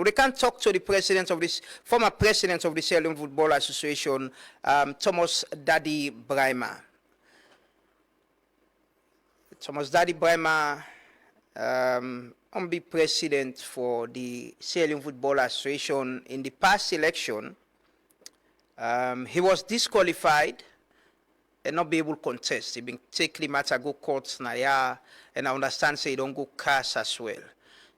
We can talk to the president of this, former president of the Sierra Leone Football Association, Thomas Daddy Brima. Thomas Daddy Brima, be president for the Sierra Leone Football Association in the past election. He was disqualified and not be able to contest. He been take the matter go courts now, and I understand say he don't go cast as well.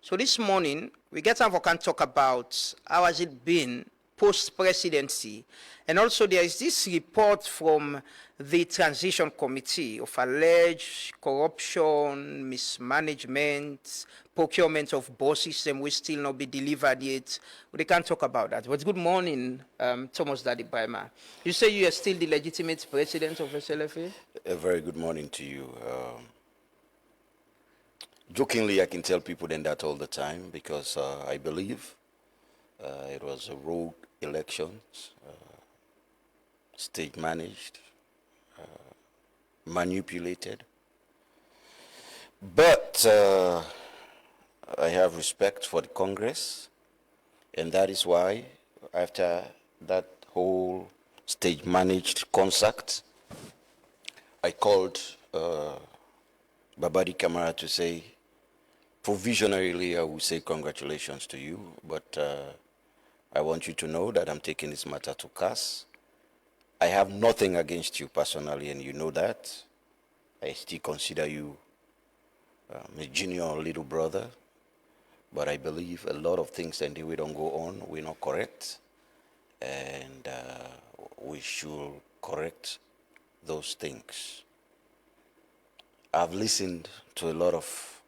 So this morning we get time for can talk about how has it been post-presidency, and also there is this report from the transition committee of alleged corruption, mismanagement, procurement of bus system will still not be delivered yet. We can't talk about that. But good morning, Thomas Daddy Brima. You say you are still the legitimate president of SLFA? A very good morning to you. Jokingly, I can tell people that all the time because I believe it was a rogue elections, state managed, manipulated. But I have respect for the Congress, and that is why after that whole state managed concert, I called Babadi Kamara to say, provisionally, I will say congratulations to you, but I want you to know that I'm taking this matter to CAS. I have nothing against you personally, and you know that. I still consider you a junior or little brother, but I believe a lot of things and the way don't go on, we're not correct, and we should correct those things. I've listened to a lot of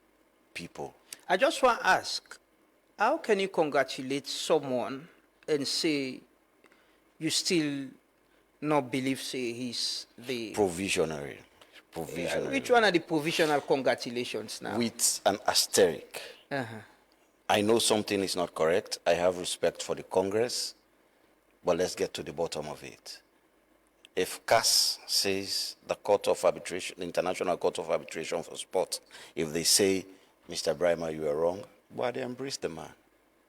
people. I just want to ask, how can you congratulate someone and say you still not believe, say, he's the... Provisionary. Which one are the provisional congratulations now? With an asterisk. I know something is not correct. I have respect for the Congress, but let's get to the bottom of it. If CAS says the Court of Arbitration, the International Court of Arbitration for Sport, if they say, Mr. Brima, you are wrong, but they embrace the man.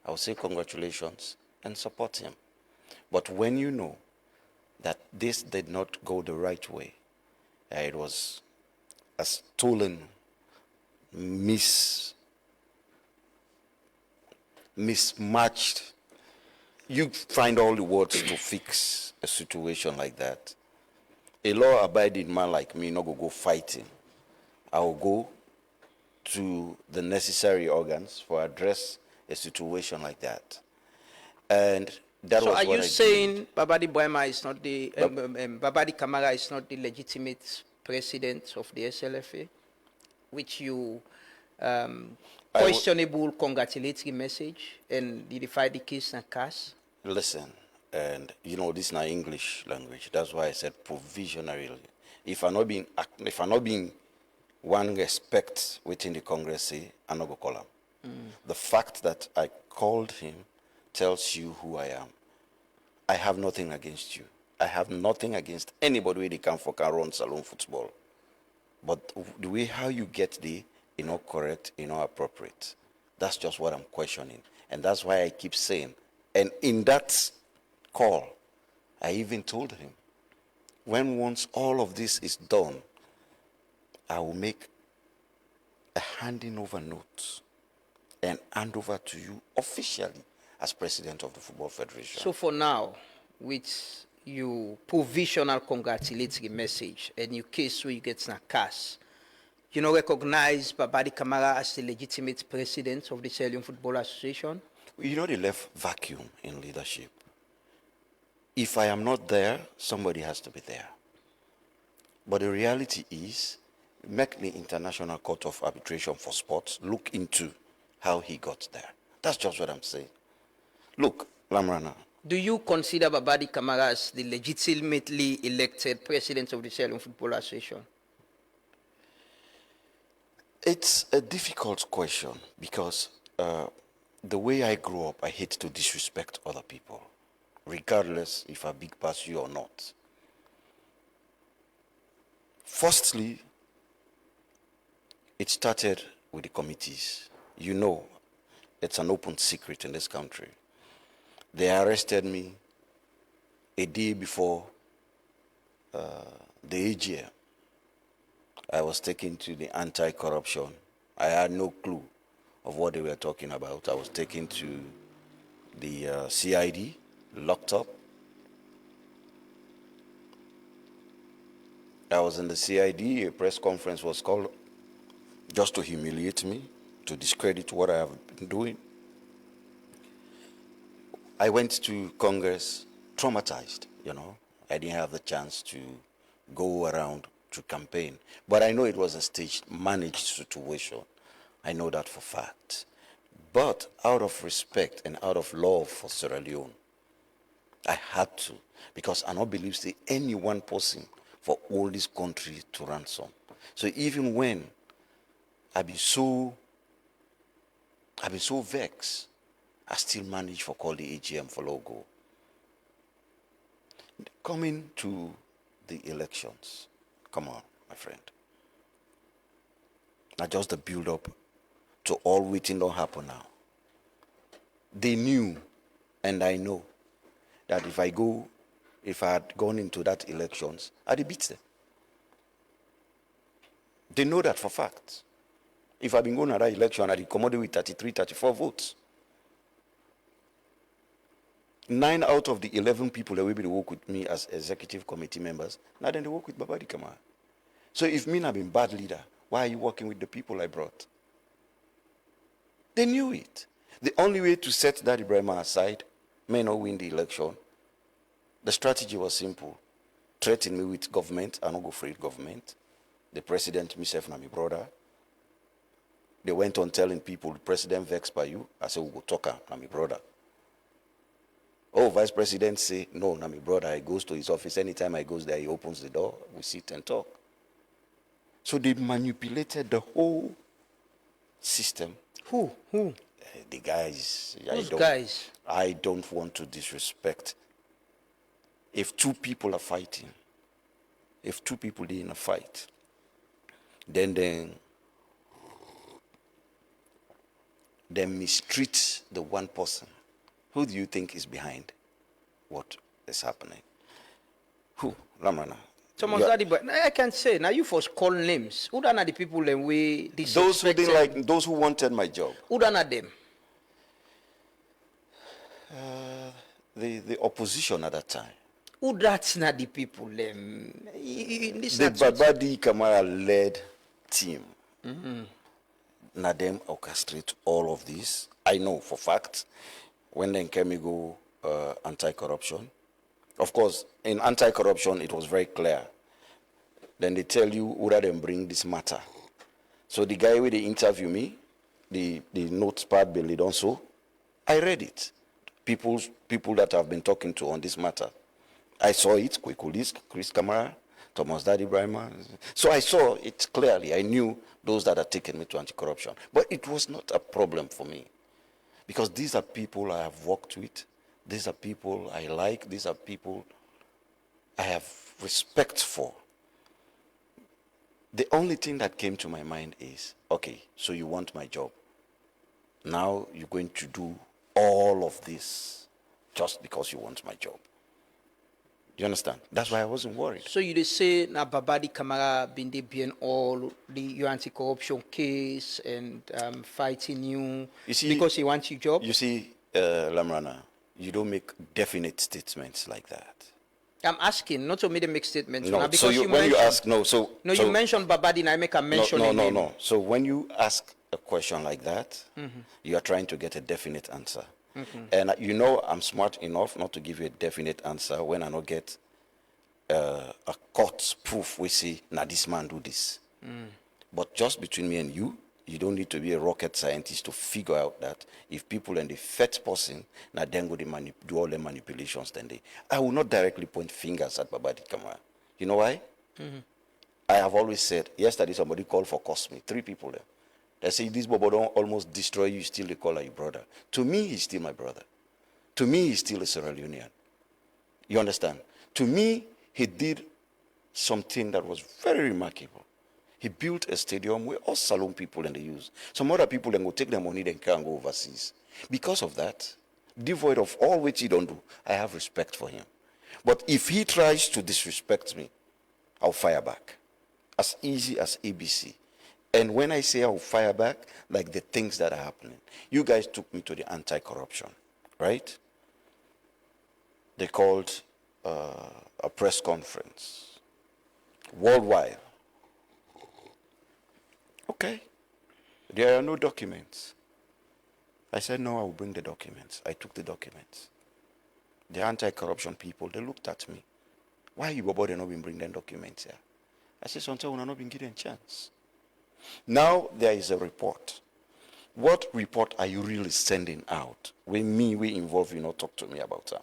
I will say congratulations and support him. But when you know that this did not go the right way, it was a stolen, mismatched, you find all the words to fix a situation like that. A law-abiding man like me not go fighting. I will go to the necessary organs for address a situation like that. And that so was are what you saying Babadi Brima is not the, Babadi Kamara is not the legitimate president of the SLFA, which you questionable congratulatory message and defy the case and CAS? Listen, and you know this is not English language. That's why I said provisionally. If I'm not being one respect within the Congress, say, I'm not going to call him. The fact that I called him tells you who I am. I have nothing against you. I have nothing against anybody where they come for can run salon football. But the way how you get there is not correct, is not appropriate. That's just what I'm questioning. And that's why I keep saying. And in that call, I even told him, when once all of this is done, I will make a handing over note and hand over to you officially as president of the Football Federation. So for now, with your provisional congratulatory message and your case where you get a CAS, you know, recognize Babadi Kamara as the legitimate president of the Sierra Leone Football Association? You know, they left vacuum in leadership. If I am not there, somebody has to be there. But the reality is, make the International Court of Arbitration for Sports look into how he got there. That's just what I'm saying. Look, Lamrana. Do you consider Babadi Kamara as the legitimately elected president of the Sierra Leone Football Association? It's a difficult question because the way I grew up, I hate to disrespect other people, regardless if I big pass you or not. Firstly, it started with the committees. You know, it's an open secret in this country. They arrested me a day before the AGM. I was taken to the anti-corruption. I had no clue of what they were talking about. I was taken to the CID, locked up. I was in the CID, a press conference was called just to humiliate me, to discredit what I have been doing. I went to Congress traumatized, you know. I didn't have the chance to go around to campaign. But I know it was a staged, managed situation. I know that for fact. But out of respect and out of love for Sierra Leone, I had to, because I don't believe that any one person for all this country to ransom. So even when I've been so vexed, I still managed for call the AGM for logo. Coming to the elections, come on, my friend. Not just the build-up to all waiting don't happen now. They knew, and I know, that if I had gone into that elections, I'd beat them. They know that for fact. If I'd been going to that election, I'd come out with 33, 34 votes. 9 out of the 11 people that will be to work with me as executive committee members, now then they work with Babadi Kamara. So if me have been bad leader, why are you working with the people I brought? They knew it. The only way to set that Brima aside, may not win the election, the strategy was simple. Threaten me with government, I don't go free government. The president, myself, and my brother. They went on telling people, the president vexed by you. I said, we go talk to my brother. Oh, vice president say, no, na my brother, I goes to his office. Anytime I goes there, he opens the door, we sit and talk. So they manipulated the whole system. Who? The guys. Those guys? I don't want to disrespect. If two people are fighting, if two people are in a fight, then they mistreat the one person. Who do you think is behind what is happening? Who? Lamana. Thomas Daddy, but I can say, now you first call names. Who are the people and we disrespect those who didn't like, those who wanted my job. Who are them? The opposition at that time. Who that's not the people? The Babadi Kamara led team. Now them orchestrate all of this. I know for fact. When then came go anti-corruption. Of course, in anti-corruption, it was very clear. Then they tell you whether they bring this matter. So the guy where they interview me, the notes part Billy also, I read it. People that I've been talking to on this matter. I saw it, Chris Kamara, Thomas Daddy Brima. So I saw it clearly. I knew those that had taken me to anti-corruption. But it was not a problem for me. Because these are people I have worked with. These are people I like. These are people I have respect for. The only thing that came to my mind is, okay, so you want my job. Now you're going to do all of this just because you want my job. You understand? That's why I wasn't worried. So you say na Babadi Kamara been behind all your anti-corruption case and fighting you see, because he wants your job? You see, Lamrana, you don't make definite statements like that. I'm asking, not to me to make statements. No, because so you mentioned Babadi and I make a mention. No. So when you ask a question like that, you are trying to get a definite answer. And you know I'm smart enough not to give you a definite answer when I don't get a court proof. We say, now this man do this. But just between me and you don't need to be a rocket scientist to figure out that if people and the first person, now then go do all the manipulations, I will not directly point fingers at Babadi Kamara. You know why? I have always said, yesterday somebody called for Cosme, 3 people there. They say, this Bobo don't almost destroy you, still they call her your brother. To me, he's still my brother. To me, he's still a Sierra Leonean. You understand? To me, he did something that was very remarkable. He built a stadium where all Salon people and they use. Some other people then go take their money, then can go overseas. Because of that, devoid of all which he don't do, I have respect for him. But if he tries to disrespect me, I'll fire back. As easy as ABC. And when I say I'll fire back, like the things that are happening. You guys took me to the anti-corruption, right? They called a press conference worldwide. Okay, there are no documents. I said, no, I will bring the documents. I took the documents. The anti-corruption people, they looked at me. Why you about not been bringing them documents here? I said, sometimes we're not been given a chance. Now there is a report. What report are you really sending out? When we involve you, not talk to me about that.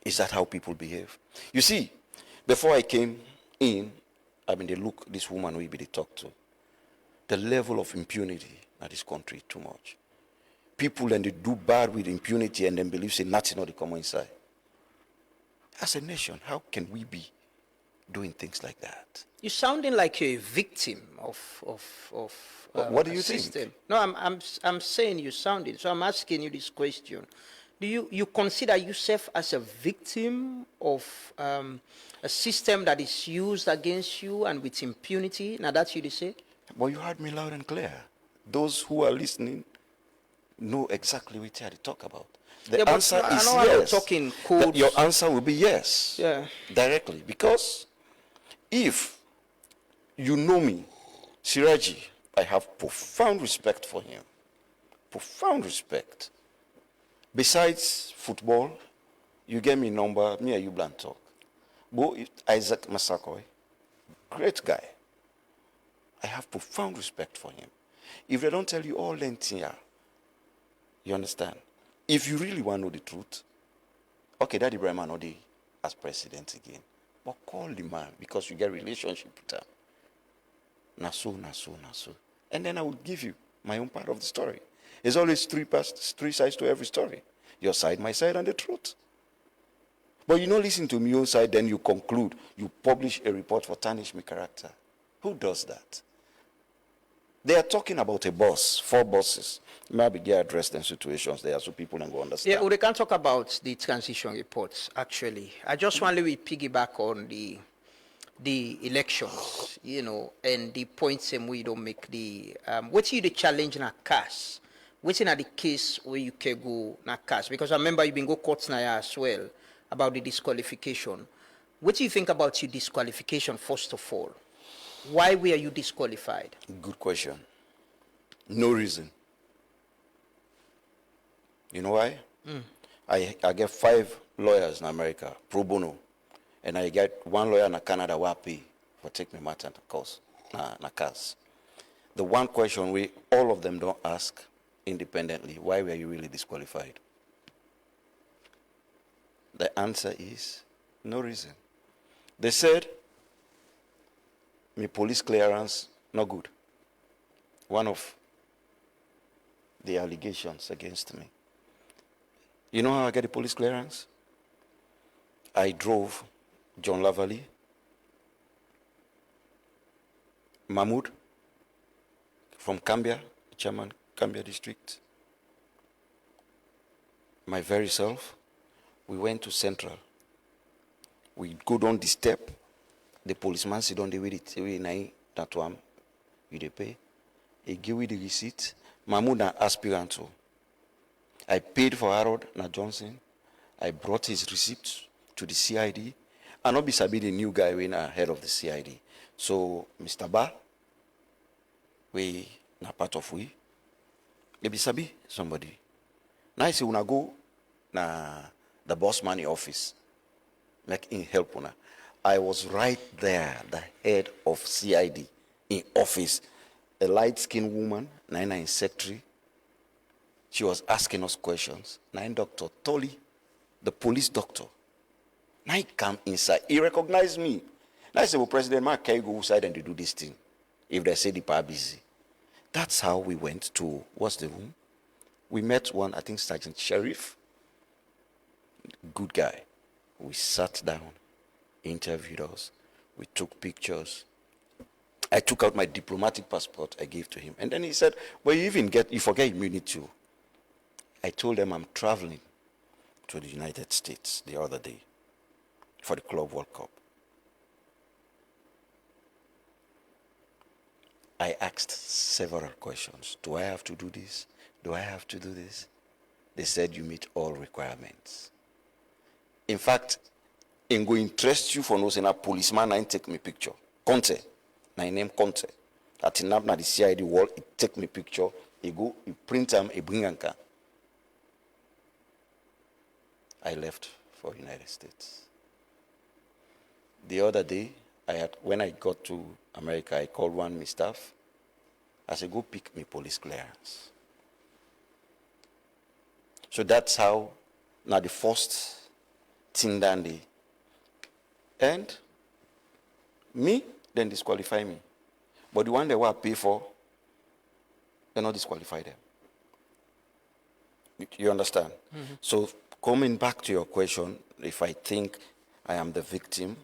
Is that how people behave? You see, before I came in, they look this woman we be they talk to. The level of impunity in this country too much. People and they do bad with impunity and then believe say nothing or they come inside. As a nation, how can we be doing things like that? You're sounding like you're a victim of what do you system. think? No, I'm saying you sounded. So I'm asking you this question. Do you consider yourself as a victim of a system that is used against you and with impunity? Now that's you say? Well, you heard me loud and clear. Those who are listening know exactly what I talk about. The answer is yes. Talking codes. Your answer will be yes. Yeah. Directly. Because if you know me, Sira Jin, I have profound respect for him. Profound respect. Besides football, you get me number, me and you bland talk. But Isaac Massakoy, great guy. I have profound respect for him. If they don't tell you all Lentia, you understand? If you really want to know the truth, okay, Daddy Brima not the as president again. But call the man because you get relationship with him. Naso. And then I will give you my own part of the story. There's always three sides to every story. Your side, my side, and the truth. But you don't listen to me your side, then you conclude, you publish a report for tarnish my character. Who does that? They are talking about a boss, 4 bosses. Maybe they address them situations there so people can go understand. Yeah, well, they can talk about the transition reports, actually. I just want to piggyback on the elections, and the points in we don't make the, what's the challenge in a cast? What's in the case where you can go na cast? Because I remember you've been go courts now as well about the disqualification. What do you think about your disqualification, first of all? Why were you disqualified? Good question. No reason. You know why? I get 5 lawyers in America, pro bono, and I get 1 lawyer in Canada who pay for take me matter na case. The one question we all of them don't ask independently, why were you really disqualified? The answer is no reason. They said my police clearance not good. One of the allegations against me. You know how I get the police clearance? I drove John Lavallee, Mahmoud from Cambia, Chairman Cambia District, my very self. We went to Central. We go down the step. The policeman sit down there with it. We nai that one. You dey pay. He give me the receipt. Mahmoud na aspirant. So I paid for Harold na Johnson. I brought his receipt to the CID. And not be sabi the new guy when head of the CID. So Mr. Ba, we na part of we. They be sabi somebody. Now I say una go na the boss man office. Make him help una. I was right there, the head of CID in office. A light-skinned woman, Nine secretary. She was asking us questions. Dr. Tolly, the police doctor. Now he come inside. He recognized me. Now I said, well, President, Mark, can you go outside and they do this thing? If they say the power busy. That's how we went to, what's the room? We met one, I think, Sergeant Sheriff. Good guy. We sat down, interviewed us. We took pictures. I took out my diplomatic passport, I gave to him. And then he said, well, you forget immunity too. I told them I'm traveling to the United States the other day for the Club World Cup. I asked several questions. Do I have to do this? Do I have to do this? They said you meet all requirements. In fact, in go interest you for no saying a policeman I take me picture. Conte. My name Conte. At in na the CID wall, it take me picture, he go, he print them, he bring anka. I left for United States. The other day, when I got to America, I called one of my staff. I said, go pick me police clearance. So that's how, now the first thing done day. And me, then disqualify me. But the one they were pay for, they not disqualify them. You understand? Mm-hmm. So coming back to your question, if I think I am the victim,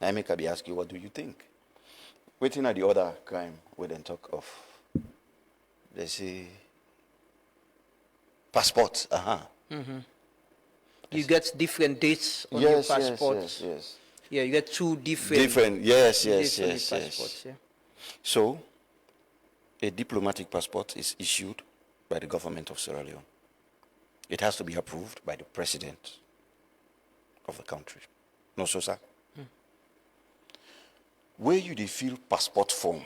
I make be ask you, what do you think? Waiting at the other crime, we then talk of, they say, passport. Mm-hmm. You get different dates on your passport. Yes. Yeah, you get two different. Yes. Passports, yeah. So, a diplomatic passport is issued by the government of Sierra Leone. It has to be approved by the president of the country. No, so, sir. Where you dey fill passport form,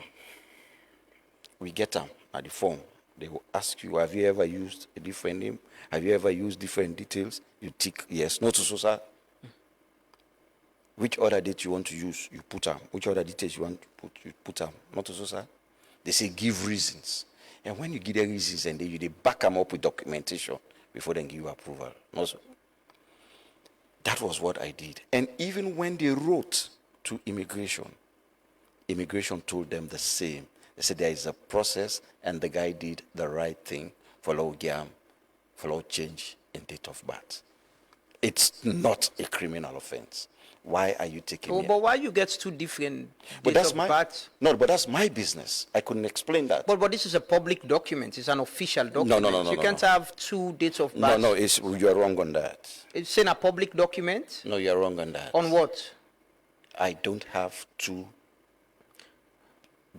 we get them at the form. They will ask you, have you ever used a different name? Have you ever used different details? You tick yes, no, so, sir. Which other date you want to use, you put them. Which other details you want to put, you put them. Not so, sir. They say give reasons. And when you give the reasons, and they back them up with documentation before they give you approval. No, so. That was what I did. And even when they wrote to immigration told them the same. They said there is a process, and the guy did the right thing for change in date of birth. It's not a criminal offense. Why are you taking me? But why you get two different dates of birth? No, but that's my business. I couldn't explain that. But this is a public document. It's an official document. No. You can't have two dates of birth. No, you are wrong on that. It's in a public document? No, you are wrong on that. On what? I don't have two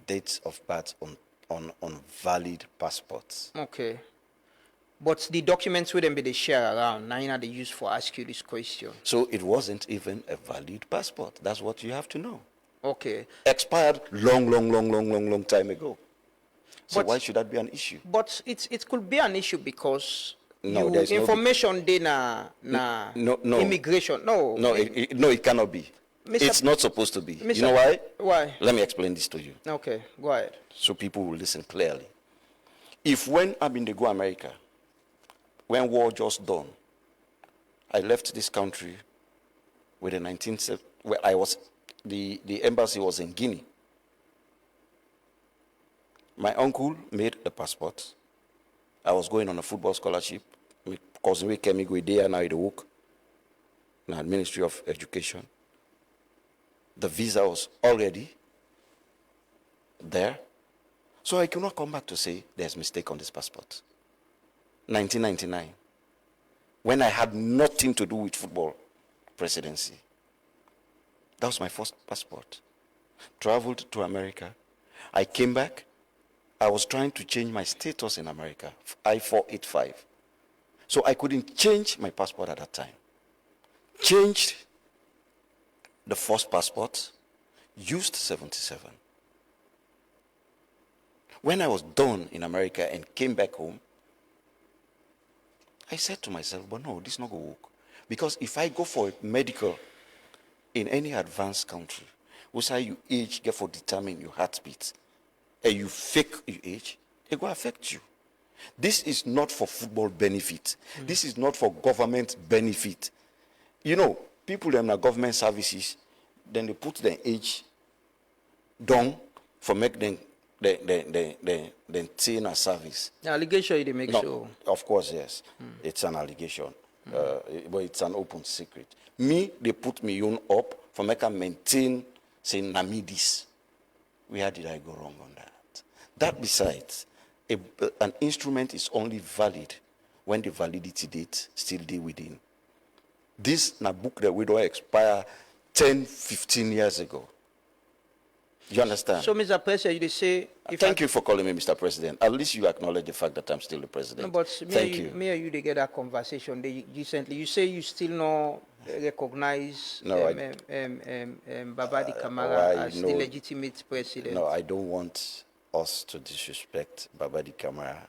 dates of birth on valid passports. Okay. But the documents wouldn't be they share around. Now they use for ask you this question. So it wasn't even a valid passport. That's what you have to know. Okay. Expired long time ago. So why should that be an issue? But it could be an issue because no, there's information no immigration. No, it cannot be. It's not supposed to be. You know why? Why? Let me explain this to you. Okay, go ahead. So people will listen clearly. If when I'm in the Go America, when war just done, I left this country with the 19th, where I was, the embassy was in Guinea. My uncle made the passport. I was going on a football scholarship. My cousin came go there now in the work. Now Ministry of Education. The visa was already there. So I could not come back to say there's a mistake on this passport. 1999, when I had nothing to do with football presidency. That was my first passport. Traveled to America. I came back. I was trying to change my status in America, I-485. So I couldn't change my passport at that time. Changed the first passport, used 77. When I was done in America and came back home, I said to myself, but no, this is not going to work. Because if I go for medical in any advanced country, which how you age get for determine your heartbeat, and you fake your age, it will affect you. This is not for football benefit. This is not for government benefit. You know, people in the government services, then they put their age down for make them maintain a service. The allegation they make sure. Of course, yes. It's an allegation. But it's an open secret. Me, they put me on up for make them maintain, say, Namidis. Where did I go wrong on that? That besides, an instrument is only valid when the validity date still be within. This na book that we don't expire 10, 15 years ago. You understand? So, Mr. President, you say... Thank you for calling me Mr. President. At least you acknowledge the fact that I'm still the president. No, but Thank you. Me and you, they get that conversation recently. You say you still not recognize Babadi Kamara as the legitimate president. No, I don't want us to disrespect Babadi Kamara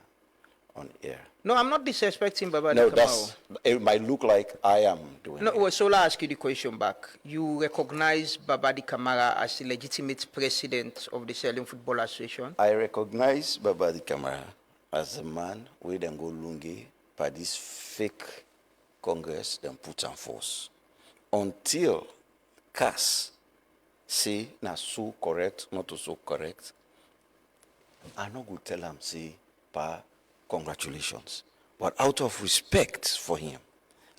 on air. No, I'm not disrespecting Babadi No, Kamara. It might look like I am doing it. Well, so I'll ask you the question back. You recognize Babadi Kamara as the legitimate president of the Sierra Leone Football Association? I recognize Babadi Kamara as a man who then go lungi by this fake Congress, then put on force. Until CAS say, na so correct, not so correct, I no go tell him, say, pa, congratulations. But out of respect for him,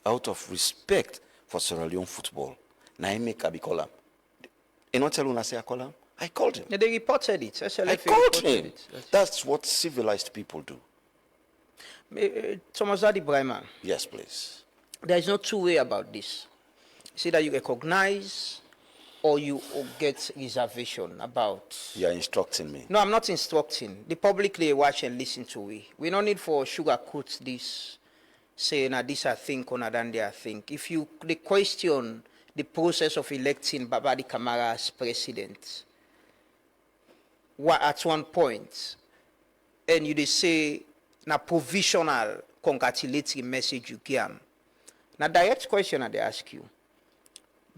out of respect for Sierra Leone football, na him make Abi call him. You not tell una say I call him? I called him. Yeah, they reported it. SLFA I called him. It. That's what civilized people do. Thomas Daddy Brima. Yes, please. There is no two way about this. It's either you recognize or you get reservation about. You are instructing me. No, I'm not instructing. The public they watch and listen to we. We don't need for sugarcoat this, saying that this I think or than they I think. If you the question the process of electing Babadi Kamara as president, at one point, and you they say na provisional congratulatory message you give. Now direct question they ask you.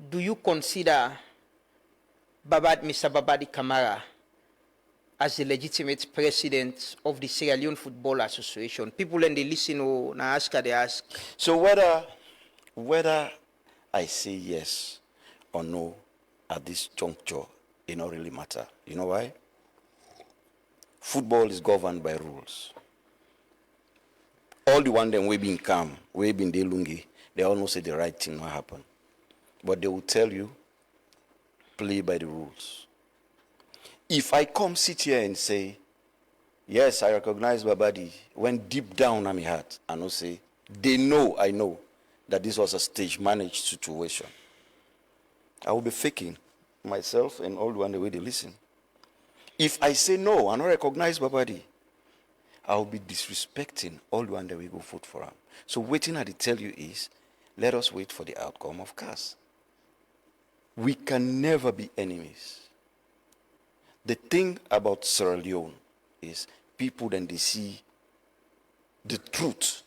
Do you consider Mr. Babadi Kamara as the legitimate president of the Sierra Leone Football Association? People when they listen or they ask. So whether I say yes or no at this juncture, it don't really matter. You know why? Football is governed by rules. All the one them we been calm, we been de lungi, they all know say the right thing will happen. But they will tell you, play by the rules. If I come sit here and say, yes, I recognize Babadi, when deep down in my heart, I know say, they know, I know, that this was a stage-managed situation. I will be faking myself and all the one the way they listen. If I say no, I don't recognize Babadi, I will be disrespecting all the one that we go vote for him. So waiting I tell you is, let us wait for the outcome of CAS. We can never be enemies. The thing about Sierra Leone is people then they see the truth,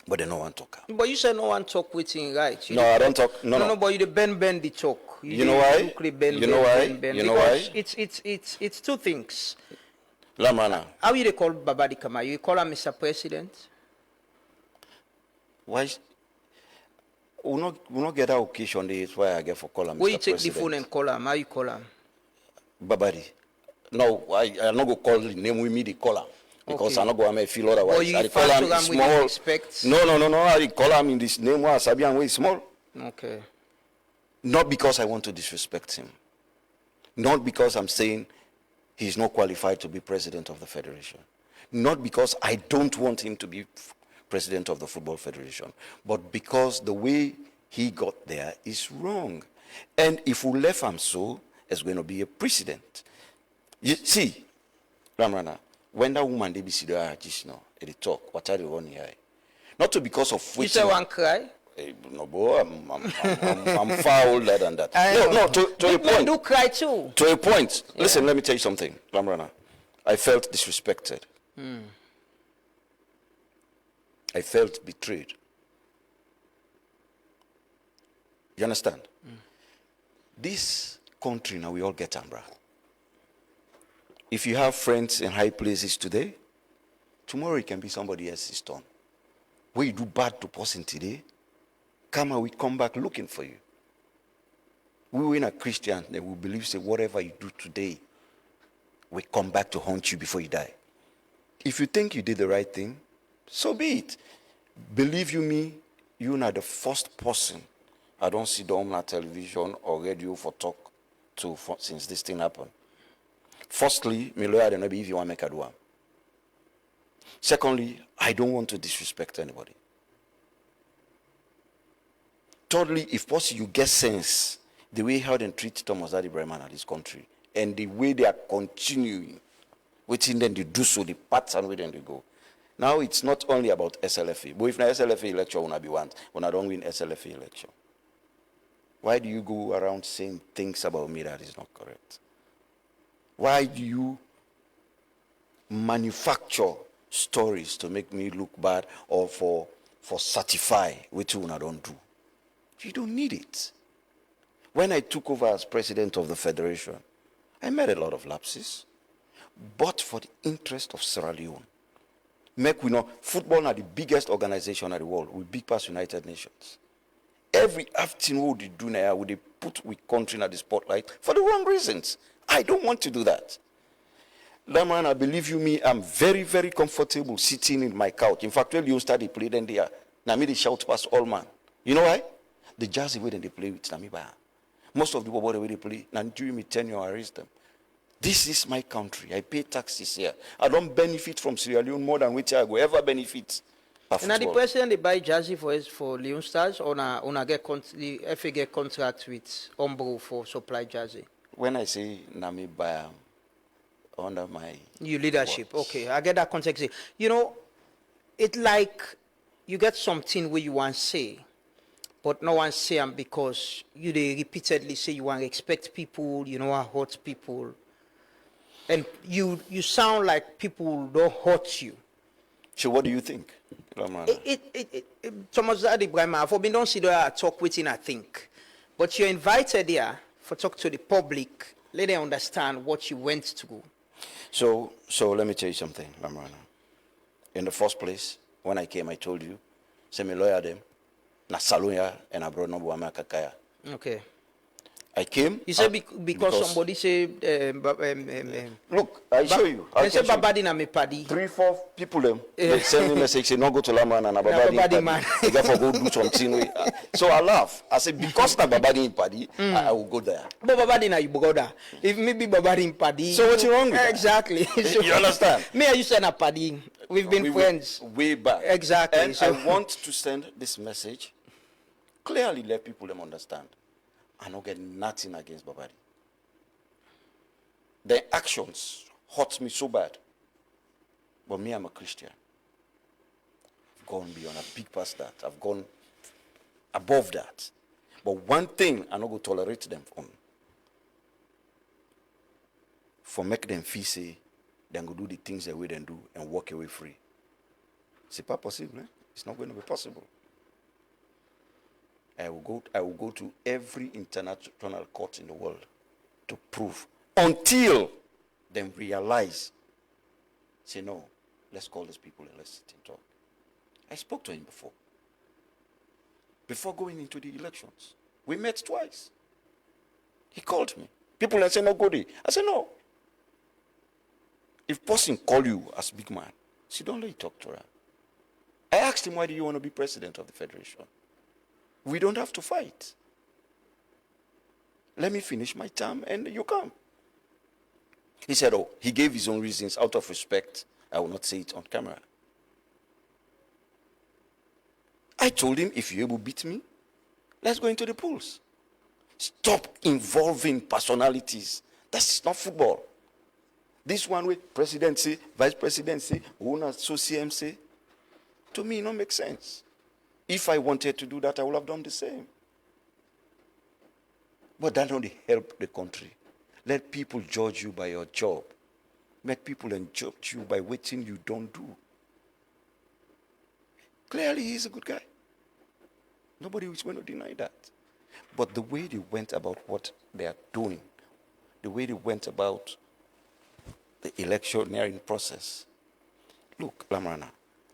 but they no one talk. But you said no one talk with him, right? No, I don't talk. No. But you bend the talk. You know why? You know why? You know why? It's two things. Lamana. How you they call Babadi Kamara? You call him Mr. President? Why? We not get that occasion. That's why I get for call him Mr. Where you take President. the phone and call him? How you call him? Babadi. No, I not go call the name with me. They call him because Okay. I not go make feel otherwise. Or you I call him with small. respect? No. I call him in this name. Why Sabian way small. Okay. Not because I want to disrespect him. Not because I'm saying he's not qualified to be president of the federation. Not because I don't want him to be president of the Football Federation, but because the way he got there is wrong. And if we left him so, it's going to be a precedent. You see, Ramrana, when that woman they be sitting there just now, they talk, what are they on here? Not to because of You say one cry? No, boy, I'm far older than that. To a Men point. do cry too. To a point. Yeah. Listen, let me tell you something, Ramrana. I felt disrespected. I felt betrayed. You understand? This country now, we all get Ambra. If you have friends in high places today, tomorrow it can be somebody else's turn. When you do bad to person today, we come back looking for you. We were in a Christian that we believe say whatever you do today, we come back to haunt you before you die. If you think you did the right thing, so be it. Believe you me, you're not the first person I don't see them on television or radio for talk to since this thing happened. Firstly, my lawyer don't know if you want to make a do am. Secondly, I don't want to disrespect anybody. Thirdly, if possible, you get sense the way how they treat Thomas Daddy Brima in this country and the way they are continuing waiting them to do so, the pattern where them they go. Now it's not only about SLFA, but if na SLFA election when I be want, when I don't win SLFA election, why do you go around saying things about me that is not correct? Why do you manufacture stories to make me look bad or for certify which one I don't do? You don't need it. When I took over as president of the federation, I made a lot of lapses, but for the interest of Sierra Leone. Make we know, football is the biggest organization in the world, with big past United Nations. Every afternoon we do now, we put we country in the spotlight for the wrong reasons. I don't want to do that. Laman, I believe you me, I'm very, very comfortable sitting in my couch. In fact, when you start to play, then they are, now me they shout past all man. You know why? The jazzy way they play with Namiba. Most of the people the way they play, now during me tenure, I arrest them. This is my country. I pay taxes here. I don't benefit from Sierra Leone more than which I will ever benefit. And now the president they buy jersey for Leon Stars or na get the FA get contract with Umbro for supply jersey. When I say Nami buy under my new leadership, words. Okay, I get that context. You know, it like you get something where you want to say, but no one say them because you they repeatedly say you want to expect people, you know, hurt people. And you sound like people don't hurt you. So what do you think? Thomas Daddy Brima, for me don't see there talk within I think. But you're invited here for talk to the public, let them understand what you went through. So let me tell you something, Lamrana. In the first place, when I came, I told you, say me lawyer them, na saluya and I brought no kakaya. Okay. I came. You say because somebody say look, I show you. I say Babadi na me paddy. 3-4 people them. They send me message say no go to Laman and Babadi man. They got for go do something. So I laugh. I say because na Babadi in paddy, I will go there. But Babadi na you brother. If maybe Babadi in paddy. So what's wrong with that? Exactly. So, you understand? Me and you say na paddy. We've been friends way back. Exactly. And so I want to send this message clearly, let people them understand. I don't get nothing against Babadi. Their actions hurt me so bad. But me, I'm a Christian. I've gone beyond, a big past that. I've gone above that. But one thing I'm not going to tolerate them on. For make them feel say, they're going to do the things the way they do and walk away free. C'est pas possible. It's not going to be possible. I will go to every international court in the world to prove until they realize, say no, let's call these people and let's sit and talk. I spoke to him before going into the elections. We met twice. He called me. People say no goody. I said no. If person call you as big man, see don't let you talk to her. I asked him, why do you want to be president of the federation? We don't have to fight. Let me finish my term and you come. He said, oh, he gave his own reasons out of respect. I will not say it on camera. I told him, if you're able to beat me, let's go into the polls. Stop involving personalities. That's not football. This one way, presidency, vice presidency, owner, so CMC, to me, it don't make sense. If I wanted to do that, I would have done the same. But that only help the country. Let people judge you by your job. Make people judge you by waiting you don't do. Clearly, he's a good guy. Nobody is going to deny that. But the way they went about what they are doing, the way they went about the electioneering process. Look, Lamrana,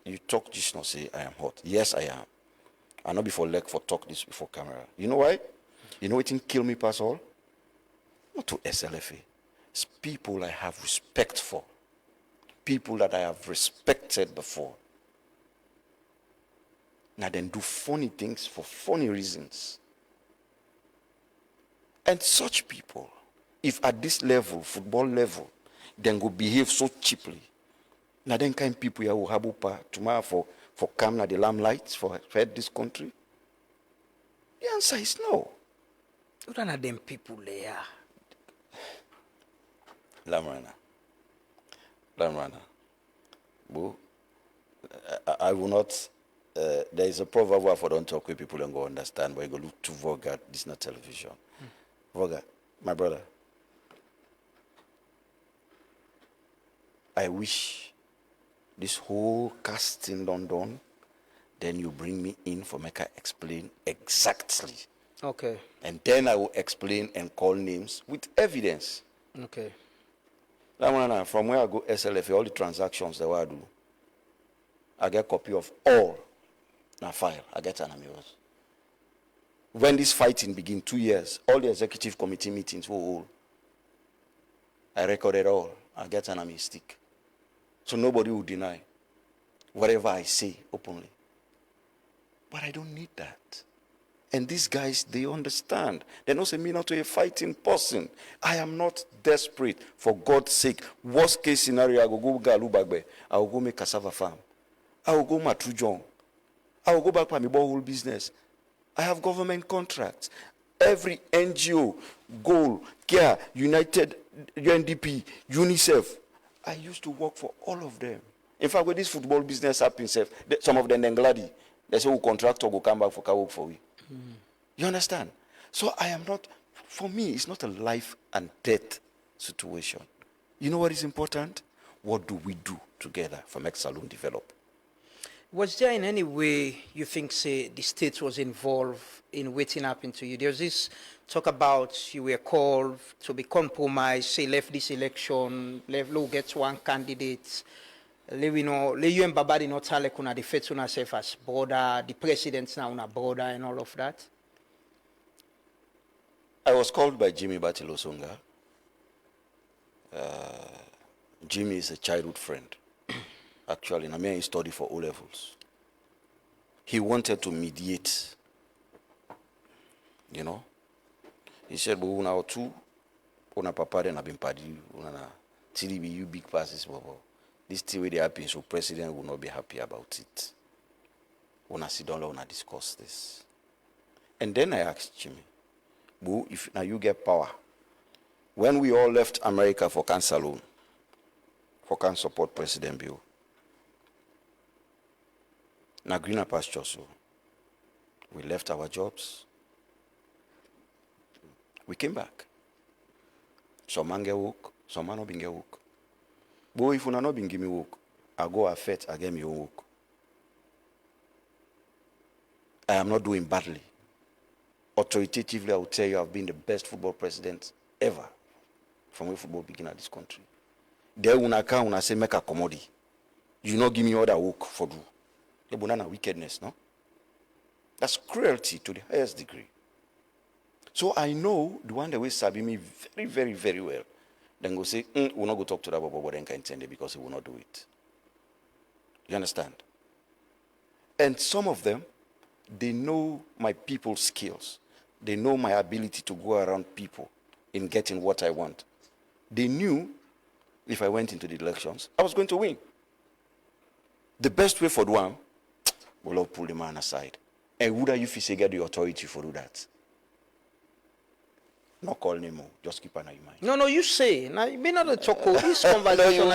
you talk just now, say, I am hot. Yes, I am. I know before leg for talk this before camera. You know why? You know what thing kill me past all? Not to SLFA. It's people I have respect for. People that I have respected before. Now then do funny things for funny reasons. And such people, if at this level, football level, then go behave so cheaply. Now then kind people here will have tomorrow for come na the limelight for head this country? The answer is no. You don't have them people there. Lamrana. Boo, I will not. There is a proverb where I don't talk with people and go understand, but you go look too vulgar. This is not television. Vulgar. My brother, I wish this whole cast in London, then you bring me in for make I explain exactly. Okay. And then I will explain and call names with evidence. Okay. Lamrana, from where I go SLFA, all the transactions that I do, I get a copy of all. Now file, I get an amigos. When this fighting began 2 years, all the executive committee meetings were all. I recorded all. I get an stick. So nobody will deny whatever I say openly. But I don't need that. And these guys, they understand. They don't say me not to a fighting person. I am not desperate, for God's sake. Worst case scenario, I will go Galubagbe. I will go make cassava farm. I will go Matrujon. I will go back to my borehole business. I have government contracts. Every NGO, Goal, CARE, United, UNDP, UNICEF. I used to work for all of them. In fact, when this football business happens, some of them then gladly, they say, contractor will come back for work for we. You understand? So I am not, for me, it's not a life and death situation. You know what is important? What do we do together for make Saloon develop? Was there in any way you think, say, the state was involved in waiting happened to you? There's this talk about you were called to be compromised, say, left this election, left low gets one candidate. You know, you and Babadi not tell kuna the fate on herself as border, the president now on a border and all of that. I was called by Jimmy Batilosonga. Jimmy is a childhood friend. Actually, in America, he studied for O-levels. He wanted to mediate. You know? He said, but una two, una papa and been party, una TDB, you big passes, this thing will happen, so president will not be happy about it. Una sit down, una discuss this. And then I asked Jimmy, Boo, if now you get power, when we all left America for can Saloon, for can support President Bill, now greener pasture, so we left our jobs. We came back. Some man get work, some man not been get work. But if you not been give me work, I go affect, I get me own work. I am not doing badly. Authoritatively, I will tell you I've been the best football president ever from when football began at this country. There una say make a commodity. You not give me other work for do. The banana wickedness, no? That's cruelty to the highest degree. So I know the one that will sabi me very, very, very well. Then go say, we'll not go talk to that Bobo then can intend it because he will not do it. You understand? And some of them, they know my people's skills. They know my ability to go around people in getting what I want. They knew if I went into the elections, I was going to win. The best way for the one, we'll pull the man aside. And would you feel get the authority for do that? Not call him, just keep an eye in mind. No, you say. Now, you may not talk about this conversation.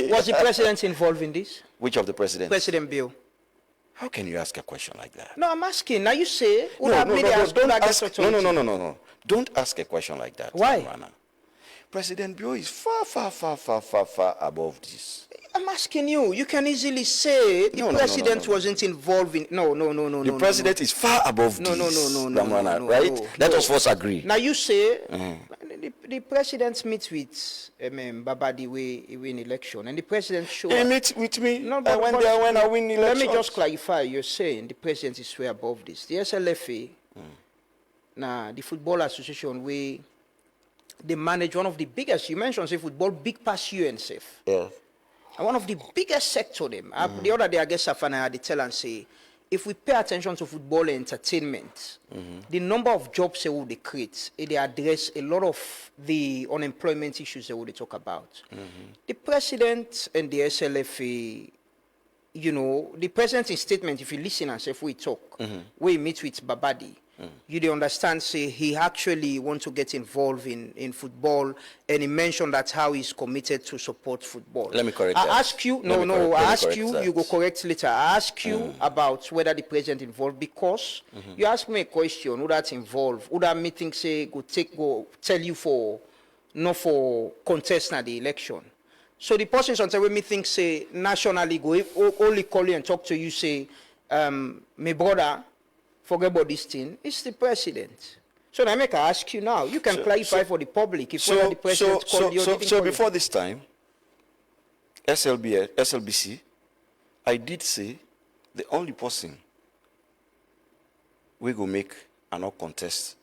Was the president involved in this? Which of the presidents? President Bill. How can you ask a question like that? No, I'm asking. Now you say. No. Don't ask a question like that. Why? Rana. President Bill is far above this. I'm asking you. You can easily say the president wasn't involved in. No. The president is far above this. No. Right? Let us first agree. Now you say the president meets with Babadi we win election, and the president show. He meets with me. No, but when I win election. Let me just clarify. You're saying the president is way above this. The SLFA, now the football association, they manage one of the biggest. You mentioned say football big pass UNCF. Yeah. And one of the biggest sector them. The other day I guess Safana had to tell and say if we pay attention to football entertainment, the number of jobs they would create, they address a lot of the unemployment issues they would talk about. The president and the SLFA, you know, the president's statement, if you listen and say, if we talk, we meet with Babadi, you do understand, say, he actually want to get involved in football, and he mentioned that how he's committed to support football. Let me correct I that. ask you, I ask you, you go correct later. I ask you about whether the president involved, because you ask me a question, who that's involved, who that meeting say, go tell you for, not for contest na the election. So the person sometimes when me think say nationally go only call you and talk to you, say, my brother, forget about this thing, it's the president. So I make I ask you now, you can clarify for the public if whether the president called you or didn't so call before you. this time, SLBC, I did say the only person we go make and not contest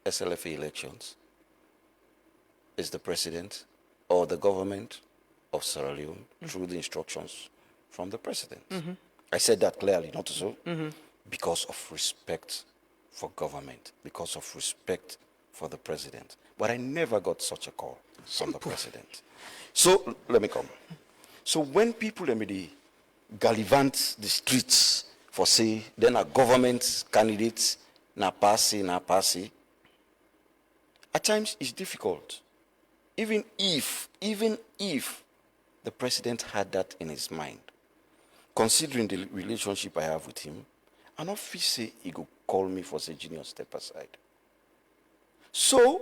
SLFA elections is the president or the government of Sierra Leone through the instructions from the president. I said that clearly, not so, because of respect for government, because of respect for the president. But I never got such a call from the president. So let me come. So when people let me the gallivant the streets for say, then a government candidate na passe, at times it's difficult. Even if the president had that in his mind, considering the relationship I have with him, I not feel say he go call me for say Junior step aside. So,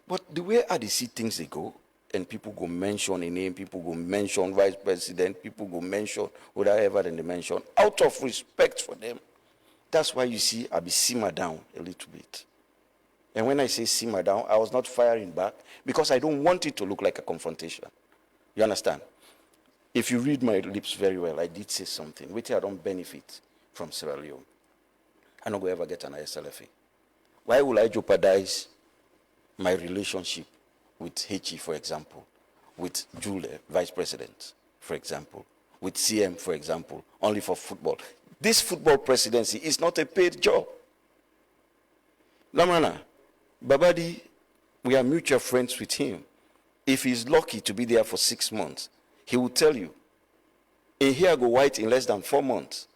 but the way I see things they go, and people go mention a name, people go mention vice president, people go mention whatever they mention, out of respect for them. That's why you see I be simmer down a little bit. And when I say simmer down, I was not firing back because I don't want it to look like a confrontation. You understand? If you read my lips very well, I did say something, which I don't benefit from Sierra Leone. I don't go ever get an SLFA. Why will I jeopardize my relationship with Hechi, for example, with Julia, vice president, for example, with CM, for example, only for football? This football presidency is not a paid job. Lamana, Babadi, we are mutual friends with him. If he's lucky to be there for 6 months, he will tell you, a hair go white in less than 4 months.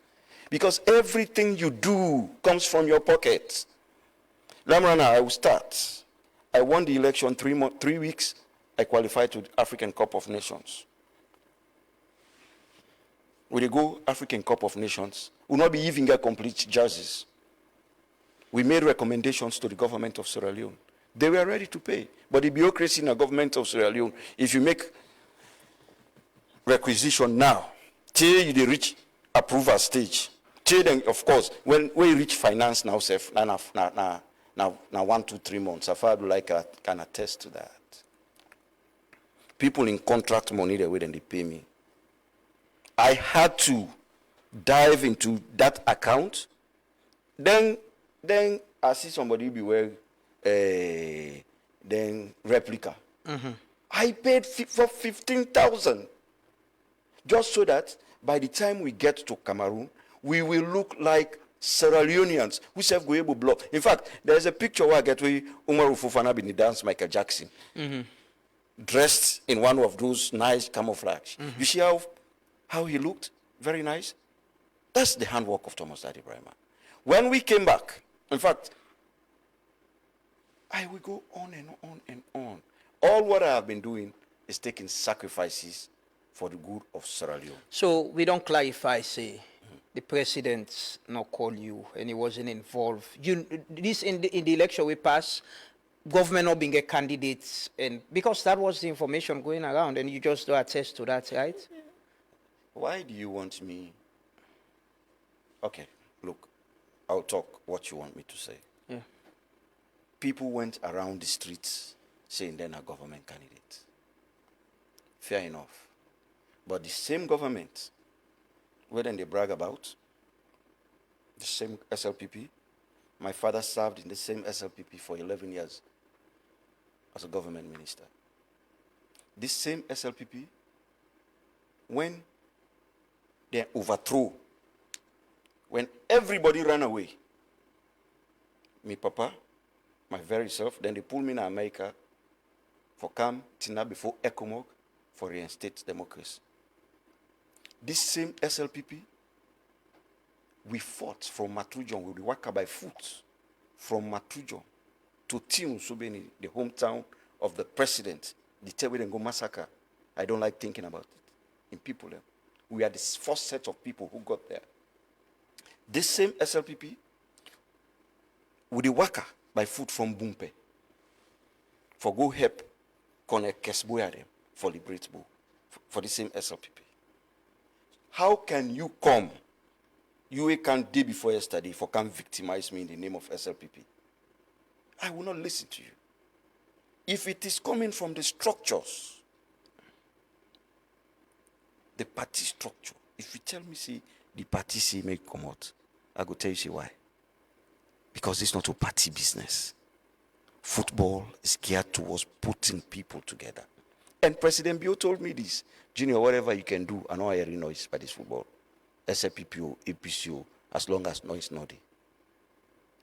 Because everything you do comes from your pocket. Lamrana, I will start. I won the election 3 weeks. I qualified to the African Cup of Nations. When they go African Cup of Nations, will not be even get complete jerseys. We made recommendations to the government of Sierra Leone. They were ready to pay. But the bureaucracy in the government of Sierra Leone, if you make requisition now, till you reach approval stage, till then, of course, when we reach finance now, now 1 to 3 months, I would like I can attest to that. People in contract money, the way then they pay me. I had to dive into that account. Then I see somebody be wearing then replica. I paid for 15,000 just so that by the time we get to Cameroon, we will look like Sierra Leoneans who have go able block. In fact, there's a picture where I get with Umar Ufufana bin dance Michael Jackson, dressed in one of those nice camouflage. You see how he looked? Very nice. That's the handwork of Thomas Daddy Brima. When we came back, in fact, I will go on and on and on. All what I have been doing is taking sacrifices for the good of Sierra Leone. So we don't clarify, say, the president not call you and he wasn't involved. This in the election we passed, government not being a candidate, and because that was the information going around, and you just don't attest to that, right? Why do you want me? Okay, look, I'll talk what you want me to say. Yeah. People went around the streets saying they're not government candidate. Fair enough. But the same government, where then they brag about, the same SLPP, my father served in the same SLPP for 11 years as a government minister. This same SLPP, when they overthrew When everybody ran away, me papa, my very self, then they pulled me in America for come Tina before ECOMOG for reinstate democracy. This same SLPP, we fought from Matrujon, we work by foot from Matrujon to Tiun Subeni, the hometown of the president, the Tewedengo massacre. I don't like thinking about it. In people there. We are the first set of people who got there. This same SLPP, with the worker by foot from Bumpe, for go help connect Kesboya them for liberate Bo, for the same SLPP. How can you come? You can't day before yesterday for come victimize me in the name of SLPP. I will not listen to you. If it is coming from the structures, the party structure, if you tell me, see, the party say make come out, I go tell you, see why. Because it's not a party business. Football is geared towards putting people together. And President Bio told me this, Junior, whatever you can do, I know I hear noise by this football. SLPP, APCO, as long as noise not there.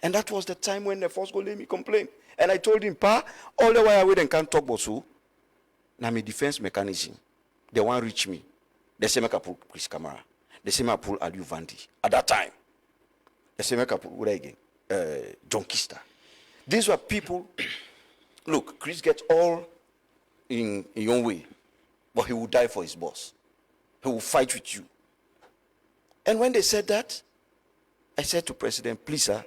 And that was the time when the first go let me complain. And I told him, Pa, all the way away then can't talk about so. Now my defense mechanism, they want reach me. They say make I pull Chris Kamara. They say make I pull Aliu Vandi. At that time, they say make I pull what again? John Kista. These were people. Look, Chris gets all in his own way, but he will die for his boss. He will fight with you. And when they said that, I said to President, please, sir,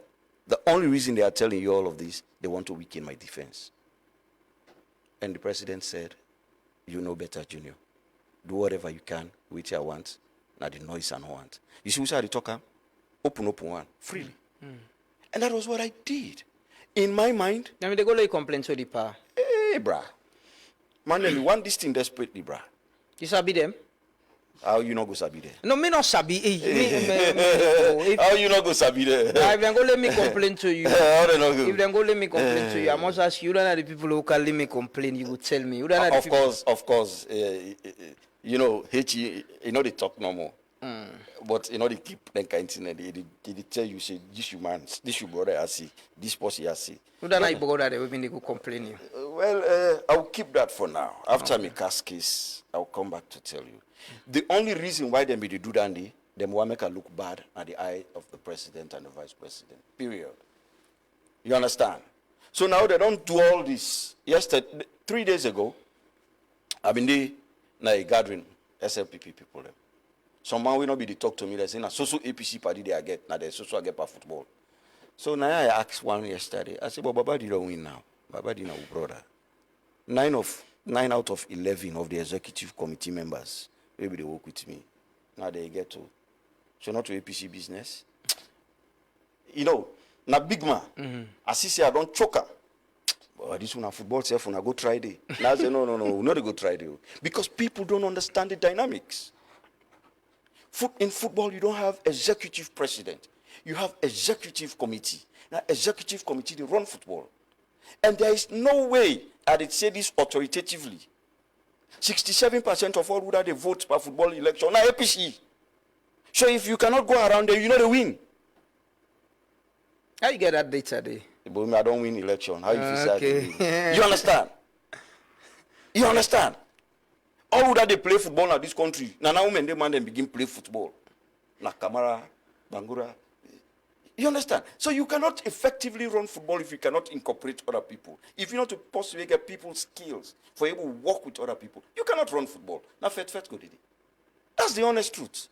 the only reason they are telling you all of this, they want to weaken my defense. And the president said, you know better, Junior. Do whatever you can, which I want, not the noise I don't want. You see, we said the talker, open one, freely. And that was what I did. In my mind. I mean, they go like complain to the pa. Hey, brah. Man, we want this thing desperately, brah. You sabi them? How you not go sabi there? No, me not sabi. How you not go sabi there? If they go let me complain to you. If they go let me complain to you, I must ask you, who are the people who can let me complain? You would tell me. Of course. You know, you know they talk no more. But you know they keep that kind of thing. They tell you, say, this you man, this you brother, I see, this person I see. Who don't like brother? They will be go complain you. Well, I'll keep that for now. After my case, I'll come back to tell you. The only reason why they do that, they want to make a look bad at the eye of the president and the vice president. Period. You understand? So now they don't do all this. Yesterday, 3 days ago, I've been there, a gathering, SLPP people. Some man will not be to talk to me. They say, na social APC party they get, now they social get for football. So now I asked one yesterday. I said, but Baba did not win now. Baba did not brother. 9 out of 11 of the executive committee members, maybe they work with me. Now they get to. So not to APC business. You know, na big man. I say I don't choke her. But this one a football self, when I go try it. Now I say, no, we not go try it. Because people don't understand the dynamics. In football, you don't have executive president. You have executive committee. Now, executive committee, they run football. And there is no way I'd say this authoritatively. 67% of all who they vote per football election are APC. So if you cannot go around there, you know they win. How you get that data there? But I don't win election. How you feel Okay. You understand? You understand? All that they play football in this country, now women they man them begin play football. Na Kamara, Bangura. You understand? So you cannot effectively run football if you cannot incorporate other people. If you not to possibly get people's skills for able to work with other people, you cannot run football. Now fet go did it. That's the honest truth.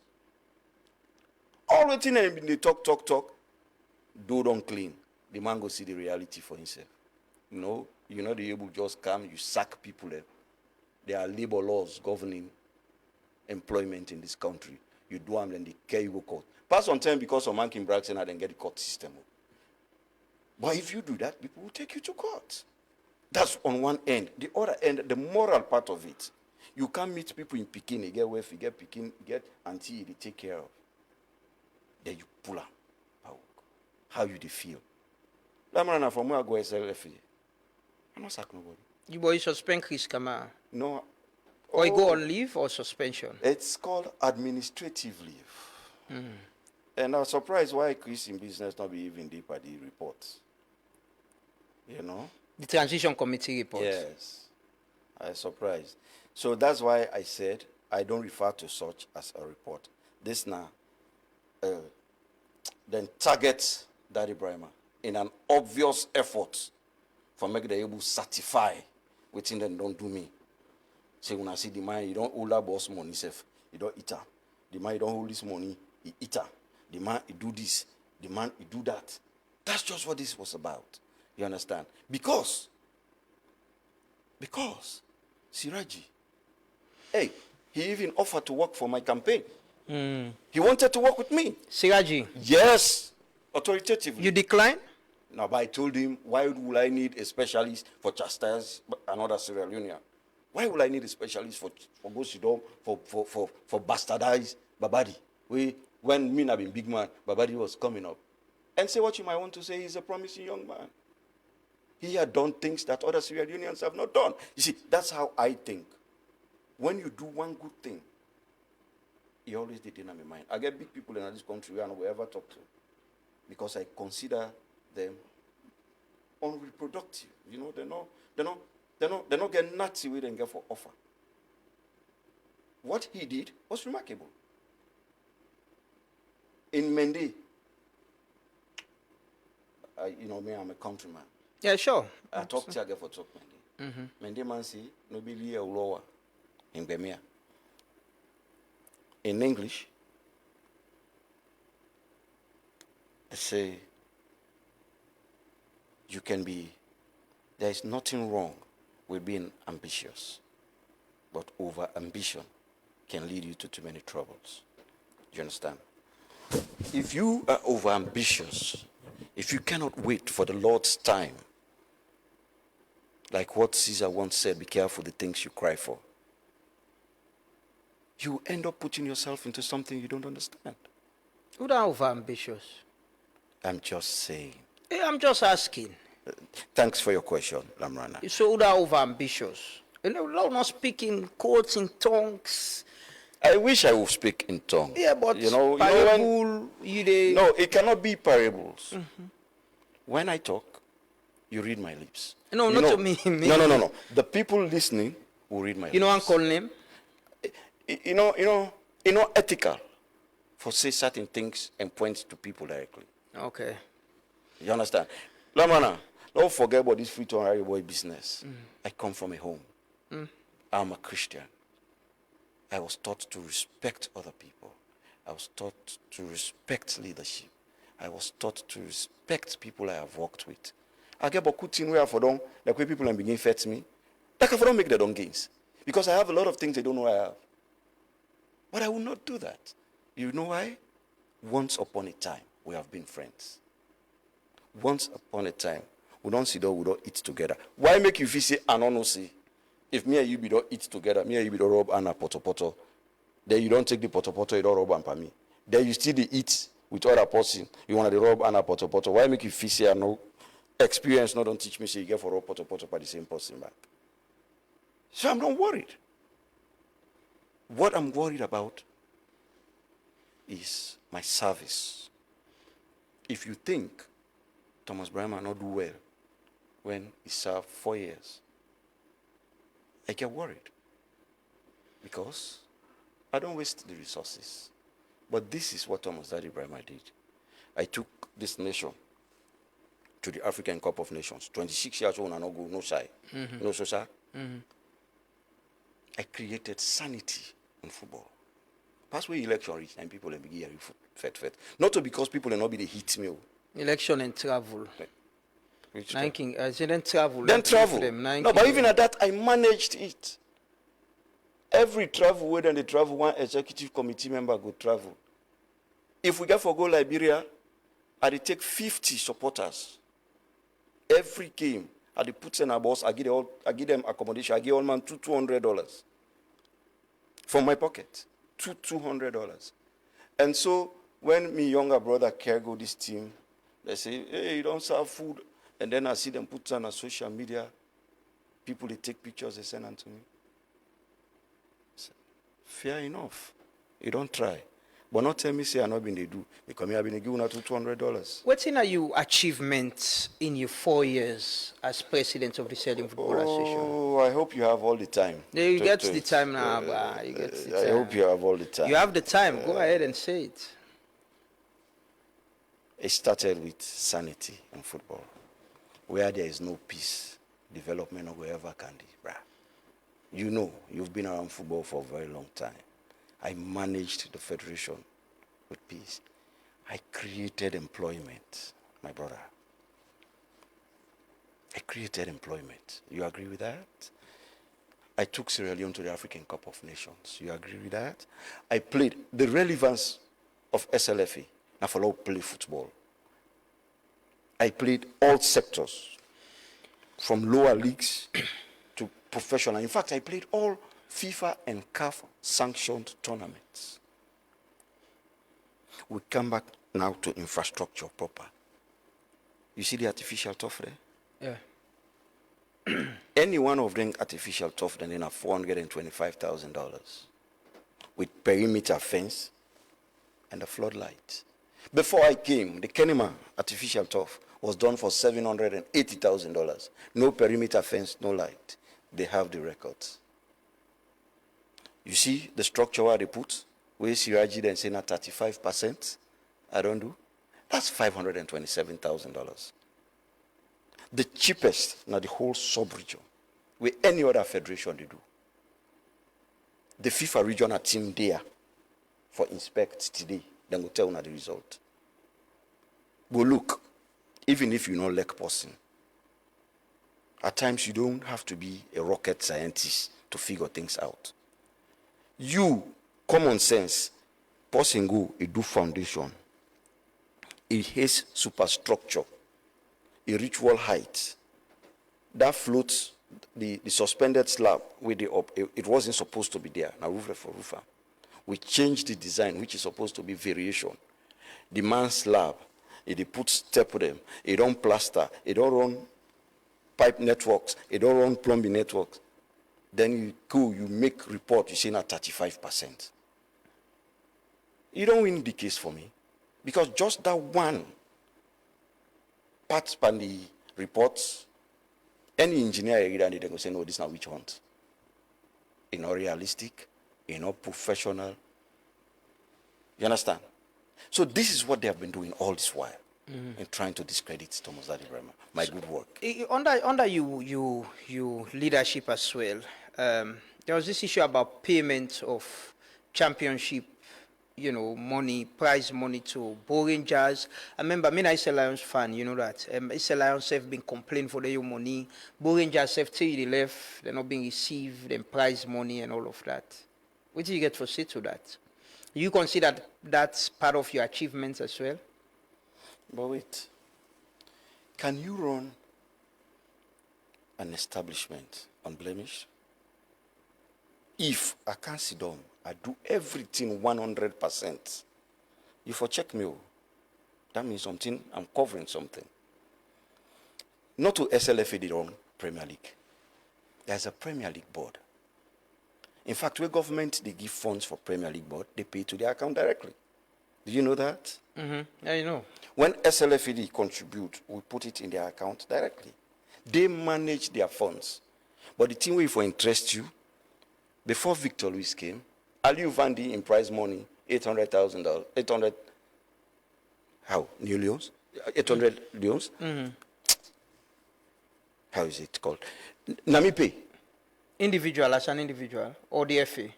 All the thing they talk, do don't clean. The man go see the reality for himself. No, you're not able to just come, you sack people there. There are labor laws governing employment in this country. You do them, then they care you go court. Pass on time because of man can brag and then get the court system. But if you do that, people will take you to court. That's on one end. The other end, the moral part of it. You can't meet people in Pekin, you get wife, you get Pekin, you get auntie, they take care of. Then you pull out. How you they feel? That man from where I go SLFA. I'm not sack nobody. You boy suspend Chris Kamara. No. Or you go on leave or suspension? It's called administrative leave. And I was surprised why Chris in business not be even deeper the reports. You know? The transition committee report. Yes. I was surprised. So that's why I said I don't refer to such as a report. This now then targets Daddy Brima in an obvious effort for make the able certify within them don't do me. Say when I see the man, you don't hold that boss money safe, you don't eat her. The man you don't hold this money, he eat her. The man he do this, the man he do that. That's just what this was about. You understand? Because Sira Jin, hey, he even offered to work for my campaign. He wanted to work with me. Sira Jin. Yes, authoritatively. You decline? No, but I told him, why would I need a specialist for chastise another Sierra Leonean? Why would I need a specialist for go sit down, for bastardize Babadi? When me have been big man, Babadi was coming up. And say what you might want to say, he's a promising young man. He had done things that other Sierra Leoneans have not done. You see, that's how I think. When you do one good thing, he always did in my mind. I get big people in this country I will ever talk to because I consider them unreproductive. You know, they're not getting nutsy with and get for offer. What he did was remarkable. In Mende, you know me, I'm a countryman. Yeah, sure. I talk to you for talk Mende. Mende man say no be a lower in Bemia. In English, I say you can be. There is nothing wrong with being ambitious, but over ambition can lead you to too many troubles. Do you understand? If you are over ambitious, if you cannot wait for the Lord's time, like what Caesar once said, be careful the things you cry for, you end up putting yourself into something you don't understand. Who are over ambitious? I'm just saying. Hey, I'm just asking. Thanks for your question, Lamrana. So who are over ambitious? You know, not speaking quotes in tongues. I wish I would speak in tongues. Yeah, but no, it cannot be parables. When I talk, you read my lips. No, not to me. No. The people listening will read my lips. You know Uncle name? You know, ethical for say certain things and point to people directly. Okay. You understand? Lamana, don't forget about this free to boy business. I come from a home. I'm a Christian. I was taught to respect other people. I was taught to respect leadership. I was taught to respect people I have worked with. I get about cutting where for them, like when people and begin fetch me, like I don't make their own gains. Because I have a lot of things they don't know I have. But I will not do that. You know why? Once upon a time, we have been friends. Once upon a time, we don't sit down, we don't eat together. Why make you feel say, I don't see? If me and you be don't eat together, me and you be don't rub and a poto, then you don't take the poto, you don't rub and for me. Then you still eat with other person. You want to rub and a poto. Why make you feel say, I know experience, not don't teach me, say you get for rub poto by the same person back. So I'm not worried. What I'm worried about is my service. If you think Thomas Brima not do well when he served 4 years, I get worried because I don't waste the resources. But this is what Thomas Daddy Brima did. I took this nation to the African Cup of Nations. 26 years old and no go, no shy. No social. I created sanity in football. Past way election reach and people are begin fed. Not because people are not be the hit me. Election and travel. Then travel. Then travel. No, but even at that, I managed it. Every travel, whether they travel, one executive committee member go travel. If we get for go Liberia, I take 50 supporters. Every game, I put in a boss, I give them accommodation, I give all man $200 from my pocket. $200. And so when my younger brother cargo this team, they say, hey, you don't serve food. And then I see them put on social media. People, they take pictures, they send them to me. Fair enough. You don't try. But not tell me say I not been they do. Because me I been given out $200. What's in your achievements in your 4 years as president of the Sierra Football Association? Oh, I hope you have all the time. Yeah, you get the time now, you get the time. I hope you have all the time. You have the time. Go ahead and say it. It started with sanity in football. Where there is no peace, development or wherever can be. You know, you've been around football for a very long time. I managed the federation with peace. I created employment, my brother. I created employment. You agree with that? I took Sierra Leone to the African Cup of Nations. You agree with that? I played the relevance of SLFA. I follow play football. I played all sectors, from lower leagues to professional. In fact, I played all FIFA and CAF sanctioned tournaments. We come back now to infrastructure proper. You see the artificial turf there? Yeah. Any one of them artificial turf, then have $425,000 with perimeter fence and a floodlight. Before I came, the Kenema artificial turf was done for $780,000. No perimeter fence, no light. They have the records. You see the structure where they put, where Sira Jin then saying at 35%, I don't do. That's $527,000. The cheapest now the whole sub-region, where any other federation they do. The FIFA regional team there for inspect today, then we'll tell you the result. But look, even if you're not like person, at times you don't have to be a rocket scientist to figure things out. You, common sense, person go, a do foundation, it has superstructure, a ritual height, that floats the suspended slab with the up. It wasn't supposed to be there. Now roofer for roofer. We changed the design, which is supposed to be variation. The man slab, it put step with them, it don't plaster, it don't run pipe networks, it don't run plumbing networks. Then you go, you make report, you say now 35%. You don't win the case for me. Because just that one part on the reports, any engineer read and they go say, no, this is not witch hunt. It's not realistic, it's not professional. You understand? So this is what they have been doing all this while in trying to discredit Thomas Daddy Brima. My good work. Under you leadership as well, there was this issue about payment of championship, money, prize money to Bo Rangers. I remember, I'm a Lions fan, you know that. Lions have been complaining for their money. Bo Rangers have till they left, they're not being received, then prize money and all of that. What do you get for say to that? You consider that's part of your achievements as well? But wait, can you run an establishment unblemished? If I can't sit down, I do everything 100%. You for check me, that means something, I'm covering something. Not to SLFA the wrong Premier League. There's a Premier League board. In fact, where government, they give funds for Premier League board, they pay to their account directly. Do you know that? Mm-hmm. Yeah, you know. When SLFA contribute, we put it in their account directly. They manage their funds. But the thing will interest you, before Victor Luis came, Aliu Vandi in prize money, $800,000, 800, how, new leons? 800 leons? Mm-hmm. How is it called? Namipe. Individual, as an individual, or the FA?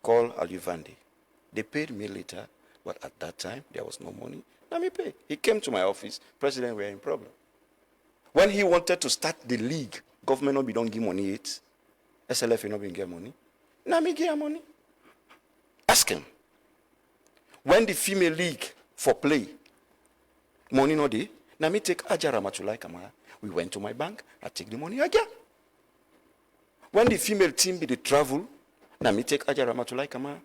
Call Aliu Vandi. They paid me later, but at that time, there was no money. Namipe. He came to my office, President, we are in problem. When he wanted to start the league, government don't give money yet. SLFA not get money. Nami give money. Ask him. When the female league for play, money no dey, Nami take Ajara Matulai Kamara. We went to my bank, I take the money again. When the female team be the travel, Nami take Ajara Matulai Kamara.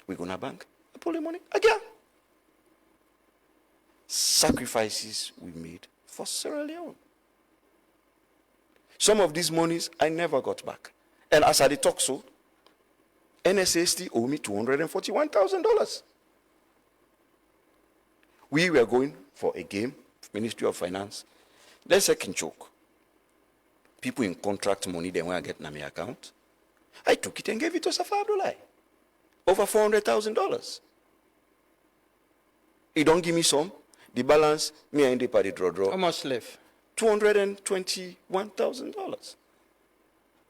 We go to bank, I pull the money again. Sacrifices we made for Sierra Leone. Some of these monies I never got back. And as I talk so, NSA still owe me $241,000. We were going for a game, Ministry of Finance. Let's second choke. People in contract money, they want to get in my account. I took it and gave it to Safa Abdullah. Over $400,000. He don't give me some. The balance, me and the party draw. How much left? $221,000.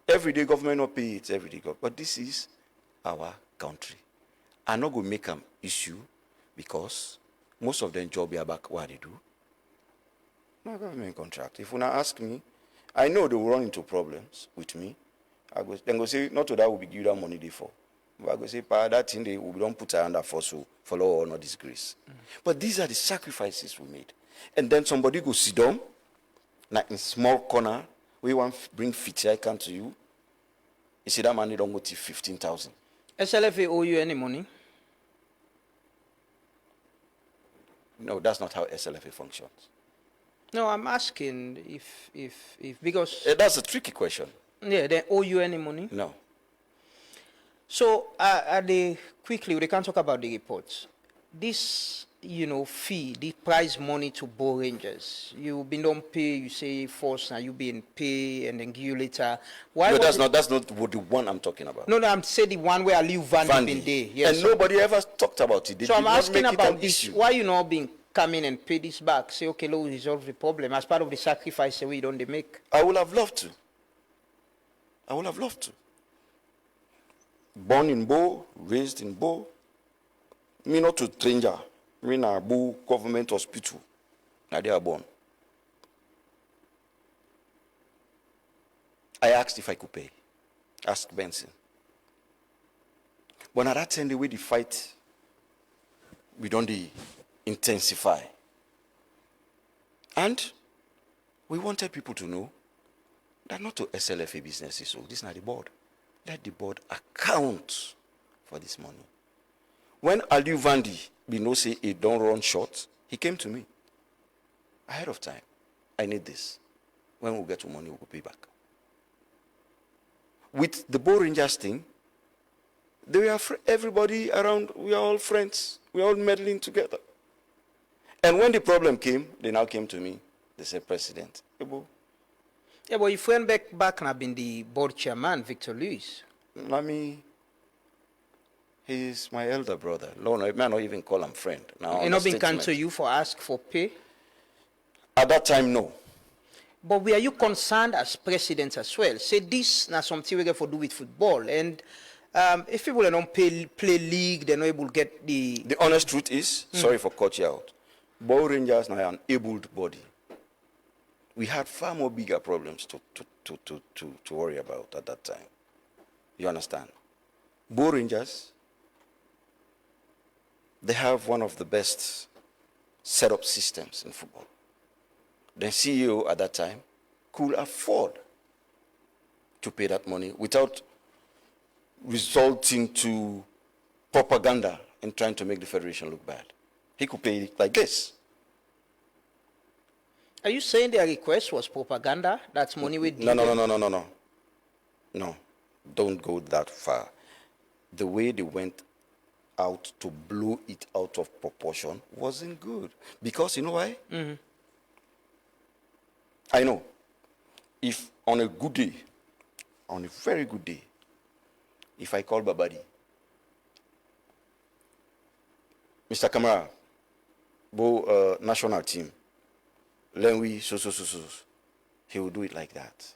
Every day government not pay it, every day. But this is our country. I'm not going to make an issue because most of them job are back what they do. No government contract. If you not ask me, I know they will run into problems with me. Then go say, not to that will be give them money for. But I go say, that thing they don't put under for so for law or no disgrace. But these are the sacrifices we made. And then somebody go sit down, like in small corner, we want bring 50 I come to you. You see that money don't go to 15,000. SLFA owe you any money? No, that's not how SLFA functions. No, I'm asking if because that's a tricky question. Yeah, they owe you any money? No. So, quickly, we can talk about the reports. This, fee, the prize money to ball rangers, you've been don't pay, you say first, now you been pay, and then give you later. Why? No, that's not the one I'm talking about. No, I'm saying the one where Aliu Vandy been there. Yes. And nobody ever talked about it. They so I'm asking about this. Issue. Why you not being come in and pay this back? Say, okay, let's resolve the problem as part of the sacrifice we don't they make. I would have loved to. Born in Bo, raised in Bo. Me not to stranger. Me na Bo government hospital. Now they are born. I asked if I could pay. Asked Benson. But at that time, the way the fight, we don't intensify. And we wanted people to know that not to SLFA businesses, so this is not the board. Let the board account for this money. When Aliu Vandy, we know say he don't run short, he came to me ahead of time. I need this. When we get to money, we'll pay back. With the Bo Rangers thing, they were everybody around, we are all friends. We are all meddling together. And when the problem came, they now came to me. They said, President, yeah, but if we went back and I've been the board chairman, Victor Lewis. Nami, he's my elder brother. No, I may not even call him friend. Now, he not been come to you for ask for pay? At that time, no. But were you concerned as president as well? Say this now something we get for do with football. And if people don't play league, they're not able to get the... The honest truth is, sorry for cutting you out, Bo Rangers now are an abled body. We had far more bigger problems to worry about at that time. You understand? Bo Rangers, they have one of the best setup systems in football. The CEO at that time could afford to pay that money without resulting to propaganda and trying to make the federation look bad. He could pay it like this. Are you saying their request was propaganda? That's money we did? No, don't go that far. The way they went out to blow it out of proportion wasn't good. Because you know why? Mm-hmm. I know. If on a good day, on a very good day, if I call Babadi, Mr. Kamara, Bo national team, Lenwi, so, he will do it like that.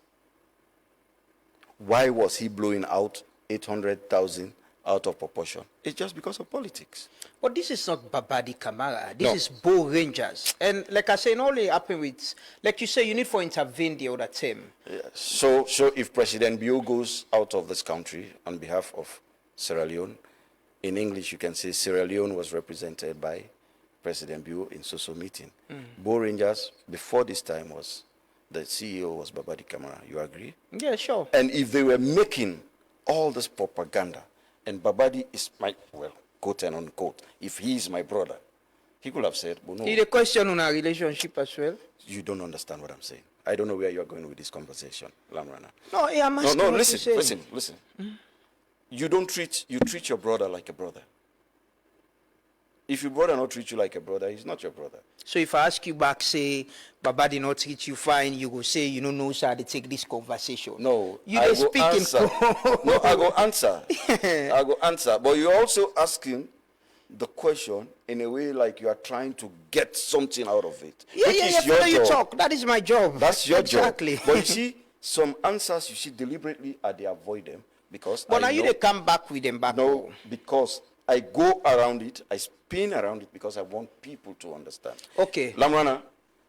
Why was he blowing out 800,000 out of proportion? It's just because of politics. But this is not Babadi Kamara. This is Bo Rangers. And like I say, it only happened with, like you say, you need to intervene the other team. Yeah. So if President Bio goes out of this country on behalf of Sierra Leone, in English you can say Sierra Leone was represented by President Bio in Soso meeting. Bo Rangers, before this time, was the CEO was Babadi Kamara. You agree? Yeah, sure. And if they were making all this propaganda, and Babadi is my, well, quote and unquote, if he is my brother, he could have said, well, no. Is the question on our relationship as well? You don't understand what I'm saying. I don't know where you're going with this conversation, Lamrana. No, I'm asking listen. you treat your brother like a brother. If your brother not treat you like a brother, he's not your brother. So if I ask you back, say, Baba did not treat you fine, you go say, you don't know how to take this conversation. No, you I dey go speak answer. No, I go answer. I go answer. But you're also asking the question in a way like you are trying to get something out of it. Yeah, follow you talk. That is my job. That's your exactly. job. But you see, some answers you see deliberately they avoid them because But now you they come back with them back. No, because I go around it, I spin around it because I want people to understand. Okay. Lamrana,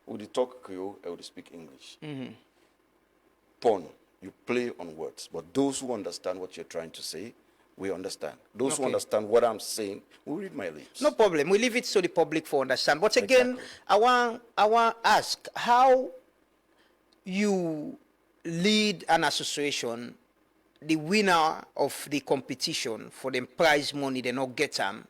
would you talk Creole, I would speak English. Pon, you play on words. But those who understand what you're trying to say, we understand. Those who understand what I'm saying, will read my lips. No problem. We leave it so the public for understand. But again, I want ask how you lead an association, the winner of the competition for the prize money they not get them.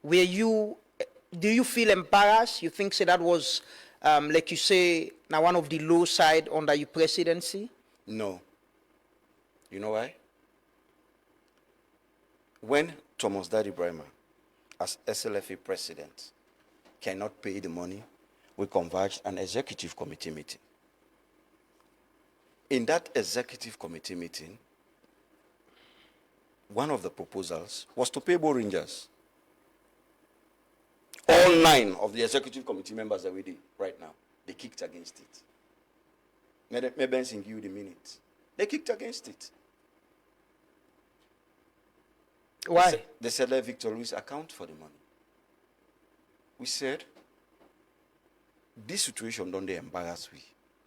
Do you feel embarrassed? You think say that was like you say now one of the low side under your presidency? No. You know why? When Thomas Daddy Brima, as SLFA president, cannot pay the money, we converged an executive committee meeting. In that executive committee meeting, one of the proposals was to pay Bo Rangers. All 9 of the executive committee members that we did right now, they kicked against it. Maybe give you the minutes. They kicked against it. Why? They said, let Victor Luis account for the money. We said, this situation don't they embarrass we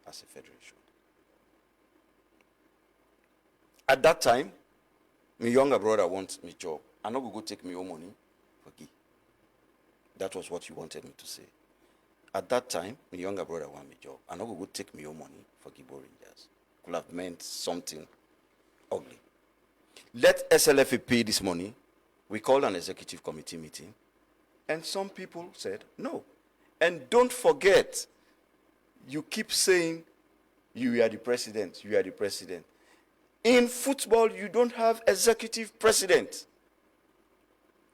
as a federation. At that time, my younger brother wants me job. I'm not going to go take my own money for Guy. That was what you wanted me to say. At that time, my younger brother want me job. I'm not going to go take my own money for Guy Rangers. Could have meant something ugly. Let SLFA pay this money. We called an executive committee meeting. And some people said, no. And don't forget, you keep saying, you are the president, you are the president. In football, you don't have executive president.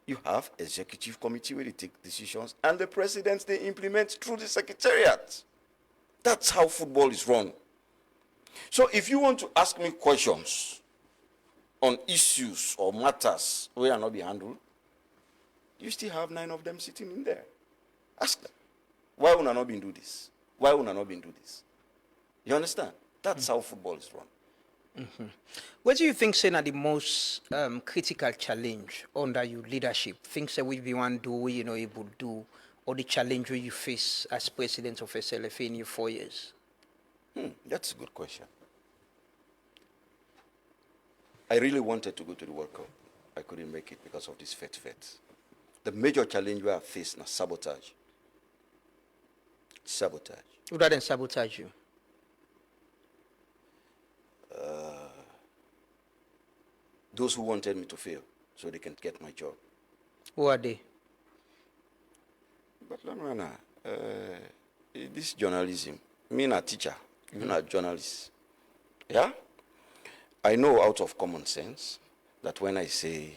You have executive committee where they take decisions, and the presidents, they implement through the secretariat. That's how football is run. So if you want to ask me questions on issues or matters where are not be handled, you still have 9 of them sitting in there. Ask them. Why would I not been do this? Why would I not been do this? You understand? That's how football is run. What do you think say na the most critical challenge under your leadership? Things that we want to do, you know, able to do, or the challenge where you face as president of SLFA in your 4 years? That's a good question. I really wanted to go to the World Cup. I couldn't make it because of this fet. The major challenge we have faced is sabotage. Sabotage. Who didn't sabotage you? Those who wanted me to fail so they can get my job. Who are they? But Lamrana, this journalism, me not teacher, you not journalist. Yeah? I know out of common sense that when I say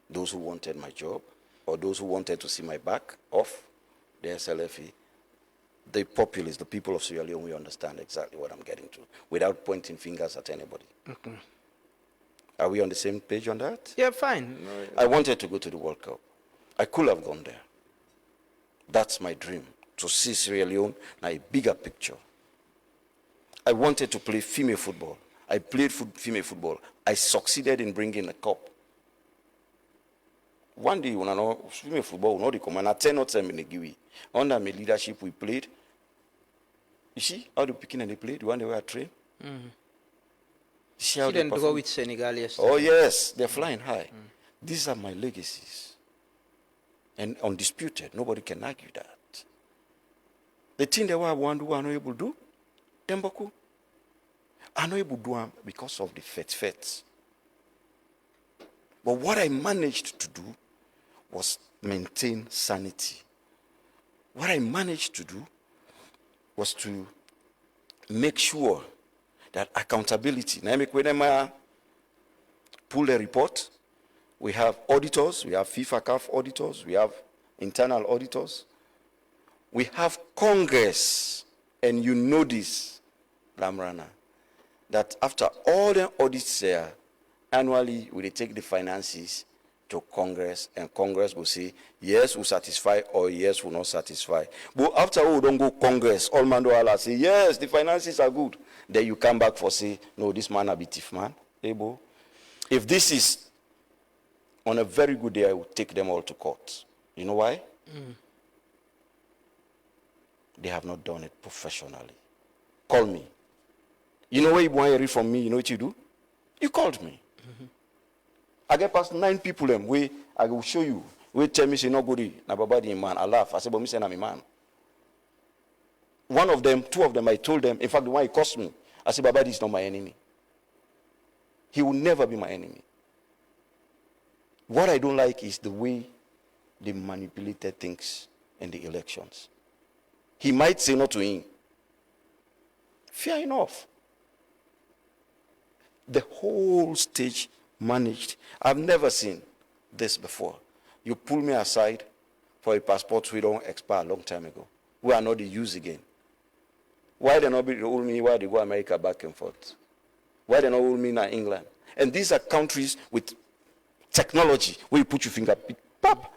those who wanted my job or those who wanted to see my back off the SLFA, the populace, the people of Sierra Leone, we understand exactly what I'm getting to without pointing fingers at anybody. Are we on the same page on that? Yeah, fine. I wanted to go to the World Cup. I could have gone there. That's my dream, to see Sierra Leone in a bigger picture. I wanted to play female football. I played female football. I succeeded in bringing a cup. One day, when I know female football, not the command, I tell not them in the Giwi. Under my leadership, we played. You see how the Pekin and they played, the one they were trained? You see how You they didn't go perform? with Senegal yesterday. Oh, yes, they're flying high. These are my legacies. And undisputed, nobody can argue that. The thing that I want to do, I'm not able to do, Temboku, I'm not able to do them because of the fet. But what I managed to do was maintain sanity. What I managed to do was to make sure that accountability, pulled a report. We have auditors, we have FIFA CAF auditors, we have internal auditors. We have Congress, and you know this, Lamrana, that after all the audits there, annually we take the finances to Congress, and Congress will say, yes, we satisfy, or yes, we not satisfy. But after we don't go Congress, all man do all say, yes, the finances are good. Then you come back for say, no, this man a bit thief man. Able. If this is on a very good day, I will take them all to court. You know why? They have not done it professionally. Call me. You know what you want to read from me? You know what you do? You called me. I get past 9 people them. I will show you. We tell me say no good. Na babadi man. I laugh. I say, but me say I'm a man. One of them, 2 of them, I told them. In fact, the one he cost me. I said, babadi is not my enemy. He will never be my enemy. What I don't like is the way they manipulated things in the elections. He might say no to him. Fair enough. The whole stage managed. I've never seen this before. You pull me aside for a passport we don't expire a long time ago. We are not the use again. Why they not hold me while they go America back and forth? Why they not hold me in England? And these are countries with technology where you put your finger, pop.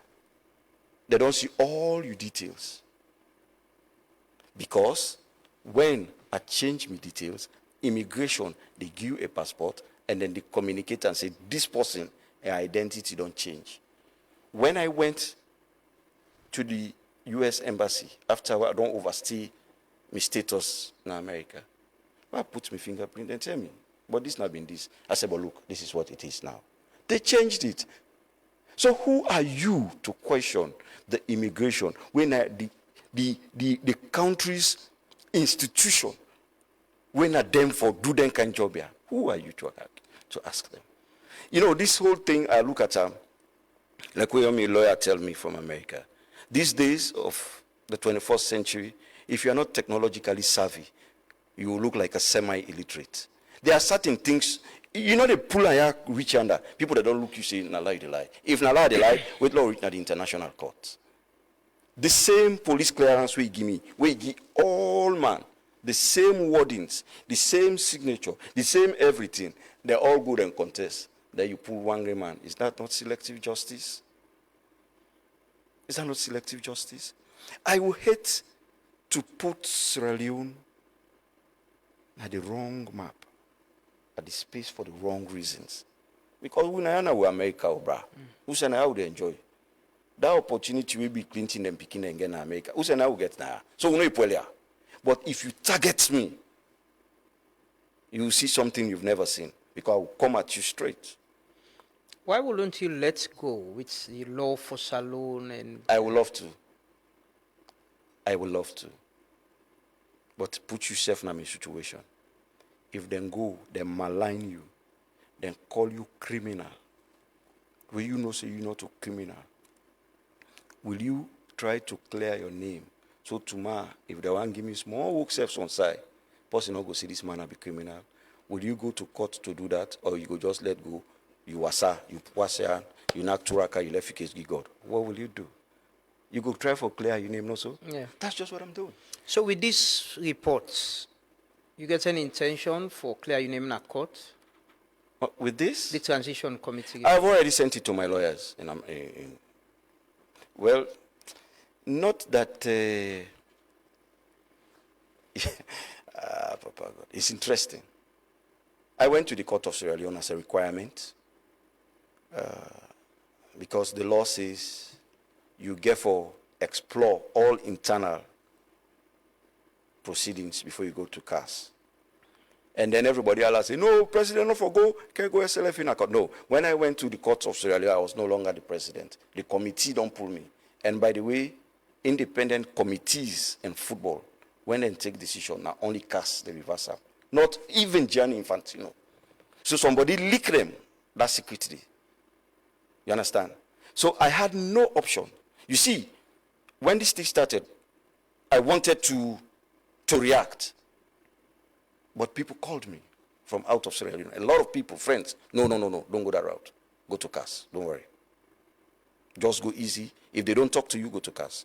They don't see all your details. Because when I change my details, immigration, they give you a passport and then they communicate and say, this person, their identity don't change. When I went to the U.S. Embassy, after I don't overstay my status in America, I put my fingerprint and tell me, but this not been this. I said, but look, this is what it is now. They changed it. So who are you to question the immigration when the country's institution, when are them for do them kind job here? Who are you to ask them? You know, this whole thing, I look at like what a lawyer tell me from America. These days of the 21st century, if you are not technologically savvy, you will look like a semi-illiterate. There are certain things, you know, they pull and reach under. People that don't look, you say, na lie, they lie. If na lie, they lie, wait law reach at the international court. The same police clearance we give me, we give all man, the same wordings, the same signature, the same everything. They're all good and contest. Then you pull one gray man. Is that not selective justice? Is that not selective justice? I would hate to put Sierra Leone at the wrong map, at the space for the wrong reasons. Because we know America, bra. Who say now they enjoy? That opportunity will be Clinton and picking and getting America. Who say now we get now? So we know it. But if you target me, you will see something you've never seen. Because I will come at you straight. Why wouldn't you let go with the law for saloon and... I would love to. I would love to. But put yourself in a situation. If they go, they malign you, then call you criminal. Will you not say you're not a criminal? Will you try to clear your name? So tomorrow, if they want to give me small work steps on side, person not go see this man and be criminal. Will you go to court to do that, or you go just let go? You wasa, you wasa, you knock turaka, you left your case, give God. What will you do? You go try for clear your name, no so? Yeah. That's just what I'm doing. So with these reports, you get any intention for clear your name in a court? With this? The transition committee? I've already sent it to my lawyers. Well, not that... Papa God, it's interesting. I went to the court of Sierra Leone as a requirement because the law says you therefore explore all internal proceedings before you go to CAS. And then everybody else say, no, president, not for go, can't go SLFA in a court. No, when I went to the courts of Sierra Leone, I was no longer the president. The committee don't pull me. And by the way, independent committees in football, when they take decision, now only CAS the reversal. Not even Gianni Infantino. So somebody leaked them that secretly. You understand? So I had no option. You see, when this thing started, I wanted to react. But people called me from out of Sierra Leone. A lot of people, friends, no, don't go that route. Go to CAS, don't worry. Just go easy. If they don't talk to you, go to CAS.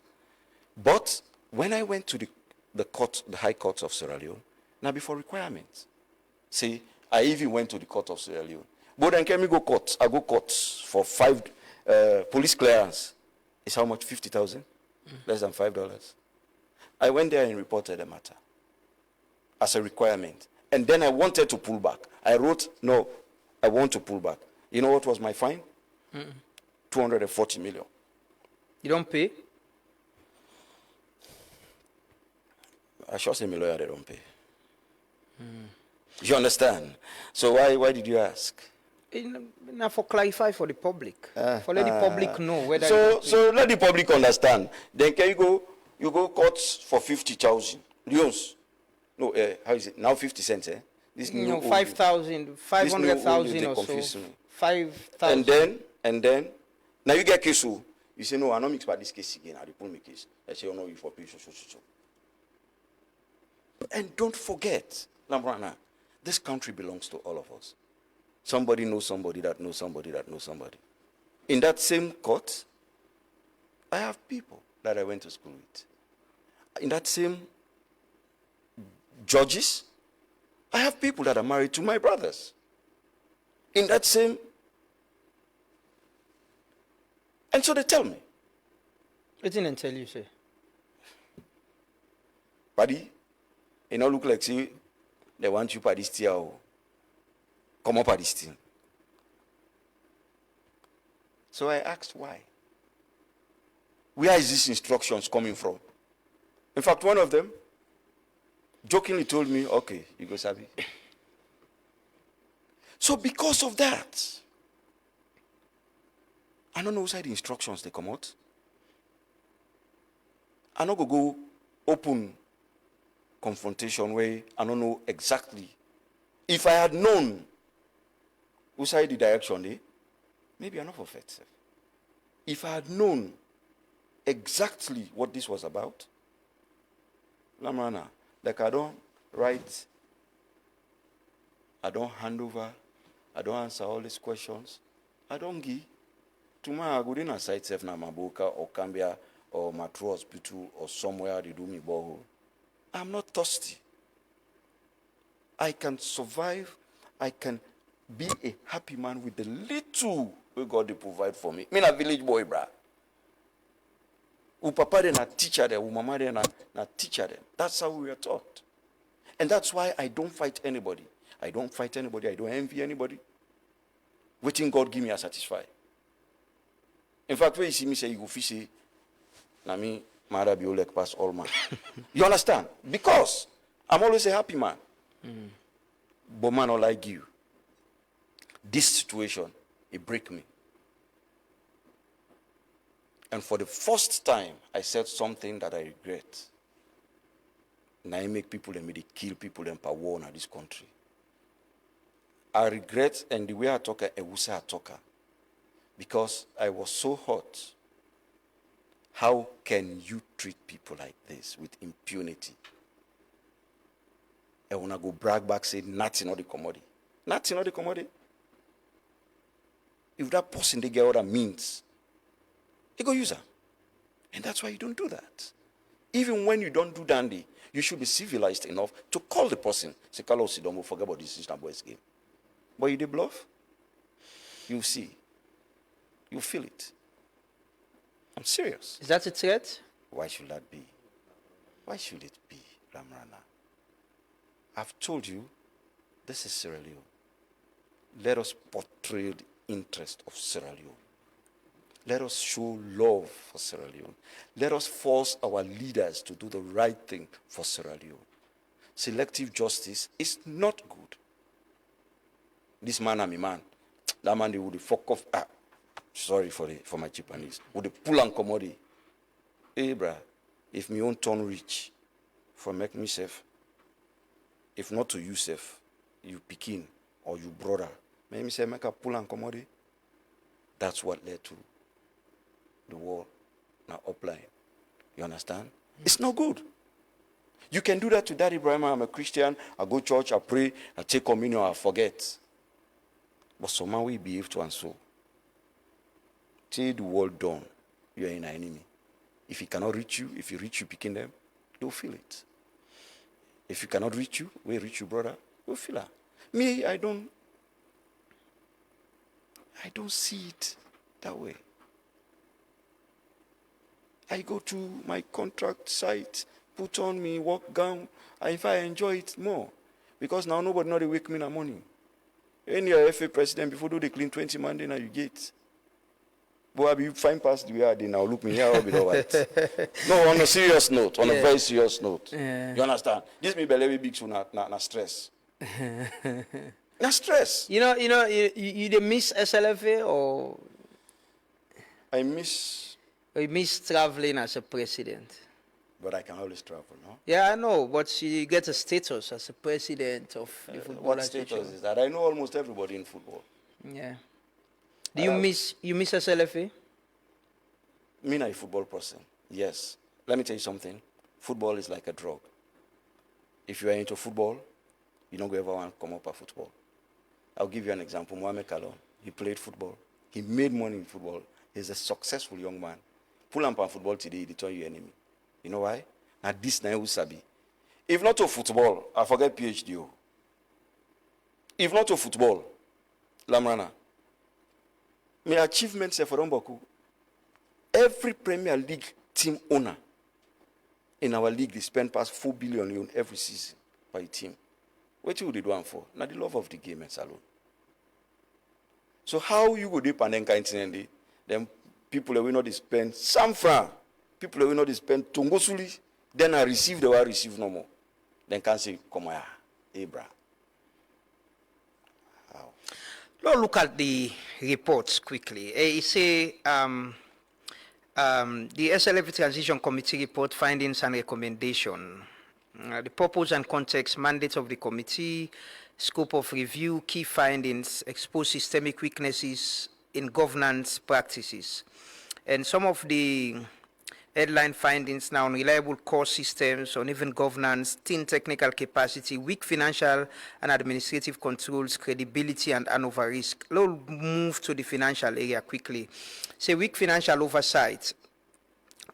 But when I went to the court, the High Court of Sierra Leone, now before requirements, see, I even went to the Court of Sierra Leone. But then can we go court? I go courts for 5 police clearance. It's how much? 50,000? Less than $5. I went there and reported the matter as a requirement. And then I wanted to pull back. I wrote, no, I want to pull back. You know what was my fine? 240 million. You don't pay? I should say my lawyer, they don't pay. You understand? So why did you ask? Now for clarify for the public, for let the public know whether. So let the public understand. Then can you go courts for 50,000 leons? No, how is it now? 50 cents, eh? This new 5,000, 500,000 or so. 5,000. And then now you get case. You say no, I don't mix by this case again. I pull my case. I say, oh no, you for pay so. And don't forget, Lambrana, this country belongs to all of us. Somebody knows somebody that knows somebody that knows somebody. In that same court, I have people that I went to school with. In that same judges, I have people that are married to my brothers. In that same... And so they tell me. What didn't tell you, sir? Buddy, it don't look like, see, they want you for this tier. Come up at this thing. So I asked why. Where is these instructions coming from? In fact, one of them jokingly told me, okay, you go Sabi. So because of that, I don't know who side the instructions they come out. I don't go open confrontation where I don't know exactly. If I had known who side the direction, maybe enough of it. If I had known exactly what this was about, Lamrana, like I don't write, I don't hand over, I don't answer all these questions, I don't give. Tomorrow I go in a site safe na Maboka or Cambia or Matro Hospital or somewhere they do me borehole. I'm not thirsty. I can survive, I can be a happy man with the little we God they provide for me. Me na village boy, brah. U papa de na teacher them, u mama de na teacher them. That's how we are taught. And that's why I don't fight anybody. I don't fight anybody. I don't envy anybody. Waiting God give me a satisfy. In fact, when you see me say you go fish, na me mother be like pass all man. You understand? Because I'm always a happy man. But man, all like you. This situation, it break me. And for the first time, I said something that I regret. Now I make people and me they kill people and power war in this country. I regret, and the way I talk, I will say I talk. Because I was so hot. How can you treat people like this with impunity? I wanna go brag back, say nothing on the commodity. Nothing on the commodity. If that person they get what that means, they go use her. And that's why you don't do that. Even when you don't do dandy, you should be civilized enough to call the person. Say, Carlos, don't forget about this boys game. But you did bluff, you see. You feel it. I'm serious. Is that a threat? Why should that be? Why should it be, Ramrana? I've told you, this is Sierra Leone. Let us portray the interest of Sierra Leone. Let us show love for Sierra Leone. Let us force our leaders to do the right thing for Sierra Leone. Selective justice is not good. This man, I'm a man. That man, they would fuck off. Sorry for my Japanese. Would they pull and commodity? Hey, bruh, if me own turn rich, for make me safe, if not to you safe, you Pekin or you brother, make me say make a pull and commodity. That's what led to the war now upline. You understand? It's not good. You can do that to Daddy Brima. I'm a Christian. I go church, I pray, I take communion, I forget. But somehow we behave to and so. Till the world done, you are an enemy. If he cannot reach you, if he reach you picking them, you'll feel it. If he cannot reach you, we reach you, brother, you'll feel it. Me, I don't see it that way. I go to my contract site, put on me work gown, and if I enjoy it more. Because now nobody know they wake me in the morning. Any FA president, before do they clean 20 Monday, now you get. But I be fine past the way I did now. Look me here, I'll be all right. No, on a serious note, on a very serious note. You understand? This may be a little big so na stress. Na stress. You dey miss SLFA or I miss. you miss traveling as a president? But I can always travel, no? Yeah, I know, but you get a status as a president of the football What association. status is that? I know almost everybody in football. Yeah. Do you miss SLFA? Me not a football person. Yes. Let me tell you something. Football is like a drug. If you are into football, you don't ever want to come up at football. I'll give you an example. Mohamed Kalon, he played football. He made money in football. He's a successful young man. Pull up on football today, they turn you enemy. You know why? Now this now who sabi. If not to football, I forget PhD. If not to football, Lamrana. My achievements are for Domboku. Every Premier League team owner in our league, they spend past 4 billion on every season by team. What you would they do one for? Now the love of the game and alone. So how you go deep and then kind then people that will not spend some franc, people that will not spend tongosuli, then I receive the one receive no more. Then can say, come here, Abra. Let's look at the reports quickly. It say the SLFA Transition Committee report findings and recommendation. The purpose and context, mandate of the committee, scope of review, key findings, expose systemic weaknesses in governance practices. And some of the headline findings now: unreliable core systems, uneven governance, thin technical capacity, weak financial and administrative controls, credibility, and over risk. Let's move to the financial area quickly. Say weak financial oversight.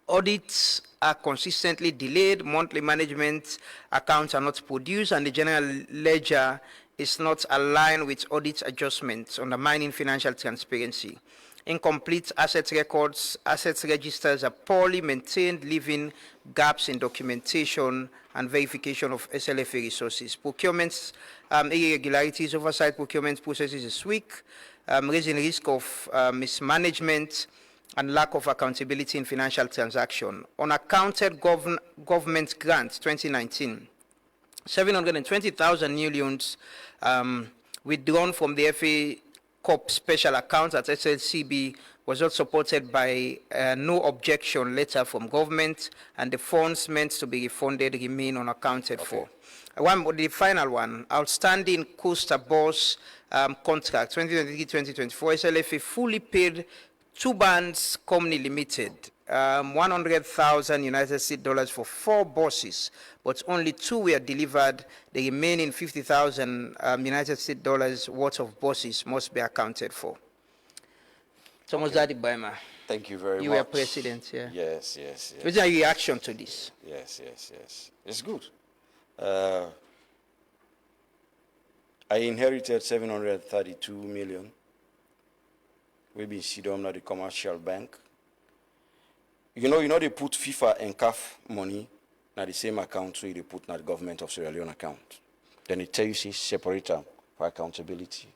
Audits are consistently delayed, monthly management accounts are not produced, and the general ledger is not aligned with audit adjustments, undermining financial transparency. Incomplete asset records, assets registers are poorly maintained, leaving gaps in documentation and verification of SLFA resources. Procurements, irregularities, oversight procurement processes is weak, raising risk of mismanagement and lack of accountability in financial transaction. Unaccounted government grants 2019, 720,000 new loans withdrawn from the FA Corp special account at SLCB was not supported by no objection letter from government, and the funds meant to be refunded remain unaccounted for. The final one, outstanding Costa Boss contract 2023-2024, SLFA fully paid two bands company limited 100,000 United States dollars for 4 buses, but only 2 were delivered. The remaining 50,000 United States dollars worth of buses must be accounted for. Thomas Daddy Brima. Thank you very much. You were president, yeah. Yes. What's your reaction to this? Yes. It's good. I inherited 732 million. We've been sitting on the commercial bank. You know they put FIFA and CAF money in the same account, so they put in the government of Sierra Leone account. Then it tells you separate them for accountability.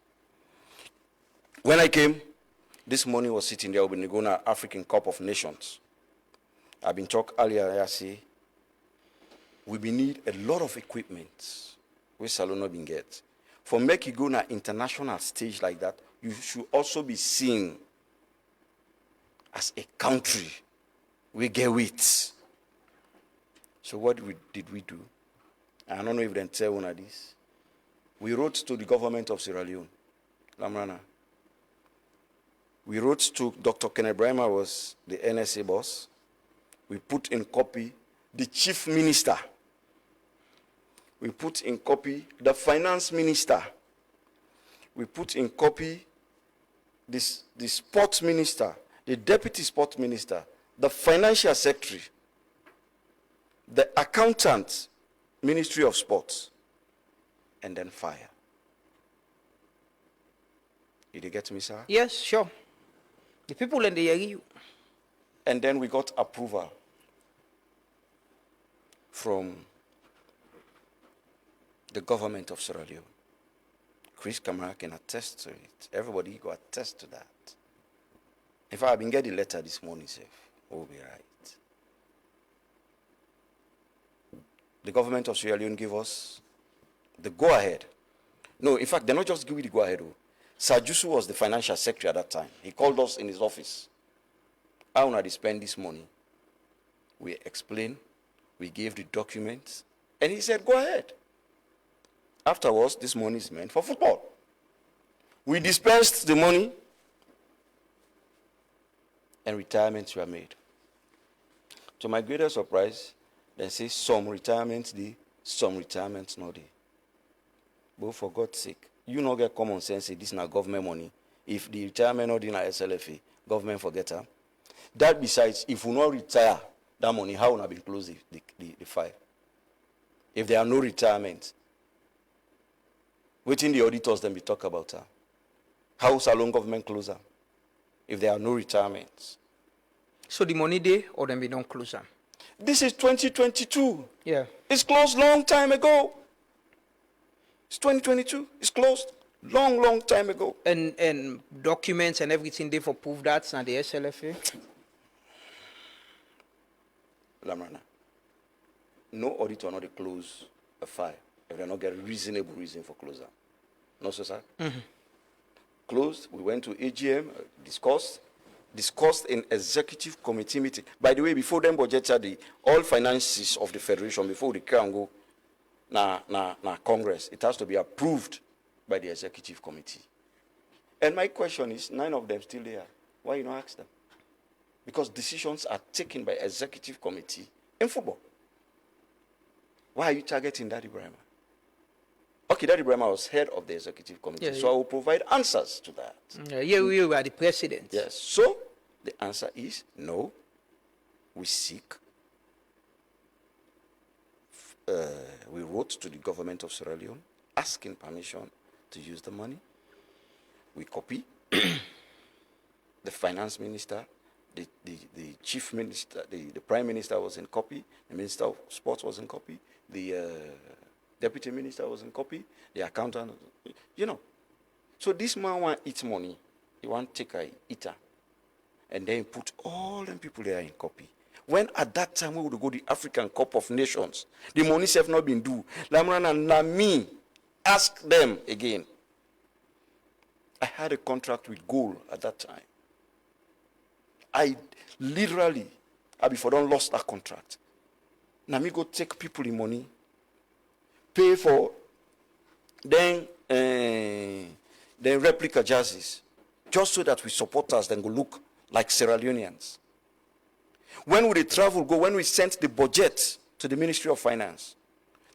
When I came, this money was sitting there when they go to African Cup of Nations. I've been talking earlier, I say, we need a lot of equipment which Salona been get. For make you go on an international stage like that, you should also be seen as a country. We get it. So what did we do? I don't know if they tell one of this. We wrote to the government of Sierra Leone, Lamrana. We wrote to Dr. Kenneth Brima, was the NSA boss. We put in copy the chief minister We put in copy the finance minister. We put in copy the sports minister, the deputy sports minister, the financial secretary, the accountant, Ministry of Sports, and then fire. Did you get me, sir? Yes, sure. The people in the area. And then we got approval from the government of Sierra Leone. Chris Kamara can attest to it. Everybody go attest to that. In fact, I've been getting a letter this morning, sir. We'll be right. The government of Sierra Leone gave us the go-ahead. No, in fact, they're not just giving the go-ahead. Sir Jusu was the financial secretary at that time. He called us in his office. How would I spend this money? We explained, we gave the documents, and he said, go ahead. Afterwards, this money is meant for football. We dispensed the money, and retirements were made. To my greatest surprise, they say some retirements did, some retirements not did. But for God's sake, you not get common sense, say this is not government money. If the retirement not in SLFA, government forget her. That besides, if we not retire that money, how will not be close the file? If there are no retirements, waiting the auditors then we talk about her. How salon government closer? If there are no retirements. So the money there, or then we don't close them? This is 2022. Yeah. It's closed long time ago. It's 2022. It's closed long time ago. And documents and everything there for prove that and the SLFA? Lamrana, no auditor not close a file if they not get a reasonable reason for closure. No, sir. Mm-hmm. Closed. We went to AGM, discussed in executive committee meeting. By the way, before them budgeted all finances of the federation, before the can go na Congress, it has to be approved by the executive committee. And my question is, 9 of them still there. Why you not ask them? Because decisions are taken by executive committee in football. Why are you targeting Daddy Brima? Okay, Daddy Brima was head of the executive committee, so I will provide answers to that. You are the president. Yes, so the answer is no. We seek. We wrote to the government of Sierra Leone asking permission to use the money. We copy. The finance minister, the chief minister, the prime minister was in copy, the minister of sports was in copy, the deputy minister was in copy, the accountant, you know. So this man want to eat money. He want to take a eater. And then put all them people there in copy. When at that time we would go to the African Cup of Nations, the money have not been due. Lamran and Nami ask them again. I had a contract with Goal at that time. I literally, before don't lost that contract. Nami go take people in money, pay for then replica jerseys, just so that we supporters then go look like Sierra Leoneans. When we travel, when we sent the budget to the Ministry of Finance,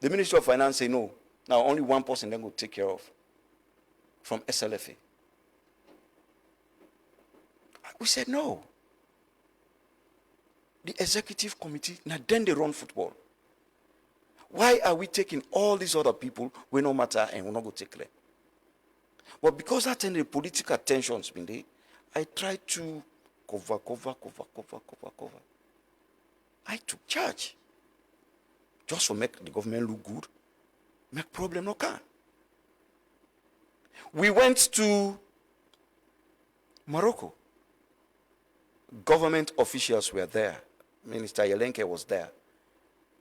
the Ministry of Finance say no. Now only one person then go take care of from SLFA. We said no. The executive committee, now then they run football. Why are we taking all these other people when no matter and we're not going to take them? But because that the political tensions been there, I tried to cover. I took charge. Just to make the government look good, make problem no can. We went to Morocco. Government officials were there. Minister Yelenke was there.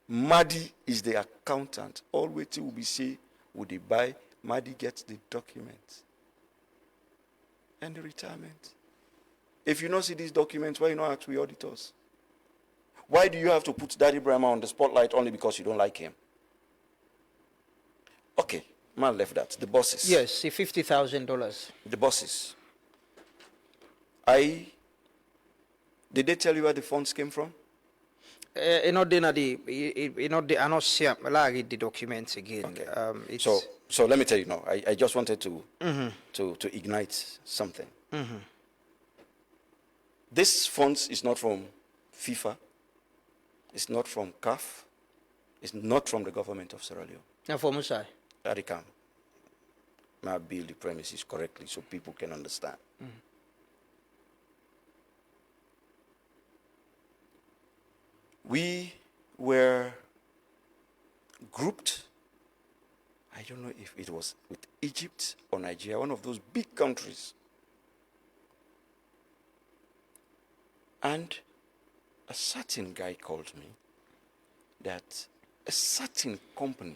Madi is the accountant. All waiting will be say, would they buy? Madi gets the documents. And the retirement. If you don't see these documents, why you not ask we auditors? Why do you have to put Daddy Brima on the spotlight only because you don't like him? Okay, man left that. The bosses. Yes, the $50,000. The bosses. Did they tell you where the funds came from? I not see. I read the documents again. Okay. It's So let me tell you now. I just wanted to ignite something. This funds is not from FIFA. It's not from CAF. It's not from the government of Sierra Leone. now for Musai. That can. May I build the premises correctly so people can understand. We were grouped, I don't know if it was with Egypt or Nigeria, one of those big countries. And a certain guy called me that a certain company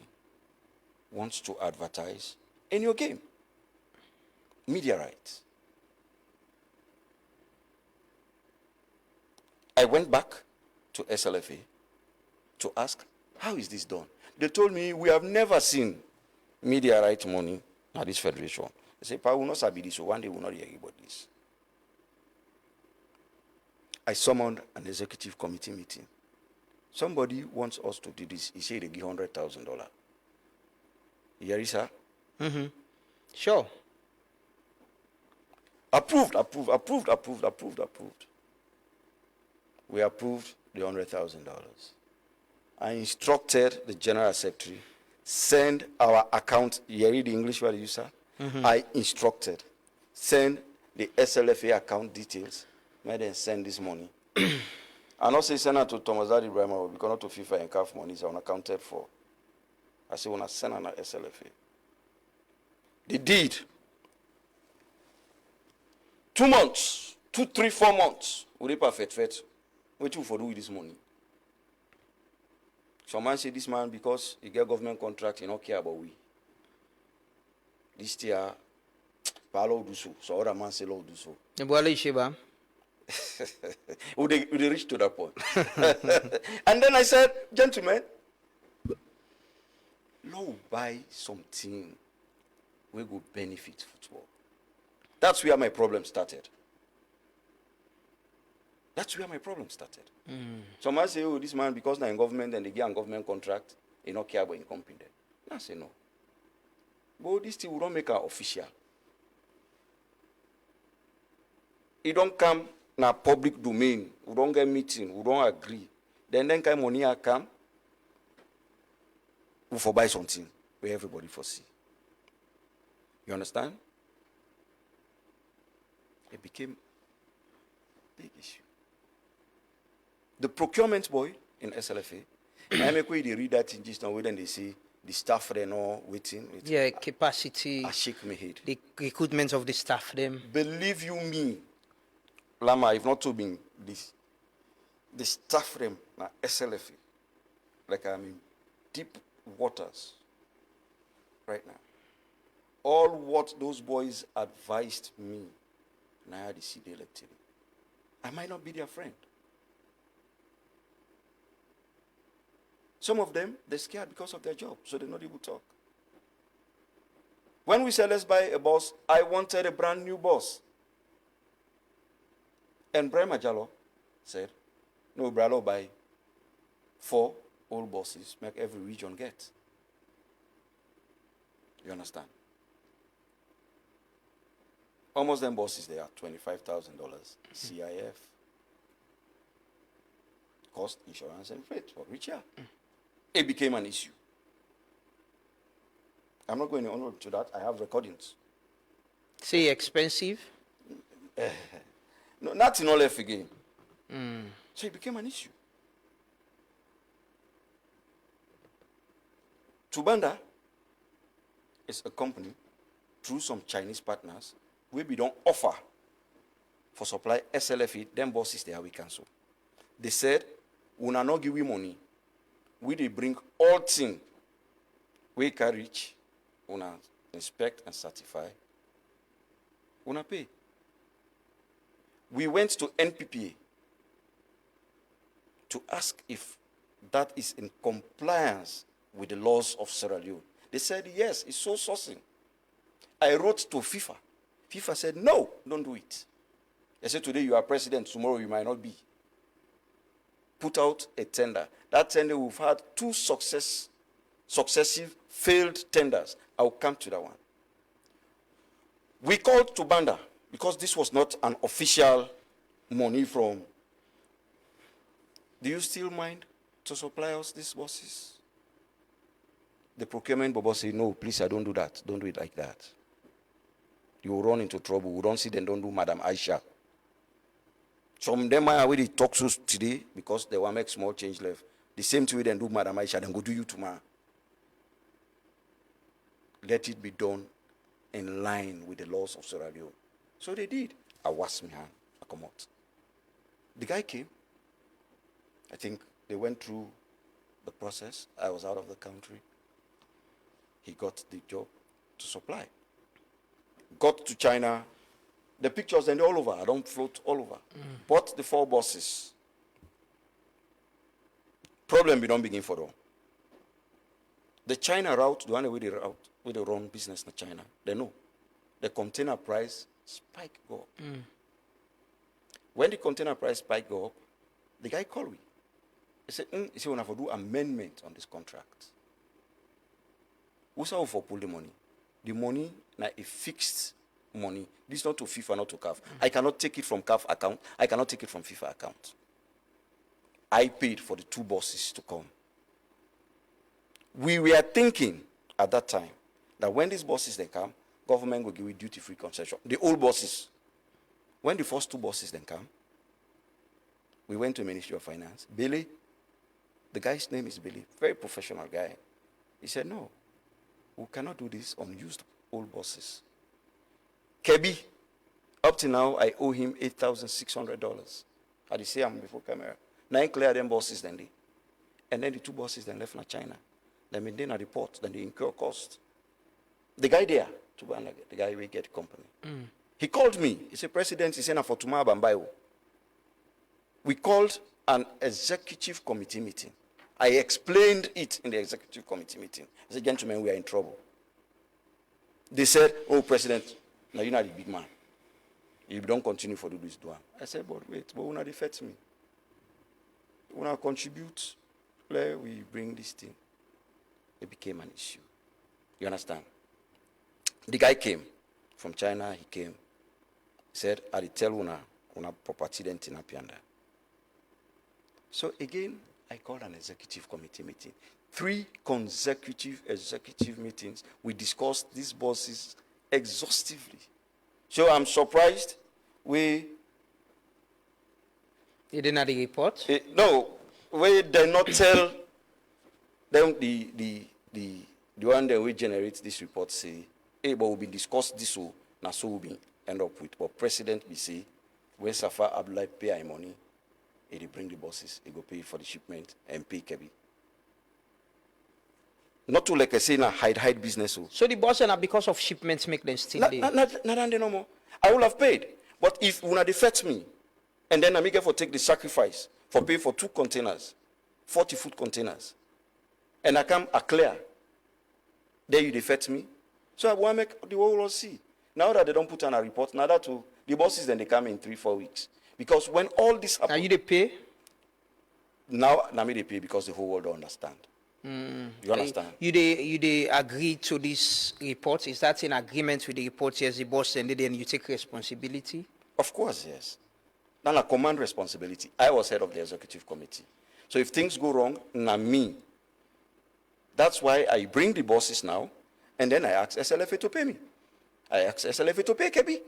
wants to advertise in your game. Media rights. I went back to SLFA to ask, how is this done? They told me, we have never seen media rights money at this federation. They say, "Pa, we will not sabi this, so one day we will not hear about this." I summoned an executive committee meeting. Somebody wants us to do this. He said they give $100,000. You hear it, sir? Sure. Approved. We approved the $100,000. I instructed the general secretary, send our account, you read the English word, you sir? I instructed, send the SLFA account details, made them send this money. And also send it to Thomas Brima, because not to FIFA and CAF money is unaccounted for. I said, when I send an SLFA. They did. 2 months, 2, 3, 4 months, we perfect. What you for do with this money? Some man say this man, because he get government contract, he don't care about we. This year, Paulo do so. So other man say law do so. Would they reach to that point? And then I said, gentlemen, law buy something we go benefit football. That's where my problem started. Some man say, oh, this man, because now in government and they get a government contract, he don't care about his company. I say no. But this thing we don't make it official. It don't come in public domain. We don't get meeting. We don't agree. Then kind money come, we for buy something where everybody foresee. You understand? It became a big issue. The procurement boy in SLFA, I make way they read that in just now, when they see the staff they know waiting. Yeah, capacity. I shake my head. The recruitment of the staff, them. Believe you me, Lama, I've not told me this. The staff them na SLFA, like I'm in deep waters right now. All what those boys advised me, now they see the elected. I might not be their friend. Some of them, they're scared because of their job, so they're not able to talk. When we said, let's buy a bus, I wanted a brand new bus. And Brima Jallo said, no, Bralo, buy 4 old buses, make every region get. You understand? Almost them buses, they are $25,000 CIF. Cost, insurance, and freight for richer. It became an issue. I'm not going on to that. I have recordings. Say expensive? No, not in all left again. So it became an issue. Tubanda is a company through some Chinese partners where we don't offer for supply SLFA, them bosses there we cancel. They said, we not give we money. We they bring all things we can reach, we inspect and certify, we pay. We went to NPPA to ask if that is in compliance with the laws of Sierra Leone. They said, yes, it's so sourcing. I wrote to FIFA. FIFA said, no, don't do it. They said, today you are president, tomorrow you might not be. put out a tender. That tender, we've had two successive failed tenders. I'll come to that one. We called to Banda because this was not an official money from. Do you still mind to supply us these buses? The procurement boss said, no, please, I don't do that. Don't do it like that. You will run into trouble. We don't see them, don't do Madam Aisha. Some of them are already talk to today because they want to make small change left. The same way they do Madam Aisha, then go do you tomorrow. Let it be done in line with the laws of Sierra Leone. So they did. I washed my hand. I come out. The guy came. I think they went through the process. I was out of the country. He got the job to supply. Got to China. The pictures and all over. I don't float all over. Bought the 4 buses. Problem we don't begin for them. The China route, the one way the route, where they run business in China, they know. The container price spike go up. When the container price spike go up, the guy called me. He said, he said, we have to do amendment on this contract. Who's how for pull the money? The money now a fixed money. This is not to FIFA, not to CAF. I cannot take it from CAF account. I cannot take it from FIFA account. I paid for the 2 buses to come. We were thinking at that time that when these buses they come, government will give you duty-free concession. The old buses. When the first 2 buses then come, we went to the Ministry of Finance. Billy, the guy's name is Billy, very professional guy. He said, no, we cannot do this on used old buses. Kebi, up to now, I owe him $8,600. How do you say I'm before camera? 9 clear them buses then they. And then the 2 buses then left in China. They maintain a report, then they incur cost. The guy there, the guy we get company. He called me. He said, President, he said, for tomorrow, Bambayo. We called an executive committee meeting. I explained it in the executive committee meeting. I said, gentlemen, we are in trouble. They said, oh, President, now you're not a big man. You don't continue for do this do. I said, but wait, but when I defect me, when I contribute, we bring this thing. It became an issue. You understand? The guy came from China. He came. He said, I tell una property then in Apianda. So again, I called an executive committee meeting. 3 consecutive executive meetings. We discussed these bosses exhaustively. So I'm surprised You didn't have the report? No, we did not tell them the one that we generate this report say, hey, but we'll be discussed this so now so we'll be end up with. But President we say, when Safa Abdullah pay our money, he bring the buses, he go pay for the shipment and pay Kebi. Not to like I say, hide business. So the bosses are because of shipments make them still there? Not no more. I will have paid. But if una defect me, and then I make for take the sacrifice for pay for 2 containers, 40-foot containers, and I come a clear, then you defect me. So I want to make the whole world see. Now that they don't put on a report, now that the bosses then they come in 3-4 weeks. Because when all this happens, now you they pay? Now me they pay because the whole world don't understand. You understand? You they agree to this report? Is that in agreement with the report? Yes, the boss and then you take responsibility? Of course, yes. Not a command responsibility. I was head of the executive committee. So if things go wrong, na me. That's why I bring the bosses now, and then I ask SLFA to pay me. I ask SLFA to pay Kebi.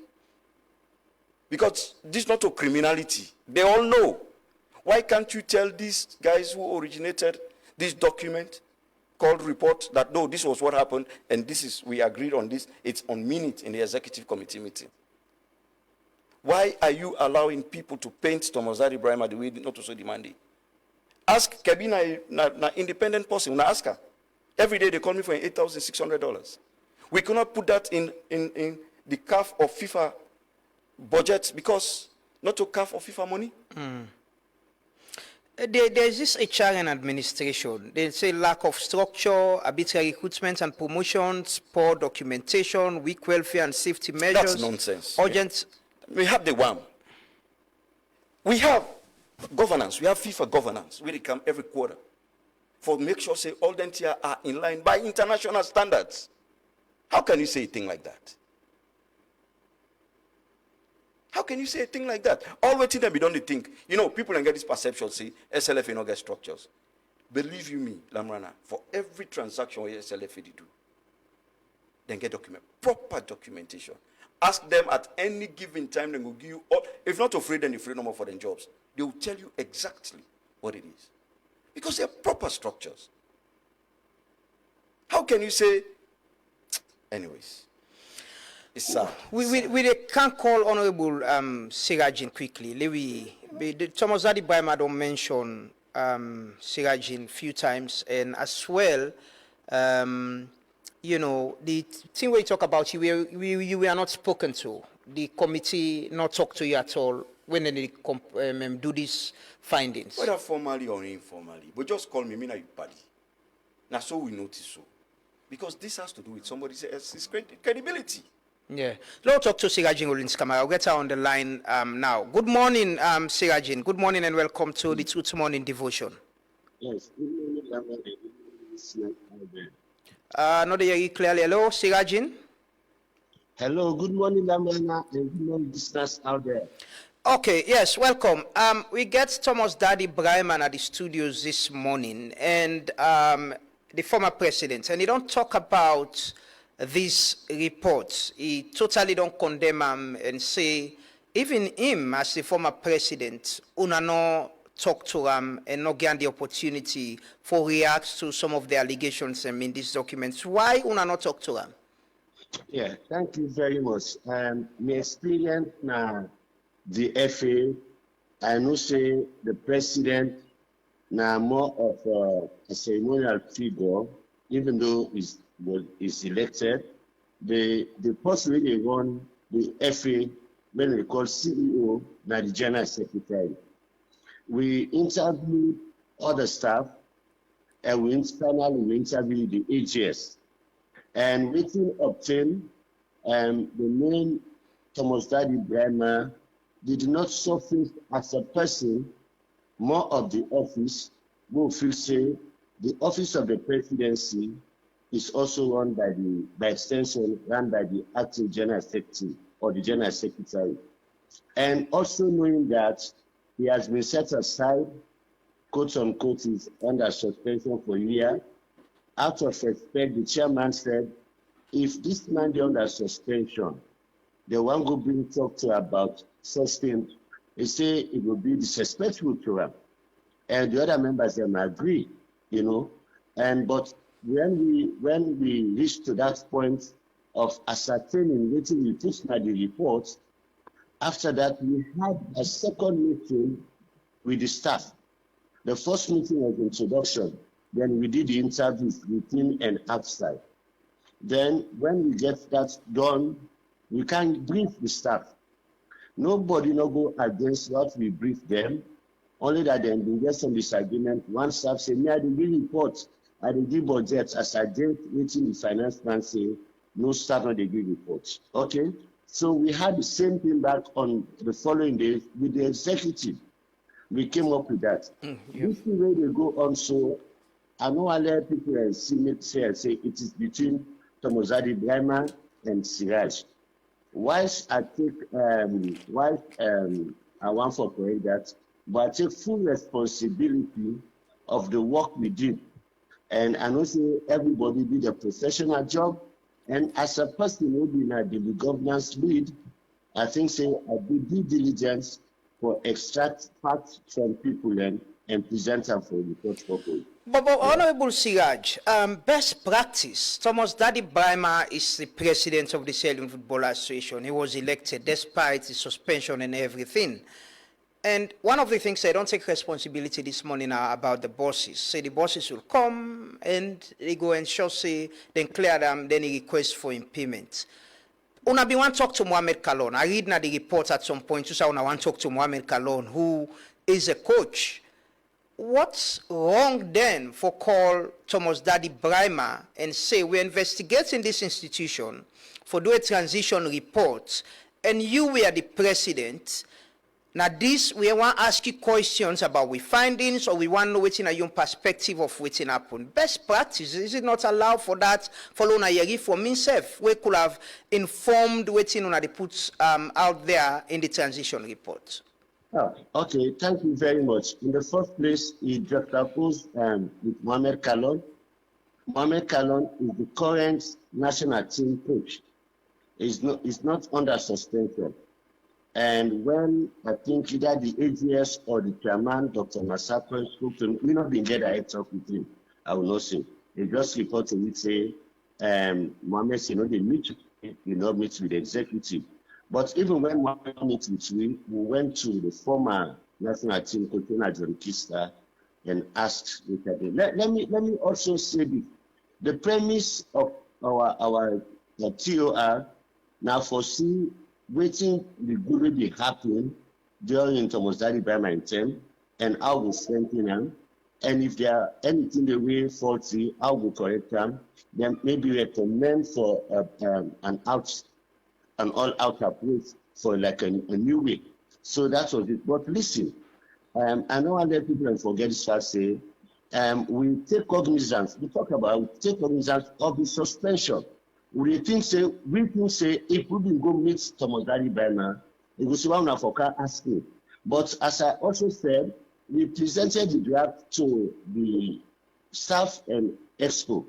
Because this is not a criminality. They all know. Why can't you tell these guys who originated this document called report that no, this was what happened, and this is, we agreed on this, it's on minute in the executive committee meeting. Why are you allowing people to paint Tomozari Brima the way not to so demanding? Ask Kebi na independent person, na ask her. Every day they call me for $8,600. We cannot put that in the CAF or FIFA budget because not to CAF or FIFA money. There's this HR and administration. They say lack of structure, arbitrary recruitment and promotions, poor documentation, weak welfare and safety measures. That's nonsense. Urgent. We have the one. We have governance. We have FIFA governance, where they come every quarter for make sure say all the NTR are in line by international standards. How can you say a thing like that? How can you say a thing like that? All waiting them, we don't think. You know, people can get this perception, say, SLFA not get structures. Believe you me, Lamrana, for every transaction where SLFA they do, then get proper documentation. Ask them at any given time, they will give you all. If not afraid, then you're afraid no more for their jobs. They will tell you exactly what it is. Because they're proper structures. How can you say, anyways, it's sad. We can't call Honorable Sira Jin quickly. Thomas Zadi Brima don't mention Sira Jin a few times, and as well, you know, the thing we talk about, you were not spoken to. The committee not talk to you at all when they do these findings. Whether formally or informally, but just call me, you buddy. Now, so we notice so. Because this has to do with somebody else's credibility. Yeah. Let's talk to Sira Jin Olin's camera. I'll get her on the line now. Good morning, Sira Jin. Good morning and welcome to the Truth Morning Devotion. Yes, good morning, not hear you clearly. Hello, Sira Jin. hello, good morning, Lamana, and good morning, listeners out there. Okay, yes, welcome. We get Thomas Daddy Brima at the studios this morning, and the former president, and he don't talk about these reports. He totally don't condemn him and say, even him as the former president, una no talk to him and not get the opportunity for react to some of the allegations in these documents. Why una not talk to him? Yeah, thank you very much. My experience now, the FA, I know say the president now more of a ceremonial figure, even though he's elected. The post really run the FA when we call CEO, now the General Secretary. We interview other staff, and finally we interview the AGS. And we can obtain the main Thomas Daddy Brima did not suffer as a person, more of the office, who feel say the office of the presidency is also run by extension, run by the acting general secretary or the general secretary. And also knowing that he has been set aside, quote unquote, is under suspension for a year. Out of respect, the chairman said, if this man is under suspension, the one go bring talk to about such things, he say it will be disrespectful to him. And the other members them agree, you know. And but when we reach to that point of ascertaining waiting we put by the report, after that we had a second meeting with the staff. The first meeting was introduction. Then we did the interviews within and outside. Then when we get that done, we can brief the staff. Nobody no go against what we brief them, only that then we get some disagreement. One staff say, me I dey give report, I dey give budget, as I did waiting the finance man say, no staff no dey give reports. Okay? So we had the same thing back on the following day with the executive. We came up with that. Yeah. This is where they go on, so I know I let people say it is between Thomas Daddy Brima and Siraj. Whilst I take I want for correct that, but I take full responsibility of the work we did. And I know say everybody did a professional job. And as a person who been at the governance lead, I think say I did due diligence for extract facts from people and present them for report purpose. But Honorable Siraj, best practice, Thomas Daddy Brima is the president of the Sierra Football Association. He was elected despite the suspension and everything. And one of the things I don't take responsibility this morning are about the bosses. Say the bosses will come and they go and show say, then clear them, then he request for payment. Una be want to talk to Mohamed Kalon. I read now the report at some point, so I want to talk to Mohamed Kalon, who is a coach. What's wrong then for call Thomas Daddy Brima and say we're investigating this institution for do a transition report and you were the president? Now this, we want to ask you questions about we findings, or we want to know what's in your perspective of what's happened. Best practice, is it not allowed for that? Follow na yeri for myself, we could have informed what's in they put out there in the transition report. Oh, okay, thank you very much. In the first place, he juxtaposed with Mohamed Kalon. Mohamed Kalon is the current national team coach. He's not under suspension. And when I think either the AGS or the chairman, Dr. Masako, spoke to me, we not been there, I talk with him. I will not say. They just report to me, say, Mohamed, they meet with the executive. But even when Mohamed met with me, we went to the former national team coach, John Kista, and asked, let me also say this. The premise of our TOR now foresee waiting the good will be happening during Thomas Daddy Brima term, and how we strengthen them. And if there are anything the way faulty, how we correct them, then maybe recommend for an all-out approach for like a new way. So that was it. But listen, I don't want to let people forget this to say, we take cognizance, we take cognizance of the suspension. We think say if we will go meet Thomas Daddy Brima, it was one of our asking. But as I also said, we presented the draft to the staff and expo.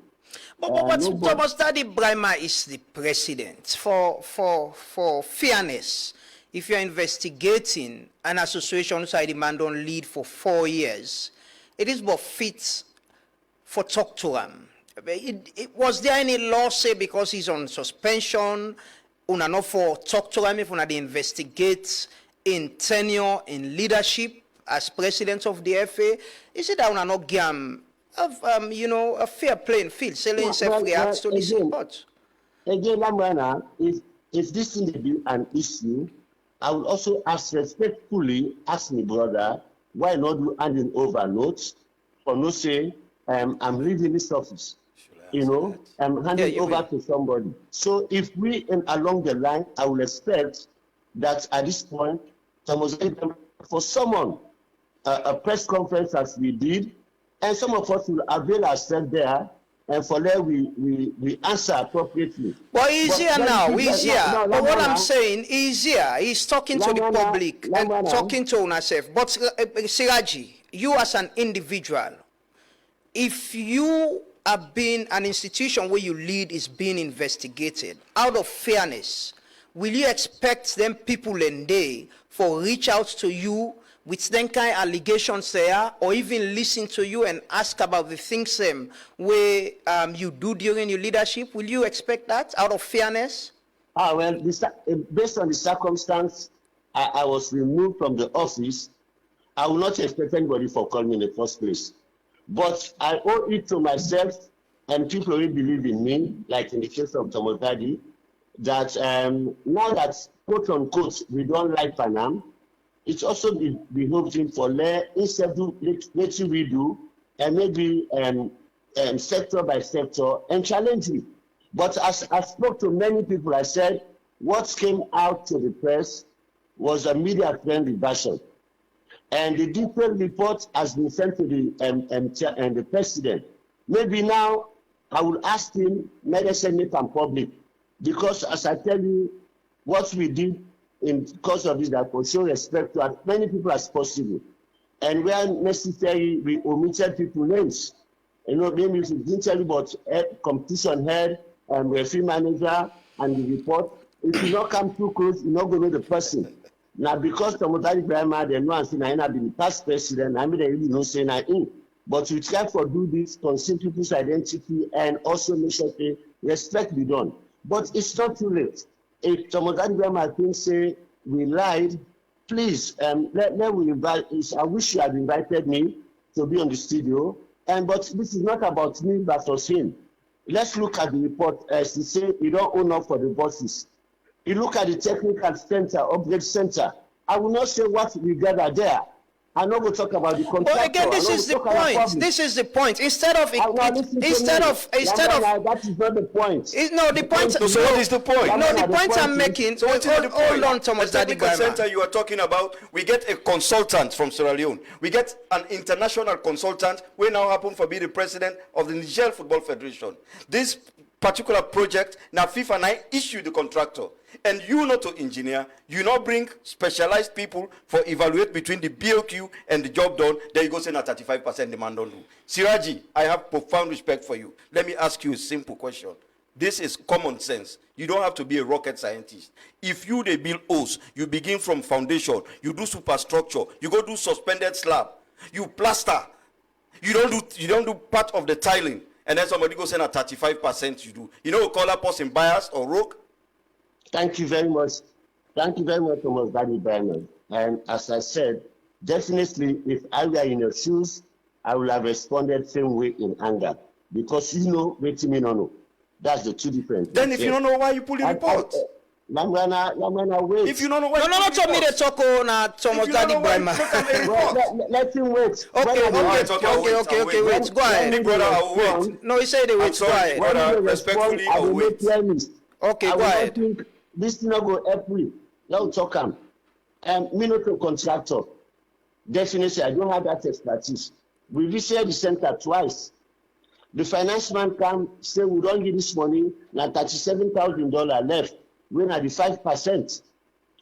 But Thomas Daddy Brima is the president. For fairness, if you're investigating an association side demand on lead for 4 years, it is but fit for talk to him. Was there any law say because he's on suspension, una not for talk to him if una they investigate in tenure, in leadership as president of the FA? Is it that una not give him a fair playing field, selling himself reacts to this report? Again, Lamana, if this thing be an issue, I will also respectfully ask my brother, why not do handing over notes for no say, I'm leaving this office. I'm handing over to somebody. So if we, along the line, I will expect that at this point, for someone, a press conference as we did, and some of us will avail ourselves there, and for that we answer appropriately. Well, easier now, easier. But what I'm saying, easier. He's talking to the public and talking to ourselves. But Siraji, you as an individual, if you have been an institution where you lead is being investigated, out of fairness, will you expect them people and they for reach out to you with them kind of allegations there, or even listen to you and ask about the things where you do during your leadership? Will you expect that out of fairness? Well, based on the circumstance, I was removed from the office. I will not expect anybody for calling me in the first place. But I owe it to myself and people who believe in me, like in the case of Thomas Daddy, that now that, quote unquote, we don't like Panam, it's also behoving for instead of letting we do, and maybe sector by sector, and challenging. But as I spoke to many people, I said, what came out to the press was a media-friendly version. And the detailed report has been sent to the president. Maybe now I will ask him, maybe send it in public. Because as I tell you, what we did in course of this, that will show respect to as many people as possible. And where necessary, we omitted people's names. Maybe we didn't tell you about competition head and referee manager and the report. If you not come too close, you're not going to know the person. Now, because Tomotari Brima, they know and say, I been past president, I mean, they really don't say nothing. But we try to do this, conceal people's identity, and also make sure that respect be done. But it's not too late. If Tomotari Brima can say we lied, please, let me invite. I wish you had invited me to be on the studio. But this is not about me versus him. Let's look at the report. As you say, you don't own up for the bosses. You look at the technical center, upgrade center. I will not say what we gather there. I'm not going to talk about the contractor. Well, again, this is the point. This is the point. Instead of that is not the point. No, the point. So what is the point? No, the point I'm making. So what is the point? Hold on, Thomas. The technical center you are talking about, we get a consultant from Sierra Leone. We get an international consultant. We now happen to be the president of the Niger Football Federation. This particular project, now FIFA and I issue the contractor. And you not to engineer, you not bring specialized people for evaluate between the BOQ and the job done, then you go say na 35% demand on you. Sira Jin, I have profound respect for you. Let me ask you a simple question. This is common sense. You don't have to be a rocket scientist. If you they build O's, you begin from foundation, you do superstructure, you go do suspended slab, you plaster, you don't do part of the tiling, and then somebody goes say na 35% you do. You know, call a person biased or rogue? Thank you very much. Thank you very much, Thomas Daddy Bernard. And as I said, definitely, if I were in your shoes, I would have responded same way in anger. Because you know, wait me no know. That's the two different things. Then if you don't know why you pull the report. Wait. If you don't know why no, tell me the talk on Thomas Daddy Brima. Let him wait. Okay, wait. Go ahead. Big brother, I will wait. No, he said they wait. Go ahead. Brother, respectfully, I will wait. Okay, go ahead. This thing not go help me. Now talk am. Me not a contractor. Definitely, I don't have that expertise. We visited the center twice. The finance man come say we don't give this money. Now $37,000 left. We're at the 5%.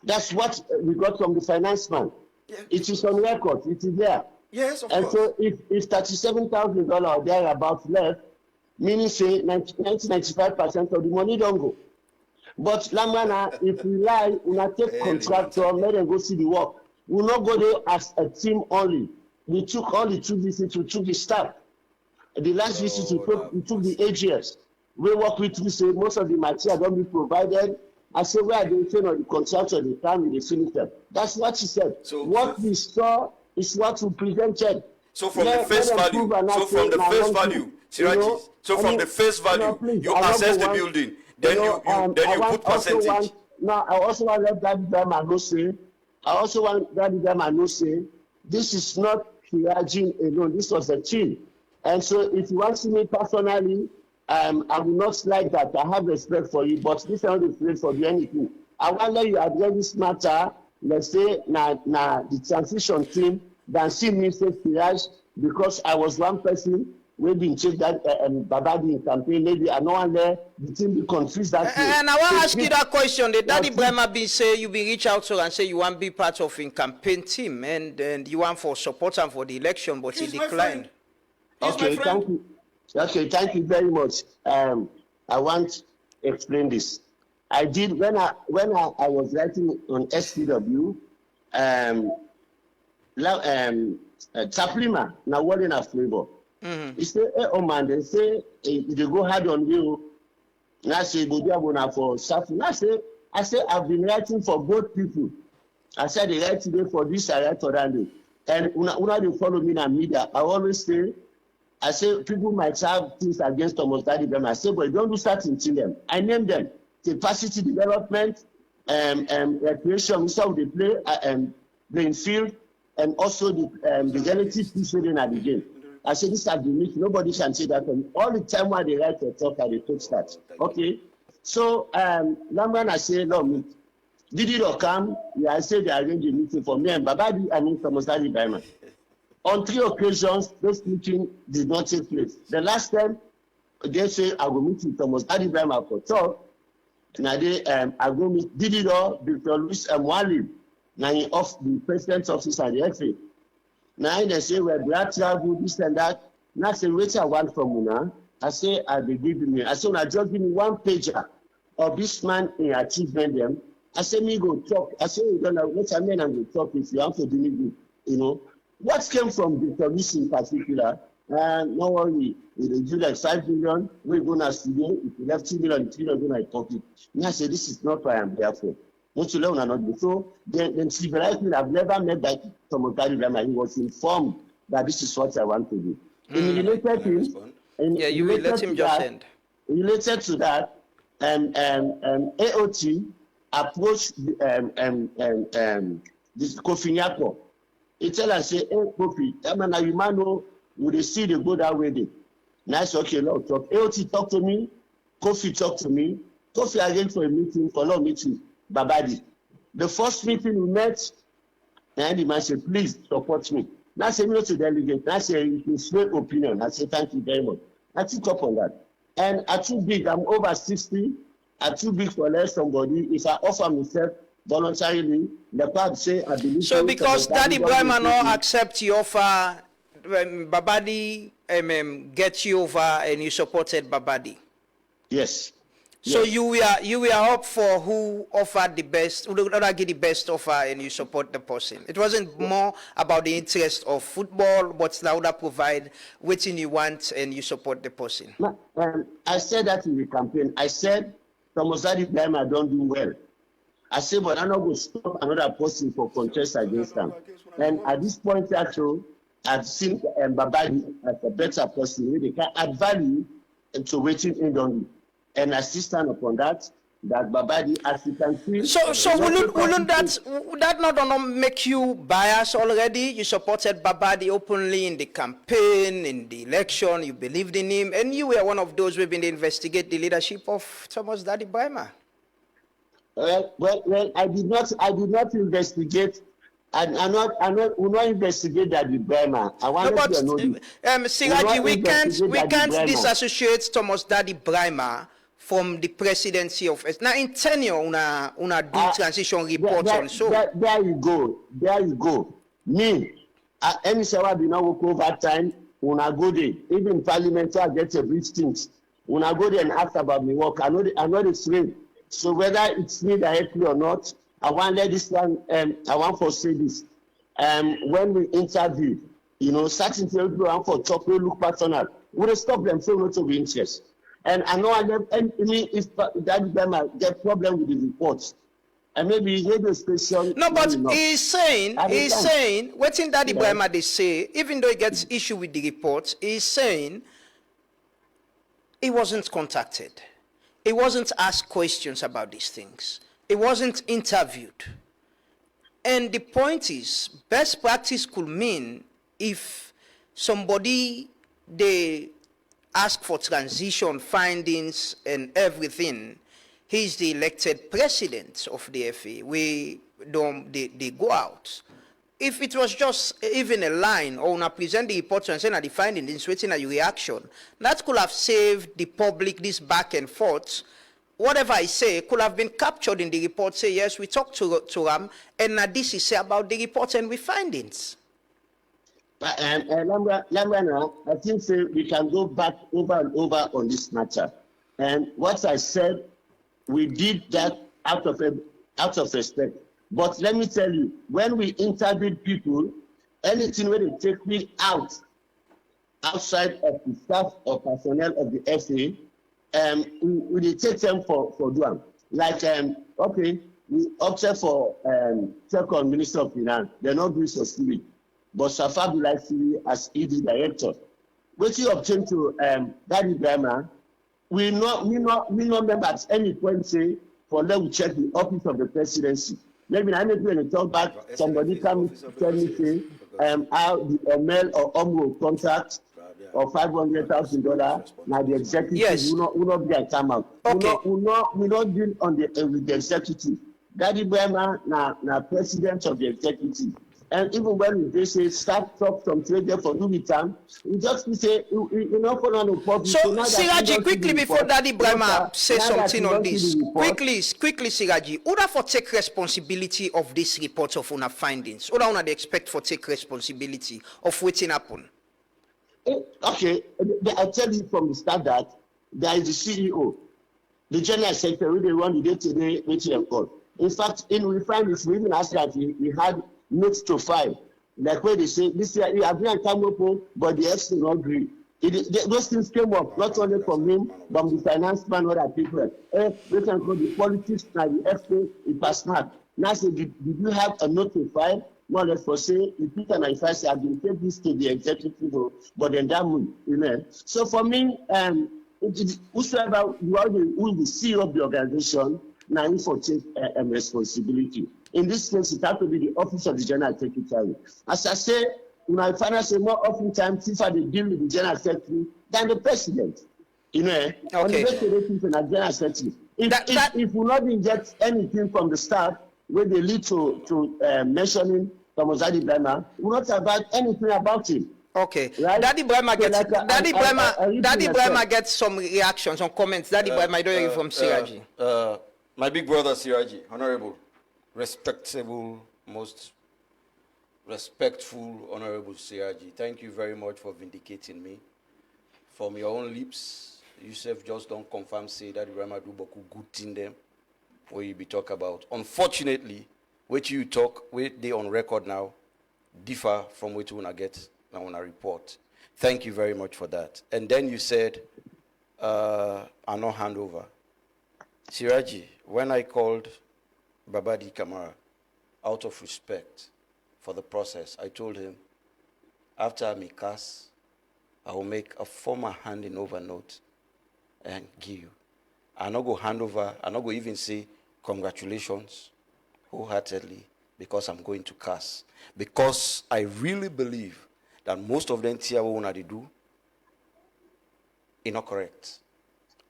That's what we got from the finance man. Yeah. It is on record. It is there. Yes, of and course. So if $37,000 or thereabout left, meaning say 95% of the money don't go. But Lamana, if we lie, we not take contractor, let them go see the work. We will not go there as a team only. We took only 2 visits, we took the staff. The last visit we took the AGS. We work with, we say most of the material don't be provided. I say where they train on the contractor, the time they finish them. That's what she said. So what we saw is what we presented. So from the face value, Siraji, the face value, you assess the building, then you put percentage. I also want to let that Brima know say, this is not Sira Jin alone, this was a team. And so if you want to see me personally, I will not like that. I have respect for you, but this is not the place for you anything. I want to let you address this matter, let's say, the transition team, than see me say Siraj, because I was one person we been checked that Babadi in campaign, maybe I know one there, the team be confused that way. And I want to ask you that question. The Daddy Brima been say you been reach out to and say you want to be part of a campaign team and you want for support and for the election, but he declined. Okay, thank you. Okay, thank you very much. I want to explain this. I did when I was writing on SPW, Taplima, now what in a flavor. He say, hey, oh man, they say they go hard on you. And I say, for suffering. I say, I've been writing for both people. I said they write today for this, I write for that day. And una they follow me in the media. I always say, people might have things against Thomas Daddy Brima. I say, but don't do certain to them. I name them. Capacity development, recreation, so they play playing field, and also the relative preceding at the game. I say this has been missed. Nobody can say that. All the time when they write a talk, they talk that. Okay. So Lamran, I say, no, did it or come? Yeah, I say they arrange a meeting for me and Babadi and Thomas Daddy Brima. On 3 occasions, this meeting did not take place. The last time, they say I will meet with Thomas Daddy Brima for talk. Now they I go meet Didido, Dr. Luis Mwali, now off the president's office at the FA. Now they say we're glad travel, this and that. Now I say, wait, I want from Una. I say, I'll be giving me. I say, I just give me 1 pager of this man in achievement them. I say, me go talk. I say, we're gonna let a man and go talk if you have to deliver, you know. What came from Dr. Luis in particular? No worry, we do like 5 million, we're gonna studio. If you left 2 million, 3 million, gonna pocket. Now I say, this is not what I'm there for. Don't you learn or not? So then civilized me, I've never met that Thomas Daddy Brima. He was informed that this is what I want to do. In related things, you will let him just end. Related to that, AOT approached this Kofi Nyako He tell us, say, hey, Kofi, that man, you man know, would they see they go that way? They. Nice, okay, Lord, talk. AOT talk to me, Kofi talk to me. Kofi again for a meeting, for long meeting, Babadi. The first meeting we met, and the man said, please support me. Now I say, me not to delegate. Now I say, you can sway opinion. I say, thank you very much. I took up on that. And I'm too big, I'm over 60. I'm too big for let somebody. If I offer myself voluntarily, the part say, I believe. So because Daddy Brima no accept your offer, Babadi get you over and you supported Babadi. Yes. So yes. you were up for who offered the best, who would give the best offer and you support the person. It wasn't more about the interest of football, but Lauda provide what you want and you support the person. I said that in the campaign. I said, Thomas Daddy Brima don't do well. I said, but I'm not going to stop another person for contest against them. And at this point, actually, I've seen Babadi as a better person. They can add value into waiting in on and assistant upon that Babadi, as you can see. So wouldn't that not make you biased already? You supported Babadi openly in the campaign, in the election, you believed in him, and you were one of those who've been to investigate the leadership of Thomas Daddy Brima. Well, I did not investigate. I will not investigate Daddy Brima. I want to know. Sira Jin, we can't disassociate Thomas Daddy Brima from the presidency of now in tenure una do transition reports on so. There you go. Me, any shower be now work over time, una go there. Even parliament I get a brief things. Una go there and ask about me work. I know the frame. So whether it's me directly or not, I want to let this one, I want to say this. When we interview, certain people want for talk, we look personal. We will stop them so not to be interest. And I know if Daddy Brima get problem with the reports, and maybe radio station. No, but he's saying, what's in Daddy Brima they say, even though he gets issue with the reports, he's saying he wasn't contacted. He wasn't asked questions about these things. He wasn't interviewed. And the point is, best practice could mean if somebody, they ask for transition findings and everything, he's the elected president of the FA. They go out. If it was just even a line or una present the report and say the findings, waiting at your reaction, that could have saved the public this back and forth. Whatever I say could have been captured in the report, say, yes, we talked to Ram, and this is say about the report and the findings. But Lambert, I think we can go back over and over on this matter. And what I said, we did that out of respect. But let me tell you, when we interviewed people, anything where they take me outside of the staff or personnel of the FA, we take them for doing. Like, okay, we opted for check on Minister of Finance. They're not doing so silly. But Safa Siri as ED director. When you obtain to Daddy Brima, we not remember at any point say, for them to check the office of the presidency. Maybe I need to talk back, somebody come tell me say, how the ML or OMRO contract of $500,000, now the executive yes. will not be a time out. Okay. We not deal on with the executive. Daddy Brima now president of the executive. And even when they say start talk from trader for no time, we just say you know for no problem. So Sira Jin, quickly before Daddy Brima say something on this. Quickly Sira Jin, Uda for take responsibility of this report of una findings. Uda una they expect for take responsibility of waiting happen. Okay, I tell you from the start that there is the CEO, the general secretary, they run the day-to-day meeting call. In fact, we find this, we even asked that we had notes to file. Like where they say, this year, you agree on Tamopo, but the FC not agree. Those things came up, not only from him, but the finance man, other people. They can call the politics, and the FC, it was not. Now, say, did you have a note to file? More or less for say, if you can advise, I will take this to the executive, but then that will, So for me, whosoever who is the CEO of the organization, now info take responsibility. In this case, it has to be the office of the General Secretary. As I say, I find out more often times FIFA they deal with the General Secretary than the President. You know, on the General Secretary. If we not get anything from the start, where they lead to mentioning Thomas Brima, we will not about anything about him. Okay. Right? Daddy Brima gets Daddy Brima gets some reactions, some comments. Daddy Brima, I don't hear from Sira Jin. My big brother Sira Jin, honorable, respectable, most respectful, honorable Sira Jin. Thank you very much for vindicating me. From your own lips, yourself just don't confirm, say that Brima do boku good in them, what you be talk about. Unfortunately, what you talk, what they on record now, differ from what you wanna get now on a report. Thank you very much for that. And then you said, I no handover. Sira Jin, when I called Babadi Kamara out of respect for the process, I told him, after I make cast, I will make a formal handing over note and give you. I'm not going to hand over, I'm not going to even say congratulations wholeheartedly because I'm going to cast. Because I really believe that most of them here what they do is not correct.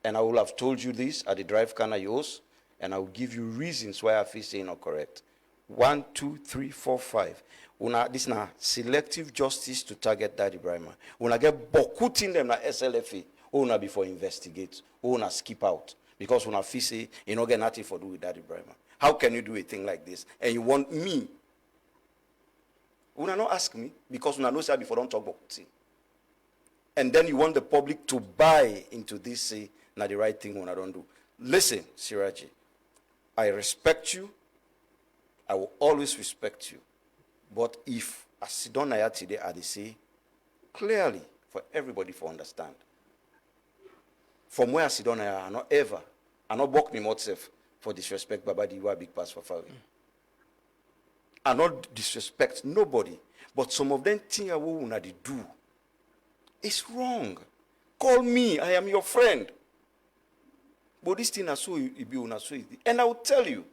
And I will have told you this at the drive can yours, and I will give you reasons why I feel saying not correct. 1, 2, 3, 4, 5. This is selective justice to target Daddy Brima. When I get bokuting them na SLFA, or before investigate, or skip out. Because when I feel say, you don't get nothing for do with Daddy Brima. How can you do a thing like this? And you want me? Una not ask me, because una know say before don't talk about it. And then you want the public to buy into this, say, na the right thing when I don't do. Listen, Sira Jin, I respect you. I will always respect you. But if I sit down here today, I say clearly for everybody to understand. From where I sit down here, I not walk me myself for disrespect Babadi, you are big pass for Fawi. I not disrespect nobody, but some of them think what they do is wrong. Call me, I am your friend. But this thing I saw you be on so easy. And I will tell you,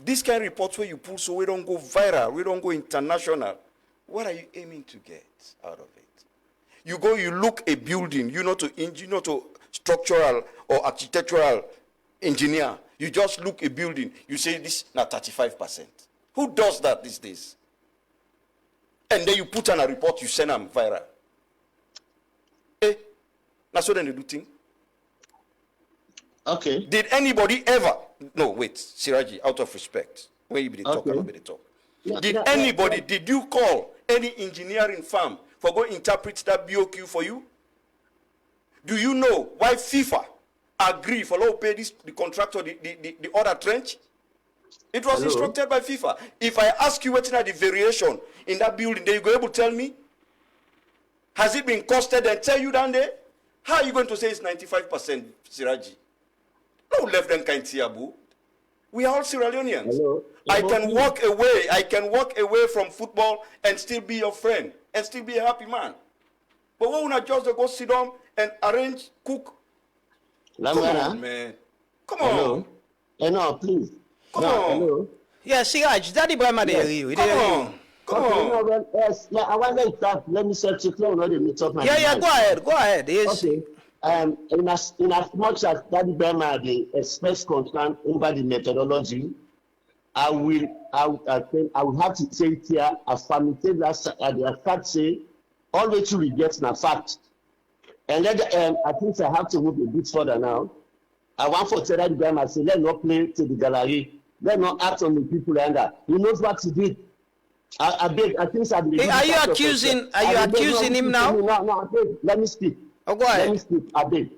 this kind of reports where you pull so we don't go viral, we don't go international. What are you aiming to get out of it? You go, you look a building, you're not a structural or architectural engineer. You just look a building, you say this not 35%. Who does that these days? And then you put on a report, you send them viral. That's what they do thing. Okay. Did anybody ever? No, wait, Sira Jin, out of respect, where you be the talk, I not be the talk. Did you call any engineering firm for go interpret that BOQ for you? Do you know why FIFA agree for law pay the contractor the other trench? It was instructed by FIFA. If I ask you what's the variation in that building, then you go able to tell me? Has it been costed and tell you down there? How are you going to say it's 95%, Sira Jin? No left them kind Tiabu. We are all Sierra Leoneans. I can walk away from football and still be your friend and still be a happy man. But when I just go sit down and arrange, cook. Come on, man. Come on. No, please. Come on. Hello. Yeah, Sira Jin, Daddy Brima they hear you. Come on. Come on. Yes, I want to talk. Let me search it. Let me talk. Yeah, go ahead. Yes. Okay. In as much as Daddy Brima the express concern over the methodology, I will have to say it here affirmative as the fact say all the two we get na fact. And then I think I have to move a bit further now. I want for Daddy Brima say let's not play to the gallery, let's not act on the people under. He knows what he did. I beg. I think are you accusing him now? No, I beg. Let me speak. Oh, go ahead. Let me speak. I beg.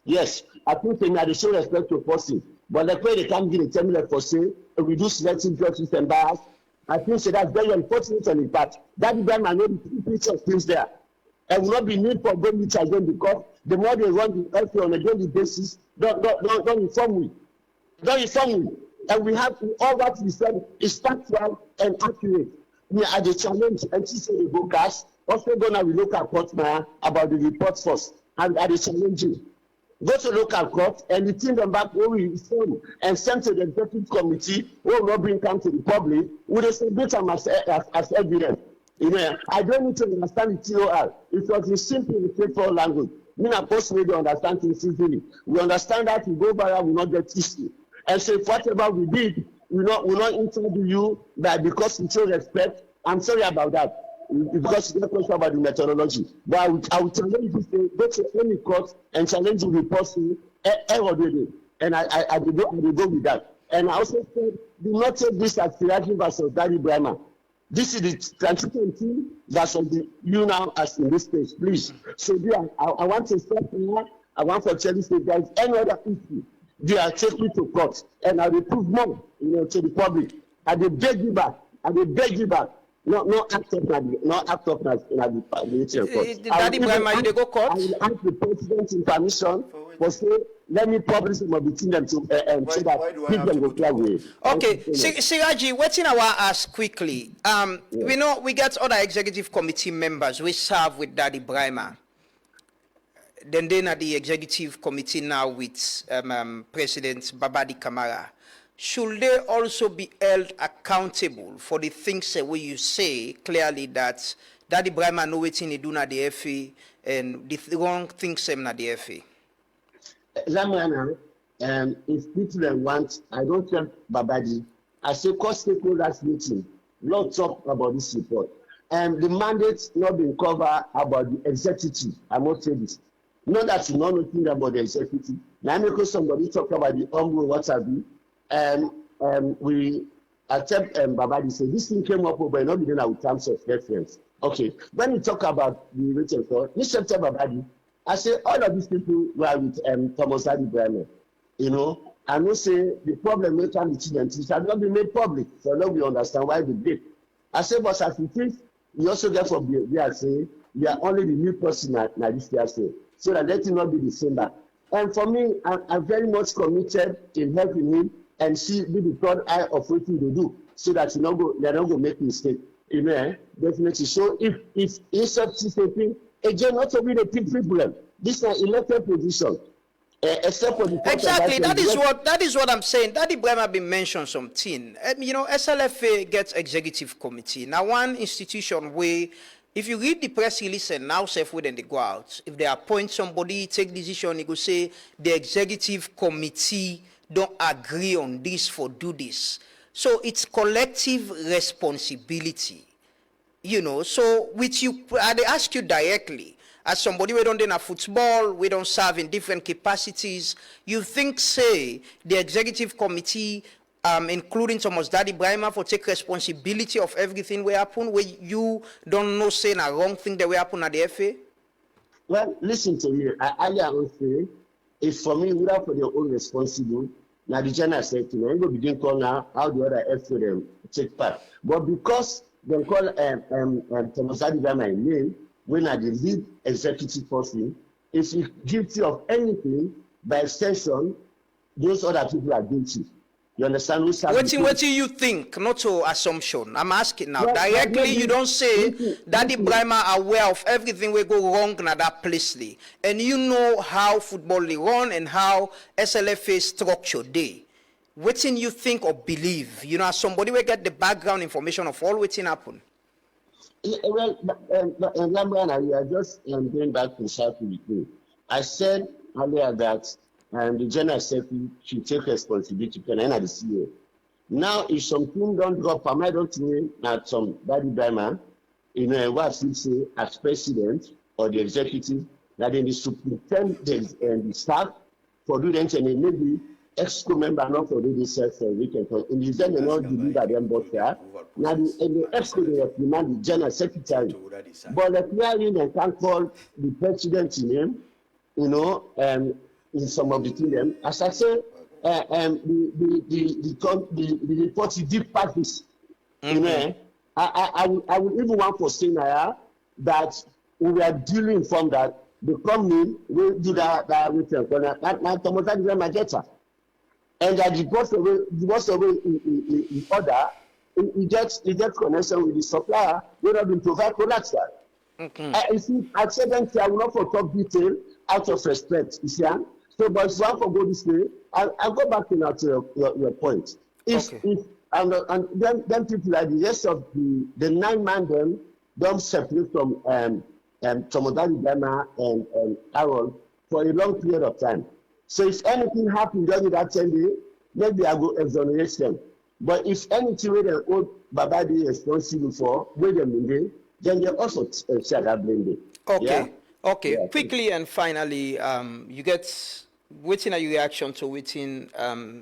Yes, I think they may show respect to a person, but the way they can't give a terminal for say reduce selective justice and bias, I think so that's very unfortunate and in fact that is why I know the picture of things there. And will not be need for going meet again because the more they run the LP on a daily basis, don't inform me. Don't inform me. And we have all what we said is factual and accurate. We are the challenge and she said the broadcast. Also gonna we look at Portman about the report first and at the challenging. go to local court, and the thing them back where we form and send to the executive committee, who will not bring come to the public, we will submit them as evidence. You know, I don't need to understand the TOR. It was in simple and straightforward language. Me and personally don't understand things easily. We understand that we go viral, we not get issue. And so whatever we did, we not interview you, but because we show respect, I'm sorry about that. Because it's not question about the methodology. But I will challenge you to go to any court and challenge the person already. And I will go with that. And I also said, do not take this as Sira Jin versus Daddy Brima. This is the transition team versus you now as in this case, please. So yeah, I want to stop here. I want to tell you if there is any other issue, they are taking to court. And I will prove more, to the public. I will beg you back. No act of the Daddy Brima, you go court? I will ask the president in permission for say, let me publish some of between them to so that people go clear way. Okay, Sira Jin, what I want to ask quickly. We know we got other executive committee members we serve with Daddy Brima. Then they are the executive committee now with President Babadi Kamara. Should they also be held accountable for the things where you say clearly that Daddy Brima know what he do na the FA and the wrong things na the FA? Lamana, if people want, I don't tell Babadi. I say cost stakeholders meeting. Lord talk about this report. The mandate not been covered about the executive. I must say this. Not that you know nothing about the executive. Now because somebody talk about the what have you. We accept Babadi say this thing came up but not within our terms of reference. Okay, when we talk about the written court, Mr. Babadi, I say all of these people were with Thomas Daddy Brima. I know say the problem may come with them, it has not been made public, so now we understand why they did. I say, but as we think, we also get from we are saying we are only the new person at this year, so that let it not be the same back. And for me, I'm very much committed in helping him and be the third eye of what they do, so that they're not going to make mistake. Definitely. So if insert thing, again, not to be the big problem. This is an elected position. Except for the exactly, that is what I'm saying. Daddy Brima been mentioned something. SLFA gets executive committee. Now, one institution where, if you read the press release and now self when they go out, if they appoint somebody, take decision, you go say the executive committee don't agree on this for do this. So it's collective responsibility. So with you, they ask you directly, as somebody we don't do football, we don't serve in different capacities, you think, say, the executive committee, including Thomas Daddy Brima, for take responsibility of everything will happen, where you don't know saying a wrong thing that will happen at the FA? Well, listen to me. I will say, it's for me, without for their own responsible. Now the general said, we begin call now how the other FA them take part. But because they call Thomas Daddy Brima a name, when I the lead executive person, if he's guilty of anything, by extension, those other people are guilty. You understand? What do you think? Not to assumption. I'm asking now. Directly, you don't say Daddy Brima are aware of everything will go wrong in that place. And you know how football is run and how SLFA structure day. What do you think or believe? As somebody will get the background information of all what happen. Well, I just going back to South Africa. I said earlier that the general secretary should take responsibility and the CEO. Now, if something don't drop, I don't mean that some Daddy Brima, what he say as president or the executive, that they need to pretend the staff for doing anything, maybe ex-co member not for doing this weekend. In the event they not believe that them both there. Now the ex-co they have demand the general secretary. But the clearing and can call the president in him, in some of the things. As I say, the report is deep practice. I would even want to say now that we are dealing from that. The company will do that return. Now, Thomas Daddy Brima get her. And that the boss away in order, he gets connection with the supplier, they have been provide collateral. You see, at certain I will not for talk detail out of respect. You see, So, but if one for go this way, I'll go back to your point. If and then people like the rest of the 9 man them don't separate from Tomodari Brima and Aaron for a long period of time. So if anything happened during that 10 days, maybe I go exonerate them. But if anything where the old Babadi is responsible for, where they mean, then they also share that blame. Okay. Yeah? Okay. Yeah. Quickly and finally, you get waiting a reaction to waiting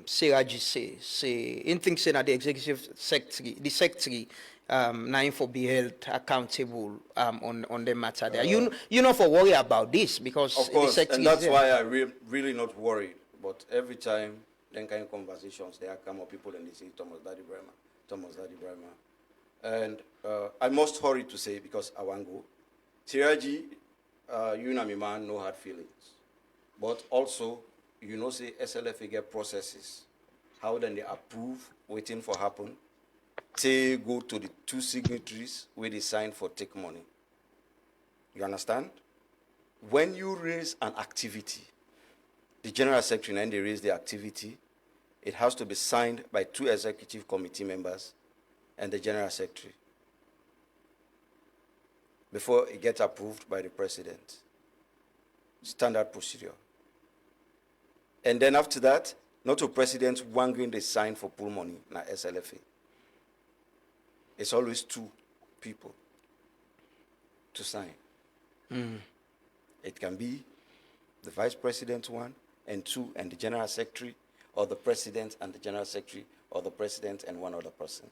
Sira Jin say in things that the executive secretary, the secretary now for be held accountable on the matter there. You know for worry about this because of course, the and that's why I really not worried. But every time then kind of conversations there come up people and they say Thomas Daddy Brima. And I must hurry to say because I want to go. Sira Jin, you and me man no hard feelings. But also, you know, say SLFA get processes. How then they approve, waiting for happen. They go to the 2 signatories where they sign for take money. You understand? When you raise an activity, the General Secretary, and they raise the activity, it has to be signed by 2 executive committee members and the General Secretary before it gets approved by the President. Standard procedure. And then after that, not to President one green they sign for pool money, na SLFA. It's always 2 people to sign. It can be the Vice President 1 and 2 and the General Secretary, or the President and the General Secretary, or the President and one other person.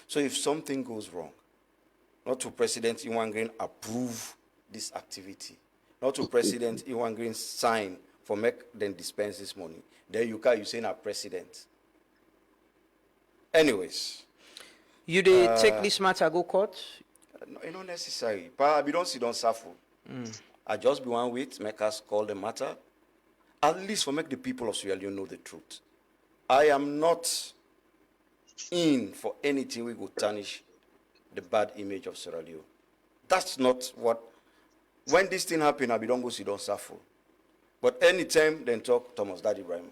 So if something goes wrong, not to President Iwan Green approve this activity, not to President Iwan Green sign for make them dispense this money. There you say na President. Anyways. You did take this matter go court? No, it's not necessary. But we don't sit on suffer. I just be one wait, make us call the matter. At least for make the people of Sierra Leone know the truth. I am not in for anything we go tarnish the bad image of Sierra Leone. That's not what. When this thing happen, I don't go sit on suffer. But anytime they talk Thomas Daddy Brima.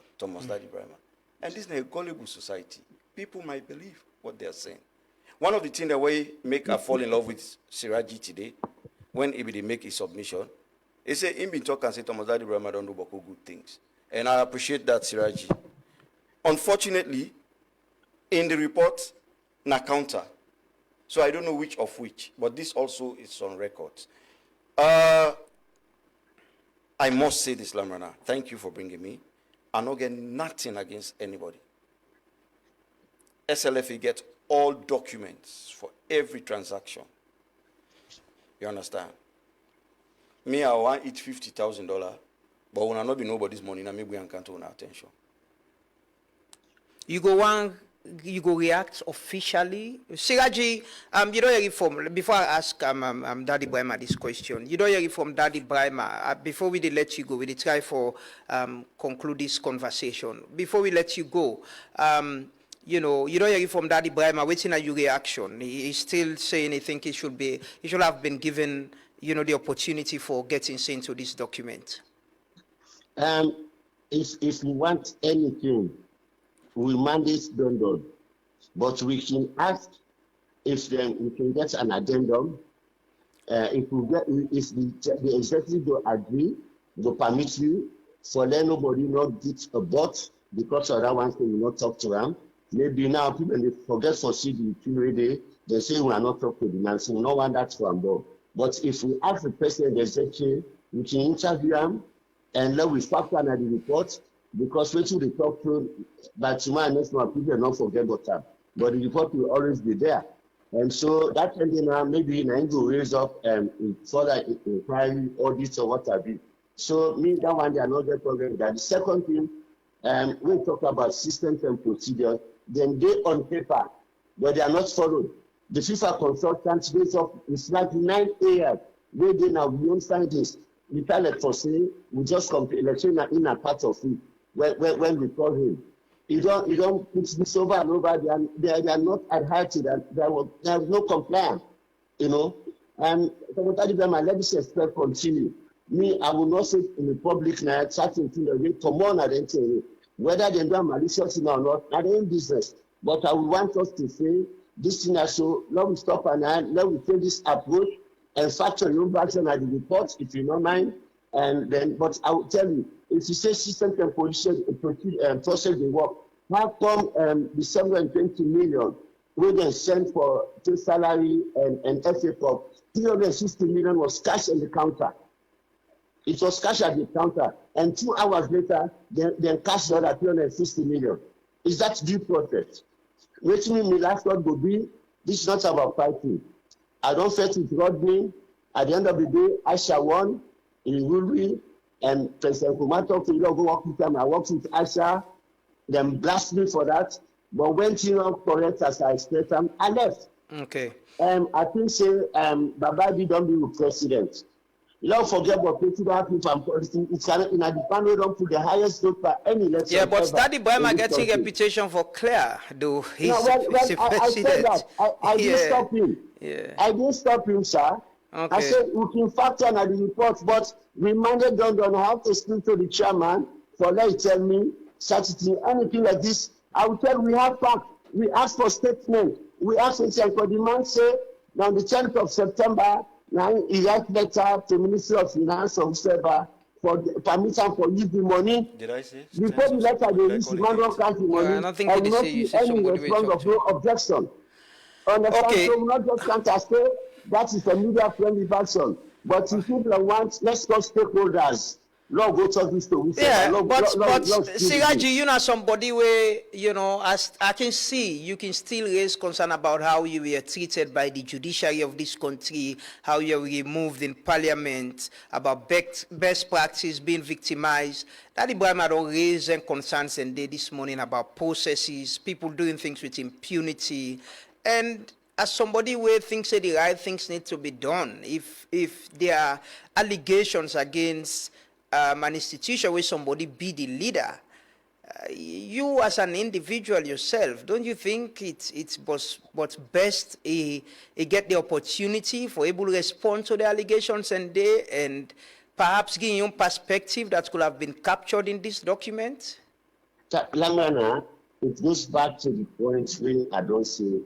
And this is a gullible society. People might believe what they are saying. One of the things that way make her fall in love with Sira Jin today, when he make his submission, he say him been talk and say Thomas Daddy Brima don't do good things. And I appreciate that, Sira Jin. Unfortunately, in the report, na counter. So I don't know which of which, but this also is on record. I must say this, Lamrana. Thank you for bringing me. I'm not getting nothing against anybody. SLFA get all documents for every transaction. You understand? Me, I want each $50,000, but when I not be nobody's money, now maybe I can't turn attention. You go react officially. Sira Jin, you don't hear it from, before I ask Daddy Brima this question, you don't hear it from Daddy Brima. Before we let you go, we try for conclude this conversation. Before we let you go, you know, you don't hear it from Daddy Brima, waiting at your reaction. He's still saying he think he should have been given, you know, the opportunity for getting into this document. If we want anything, we mandate done. But we can ask if we can get an addendum. If the executive don't agree, they permit you, for let nobody not get a vote because other ones will not talk to them. Maybe now people they forget for the period they say we are not talking to the man, so no one that's from them. But if we ask the president the executive, we can interview him and let we start at the report. Because when they talk to, by tomorrow next month, people not forget about that. But the report will always be there. And so that ending now, maybe in will raise up further inquiry, audits or what have you. So me, that one, they are not get problem with that. The second thing, we talk about systems and procedures, then they on paper, but they are not followed. The FIFA consultants based off, it's like 9 years, where they now we don't find this. We tell it for saying, we just complete election in a part of it. When we call him, you don't put this over and over. They are not adhered to that. There is no compliance, you know. And let this expect continue. Me, I will not say in the public now, certain things that they come on and then tell you. Whether they do malicious or not, not in business. But I would want us to say, this thing so let me stop and let me take this approach and factor your version at the report, if you don't mind. And then, but I will tell you, if you say system and process the work, how come the 720 million we then sent for the salary and FA Cup, 360 million was cash on the counter. It was cash at the counter, and 2 hours later, they cashed the other 360 million. Is that due process? Which means my last word would be, this is not about fighting. I don't fight with Rodney. At the end of the day, Aisha won in Ruri, and President Kumato could go work with them. I worked with Aisha, them blast me for that. But when you know correct as I expect them, I left. Okay. I think say Babadi don't be with president. You don't forget about president from policy. It's in a panel don't put the highest vote by any election. Yeah, but Daddy Brima getting a reputation for clear, though he's, no, well, he's I said that. I didn't stop him. Yeah. I didn't stop him, sir. Okay. I said we can factor on the report, but reminded don't have to speak to the chairman for let you tell me such a thing, anything like this. I will tell you, we have fact. We ask for statement. We ask for the man say on the 10th of September, now he write letter to Ministry of Finance or whatever for permission for use the money. Did I say? Before the letter they use, the man don't cash the money. I don't think and they not say you see say any somebody response will of no objection. Understand? Okay. So we not just contest it. That is a media friendly version. But if people want, let's go stakeholders. Lord, go talk this to yeah, Lord, but Sira Jin, you know somebody where, you know, as I can see, you can still raise concern about how you were treated by the judiciary of this country, how you were removed in parliament, about best practice being victimized. Daddy Brima don't raise concerns and day this morning about processes, people doing things with impunity, and as somebody where thinks that the right things need to be done, if there are allegations against an institution where somebody be the leader, you as an individual yourself, don't you think it's what's best a get the opportunity for able to respond to the allegations and perhaps give you perspective that could have been captured in this document? Lamana, it goes back to the point where I don't say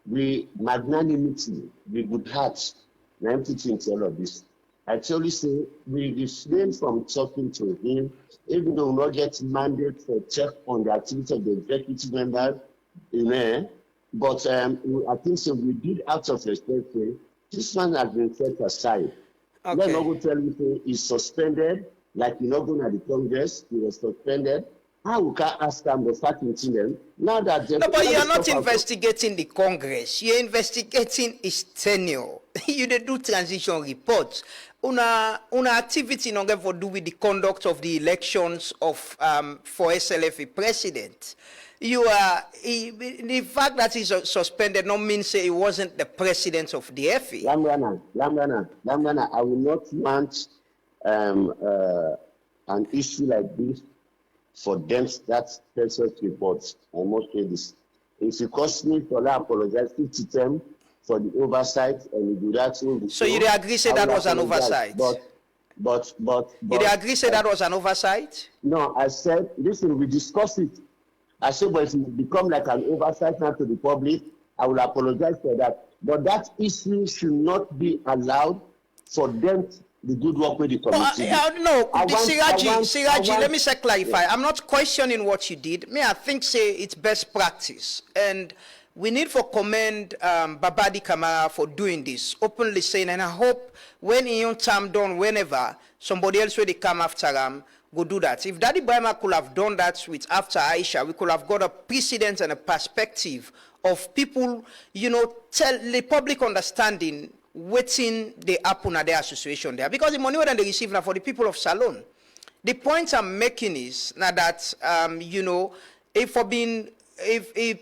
we magnanimity, we good hearts, now I'm teaching all of this. I tell you, say, we refrain from talking to him, even though we not get mandate for check on the activity of the executive member, but I think so we did out of respect. This one has been set aside. Okay. Let me go tell you, say, he's suspended, like you're not going to the Congress, he was suspended. How we can ask them the starting to them now that no, but you're not investigating the Congress. You're investigating his tenure. You do transition reports. Una activity not going to do with the conduct of the elections of for SLFA president. You are the fact that he's suspended not mean say he wasn't the president of the FA. Lamrana, I will not want an issue like this for them that special reports. I must say this. If it costs me for that, apologize to them for the oversight and we do that. So you agree say that was an oversight? But you agree say that was an oversight? No, I said, listen, we discussed it. I said, but if it become like an oversight now to the public, I will apologize for that. But that issue should not be allowed for them the good work with the committee. Sira Jin, let me say clarify. Yeah. I'm not questioning what you did. I think say it's best practice. And we need to commend Babadi Kamara for doing this, openly saying, and I hope when in your time done, whenever somebody else will come after him, go do that. If Daddy Brima could have done that with after Aisha, we could have got a precedent and a perspective of people, you know, tell the public understanding waiting the happen at their association there. Because the money that they receive now for the people of Salon. The point I'm making is now that, you know, if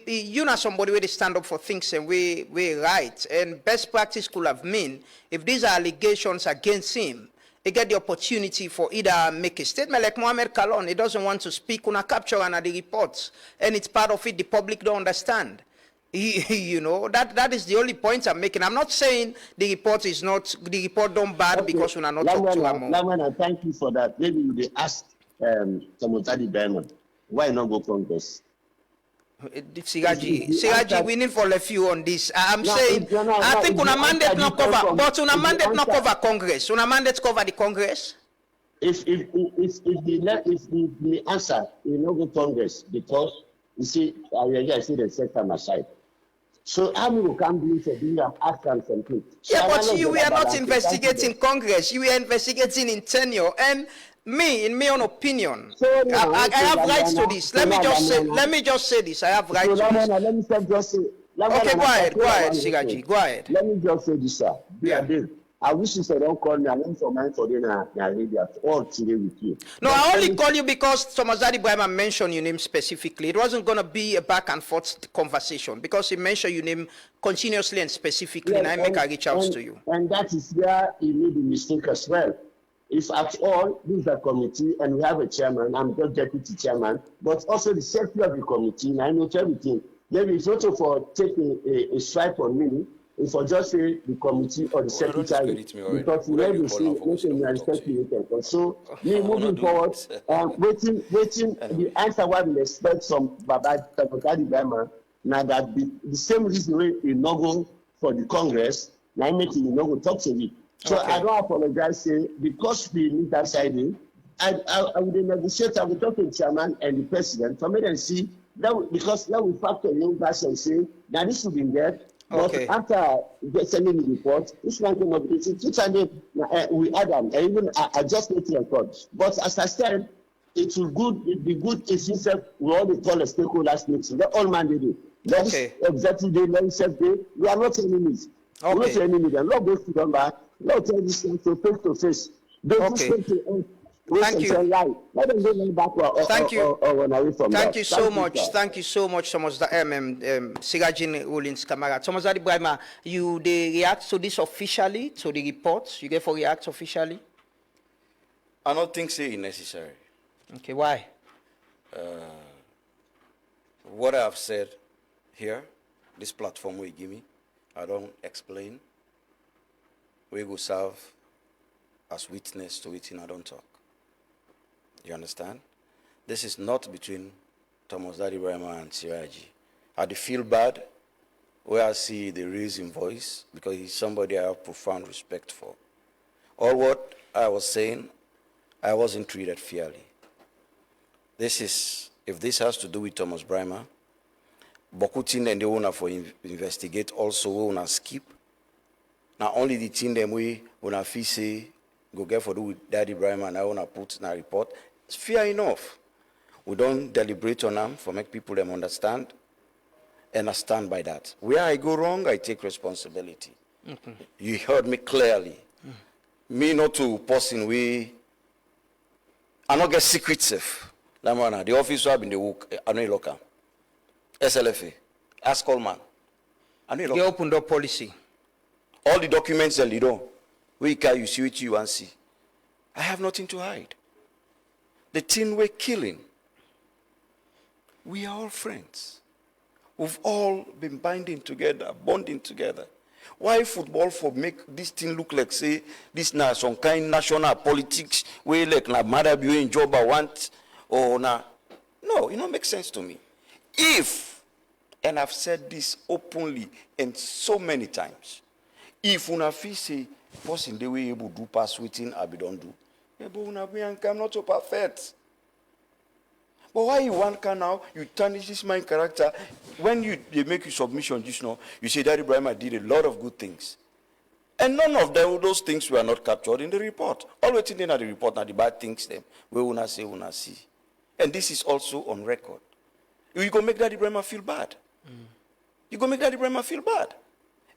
you know somebody where they stand up for things and we right, and best practice could have mean if these are allegations against him, they get the opportunity for either make a statement like Mohamed Kalon. He doesn't want to speak on a capture and the reports, and it's part of it the public don't understand. You know, that is the only point I'm making. I'm not saying the report don't bad because we are not talk to Amon. Lamana, thank you for that. Maybe you will ask Samotadi Berman, why not go Congress? Sira Jin, we need for a few on this. I'm saying, I think una mandate not cover, but una mandate not cover Congress. Una mandate cover the Congress. If the answer, you know, go Congress, because you see, I see the sector aside. So how many can be for being an act and complete? Yeah, but we are not investigating Congress. You are investigating in tenure. And me, in my own opinion, so I have rights to this. Let me just say this. I have rights to this. Let me just say. Okay, go ahead, Sira Jin, go ahead. Let me just say this, sir. Yeah. I wish you said don't call me. I want for mine for dinner. I really at all today with you. No, I only call you because Tomazadi Brima mentioned your name specifically. It wasn't going to be a back and forth conversation because he mentioned your name continuously and specifically, and I make a reach out to you. And that is where he made the mistake as well. If at all, this is a committee and we have a chairman, I'm just deputy chairman, but also the secretary of the committee, and I know everything. Maybe it's also for taking a strike on me. If I just say the committee or the secretary, because we have see making a respect. So, me moving forward, waiting the answer why we expect some Baba Tabakadi now that the same reason we no go for the Congress, now making you no go talk to me. So okay. I don't apologize, say because we meet that side, I will negotiate. I will talk to the chairman and the president for me and see that because now we factor in that and say that this should be there. Okay. But after sending the report, this one cannot be we add them, and even I just make the record. But as I said, it'd be good if you said we all call a stakeholders meeting. Let all mandate. Let's exactly day, let's say we are not enemies. Okay. We're not enemies. And not go to them back. Not tell this thing to face. Don't speak to us. Thank you. Thank you. Thank you so much. Thank you so much, Sira Jin Rollins Camara. Tomazadi Brima, you react to this officially, to the report? You get for react officially? I don't think so it's necessary. Okay, why? What I have said here, this platform we give me, I don't explain. We go serve as witness to it and I don't talk. You understand? This is not between Tomazadi Brima and Sira Jin. I feel bad where I see the raising voice because he's somebody I have profound respect for. All what I was saying, I wasn't treated fairly. This is, if this has to do with Thomas Brima, Bokutin and the owner for investigate also we wanna skip. Now only the team them we wanna fee say go get for do with Daddy Brima and I wanna put in a report. It's fair enough. We don't deliberate on them for make people them understand, and I stand by that. Where I go wrong, I take responsibility. Mm-hmm. You heard me clearly. Mm-hmm. Me not to person we I not get secret safe. The officer have been the work, I know local. SLFA. Ask Coleman. I know they opened up policy. All the documents that you know, we can you see what you and see. I have nothing to hide. The thing we're killing, we are all friends. We've all been bonding together. Why football for make this thing look like, say, this now some kind national politics, where like na mother be in job I want, or na. No, it don't make sense to me. If, and I've said this openly and so many times, if una feel say, person the way able to do pass within I be don't do. Yeah, but I'm not so perfect. But why you want can now, you tarnish this my character. When they make you submission just now, you say Daddy Brima did a lot of good things. And none of those things were not captured in the report. All waiting in the report now the bad things them. We will not say, we will not see. And this is also on record. You go make Daddy Brima feel bad. You go make Daddy Brima feel bad.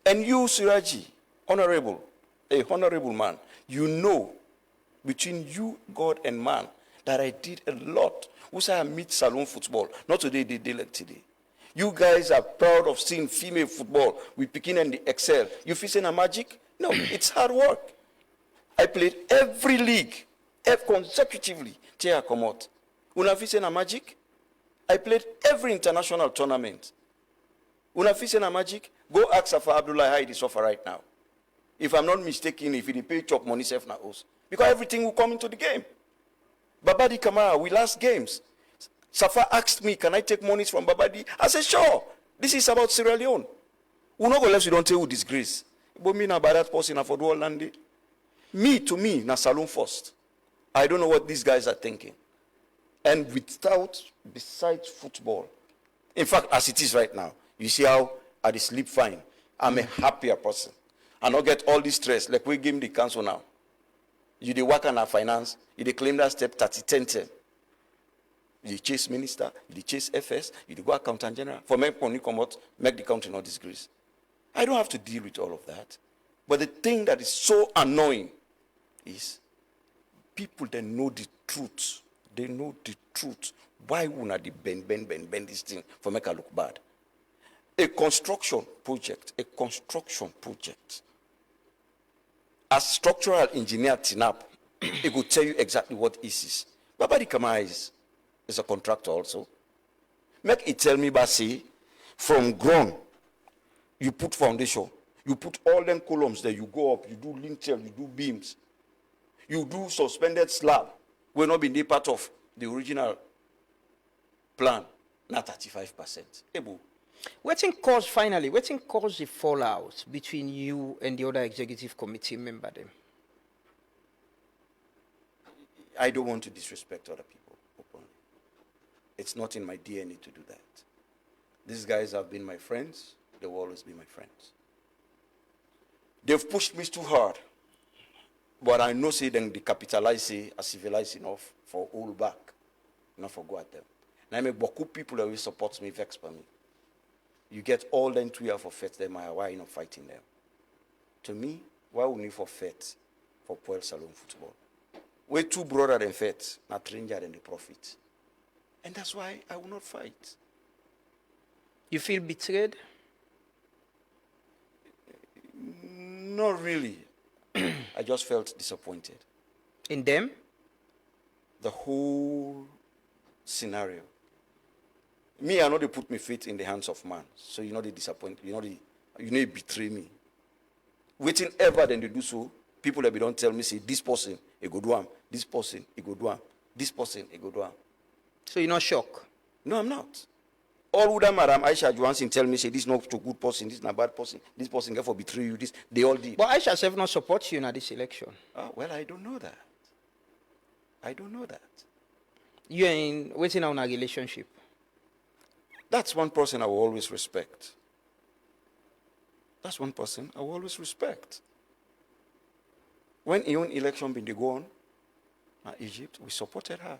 And you, Sira Jin, honorable, a honorable man, you know between you, God, and man, that I did a lot. We say I meet Salon football. Not today, they like today. You guys are proud of seeing female football. We picking and the excel. You feel saying a magic? No, it's hard work. I played every league, consecutively, till I come out. Una feel saying a magic? I played every international tournament. Una fise na magic, go ask Safa Abdullah how it is suffer right now. If I'm not mistaken, if he pay chop money self na us. Because everything will come into the game. Babadi Kamara, we lost games. Safa asked me, can I take monies from Babadi? I said, sure. This is about Sierra Leone. We not go left, we don't tell you disgrace. But me na by that person for the whole land. Me, to me, na saloon first. I don't know what these guys are thinking. And besides football, in fact, as it is right now, you see how I sleep fine. I'm a happier person. I don't get all this stress. Like we give the council now. You dey work on our finance, you dey claim that step 30-10-10. You dey chase minister, you dey chase FS, you dey go accountant general. For me, when you come out, make the country not disgrace. I don't have to deal with all of that. But the thing that is so annoying is people that know the truth. They know the truth. Why would they bend this thing for make it look bad? A construction project, as structural engineer TINAP, it could tell you exactly what it is. Babadi Kamara is a contractor also. Make it tell me, Basi, from ground, you put foundation, you put all them columns there, you go up, you do lintel, you do beams, you do suspended slab, will not be part of the original plan, not 35%. Ebo. What caused the fallout between you and the other executive committee member then? I don't want to disrespect other people openly. It's not in my DNA to do that. These guys have been my friends. They will always be my friends. They've pushed me too hard. But I know say them they capitalize are civilized enough for all back, not for go at them. And I make beaucoup people that will support me, vex for me. You get all them 2 years for fete, them, why are you not fighting them? To me, why would you for fete for Poel Salon football? We're two brothers than fete, not stranger than the profit. And that's why I will not fight. You feel betrayed? Not really. I just felt disappointed. In them? The whole scenario. Me, I know they put my faith in the hands of man. So you know they disappoint, you know they betray me. Waiting ever then they do so, people that don't tell me, say, this person, he go do am. This person, he go do am. This person, he go do am. So you're not shocked? No, I'm not. All of them, Madam Aisha Johansson tell me, say, this is not a good person, this is not a bad person, this person can for betray you, this, they all did. But Aisha self not support you in this election. Well, I don't know that. I don't know that. You're in waiting on a relationship. That's one person I will always respect. That's one person I will always respect. When Ion election been go on, Egypt, we supported her.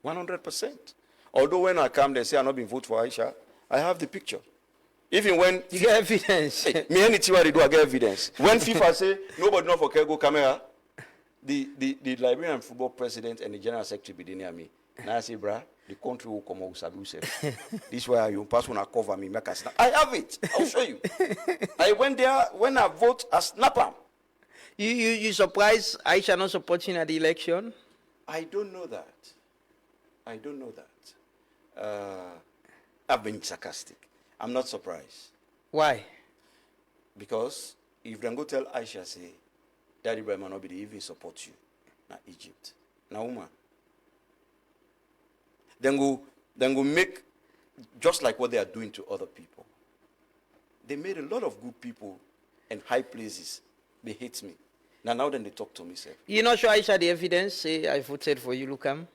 100%. Although when I come, they say I'm not being voted for Aisha, I have the picture. Even when you get evidence. Me anything what they do, I get evidence. When FIFA say nobody know for Kego camera, the Liberian football president and the general secretary be near me. Now I say, brah, the country will come out sabi yourself. This is why you pass when I cover me, make a snap. I have it. I'll show you. I went there when I vote, I snap am. You surprised Aisha not supporting at the election? I don't know that. I don't know that. I've been sarcastic. I'm not surprised. Why? Because if they go tell Aisha, say, Daddy Brima not be the even support you, not Egypt. Now, woman. Then go make just like what they are doing to other people. They made a lot of good people in high places. They hate me. Now then they talk to me, sir. You not sure Aisha the evidence? Say I voted for you, Lucam.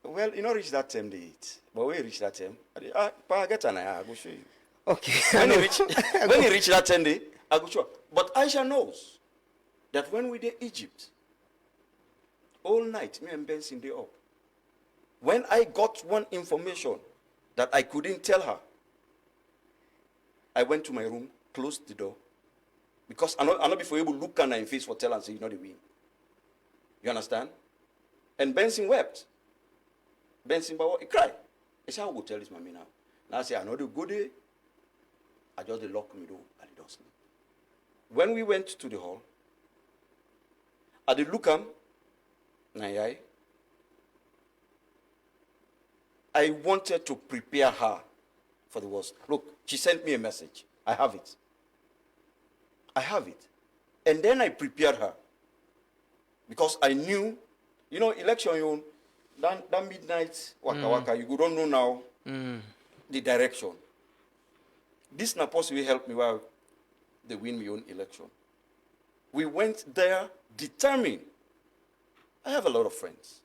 Well, you not reach that time they eat. But when you reach that time, I get an eye, I go show you. Okay. When you reach that 10 day, I go show you. But Aisha knows that when we did Egypt, all night, me and Benson they up. When I got one information that I couldn't tell her, I went to my room, closed the door, because I'm not before able to look at her in face for tell her and say, you know the win. You understand? And Benson wept. Benson, he cried. He said, I will tell this mommy now. Now I say, I know the good day. I just lock me door and I don't sleep. When we went to the hall, I did look at I wanted to prepare her for the worst. Look, she sent me a message. I have it. I have it. And then I prepared her. Because I knew, you know, election, that midnight waka waka, you don't know now the direction. This na possibly help me while they win my own election. We went there determined. I have a lot of friends.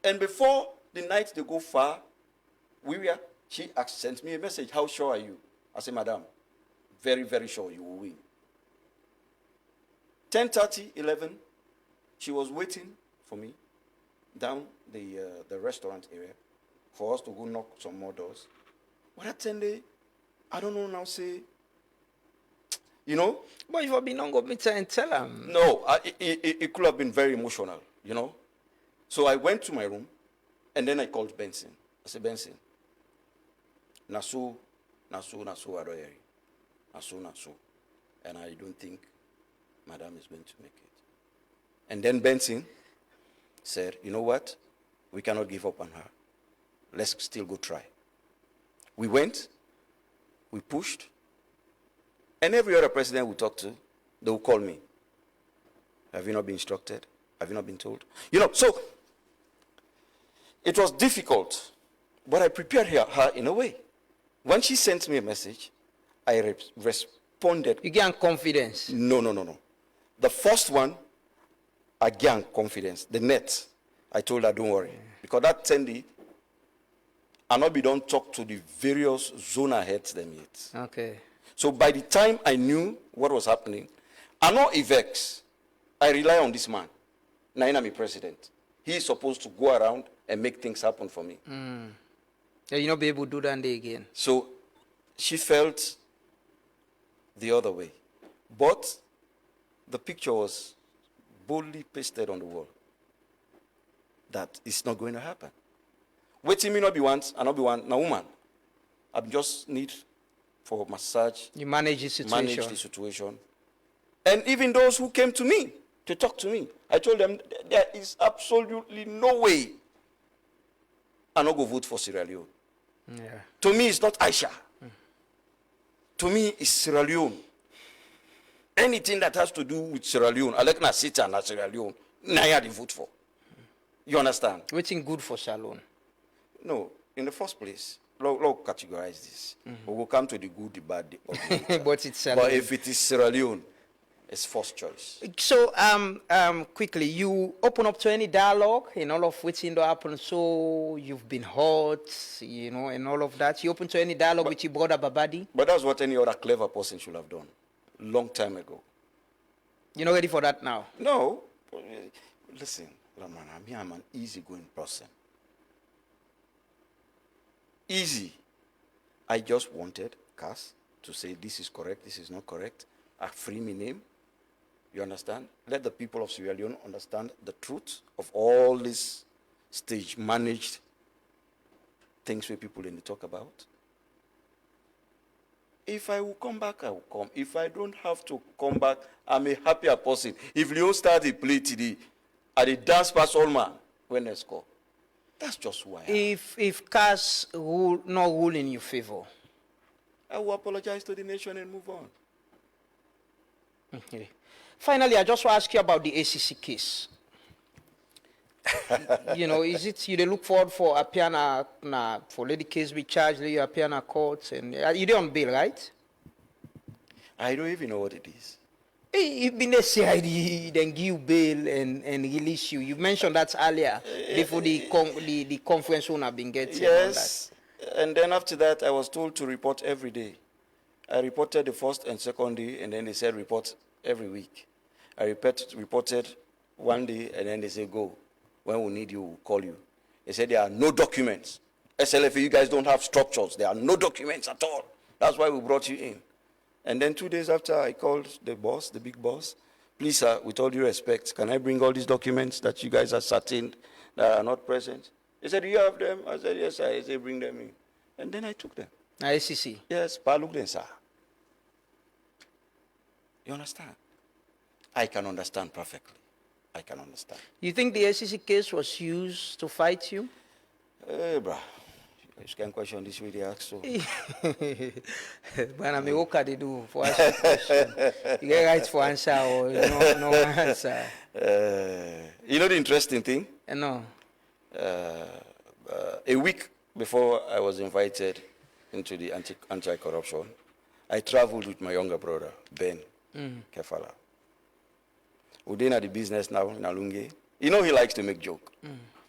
And before the night they go far, she sent me a message, how sure are you? I said, madam, very, very sure you will win. 10:30, 11, she was waiting for me down the restaurant area for us to go knock some more doors. But at 10 day, I don't know now, say, you know? But you've been on go meet her and tell them. No, it could have been very emotional, you know? So I went to my room, and then I called Benson. I said, Benson, Nasu, Adoyeri. Nasu. And I don't think Madam is going to make it. And then Benson said, you know what? We cannot give up on her. Let's still go try. We went, we pushed, and every other president we talk to, they will call me. Have you not been instructed? Have you not been told? You know, so it was difficult, but I prepared her in a way. When she sent me a message, I responded. You gain confidence? No. The first one, I gained confidence. The net, I told her, don't worry. Because that Tendi, I not be done talk to the various zona heads them yet. Okay. So by the time I knew what was happening, I know Ivex. I rely on this man. Naina me president. He is supposed to go around and make things happen for me. Yeah, you not be able to do that day again. So she felt the other way. But the picture was boldly pasted on the wall that it's not going to happen. Waiting me not be once, I not be one, now woman. I just need for massage. You manage the situation. Manage the situation. And even those who came to me to talk to me, I told them there is absolutely no way I not go vote for Sierra Leone. Yeah. To me, it's not Aisha. To me, it's Sierra Leone. Anything that has to do with Sierra Leone, I like na Sita na Sierra Leone, na ya the vote for. You understand? Waiting good for Shalom. No, in the first place, let's categorize this. We will come to the good, the bad, the ugly. But it's Sierra Leone. But if it is Sierra Leone, it's first choice. So, quickly, you open up to any dialogue in all of which in happen. So you've been hurt, you know, and all of that. You open to any dialogue with your brother Babadi. But that's what any other clever person should have done, long time ago. You're not ready for that now. No, listen, Raman, I'm an easygoing person. Easy. I just wanted Cass to say this is correct, this is not correct. I free me name. You understand? Let the people of Sierra Leone understand the truth of all these stage managed things where people in the talk about. If I will come back, I will come. If I don't have to come back, I'm a happier person. If Leo start the play today, I the dance past all man when they score. That's just who I am. If Cass not rule in your favor, I will apologize to the nation and move on. Okay. Finally, I just want to ask you about the ACC case. You know, is it you they look forward for appearing for lady case be charged, you appear in court, and you dey on bail, right? I don't even know what it is. You've been a CID, then give bail and release you. You mentioned that earlier before the conference one have been getting. Yes, and then after that, I was told to report every day. I reported the first and second day, and then they said report every week. I reported one day, and then they said go. When we need you, we'll call you. They said there are no documents. SLFA, you guys don't have structures. There are no documents at all. That's why we brought you in. And then 2 days after, I called the boss, the big boss. Please, sir, with all due respect, can I bring all these documents that you guys are certain that are not present? He said, do you have them? I said, yes, sir. He said, bring them in. And then I took them. ICC? Yes, Palugden, sir. You understand? I can understand perfectly. I can understand. You think the SEC case was used to fight you? Hey, bruh. You can question this way they ask so. When I'm a worker, they do for asking question. You get right for answer or no answer. You know the interesting thing? No. A week before I was invited into the anti-corruption, I traveled with my younger brother, Ben Kefala. We're doing at the business now in Alunge. You know he likes to make joke.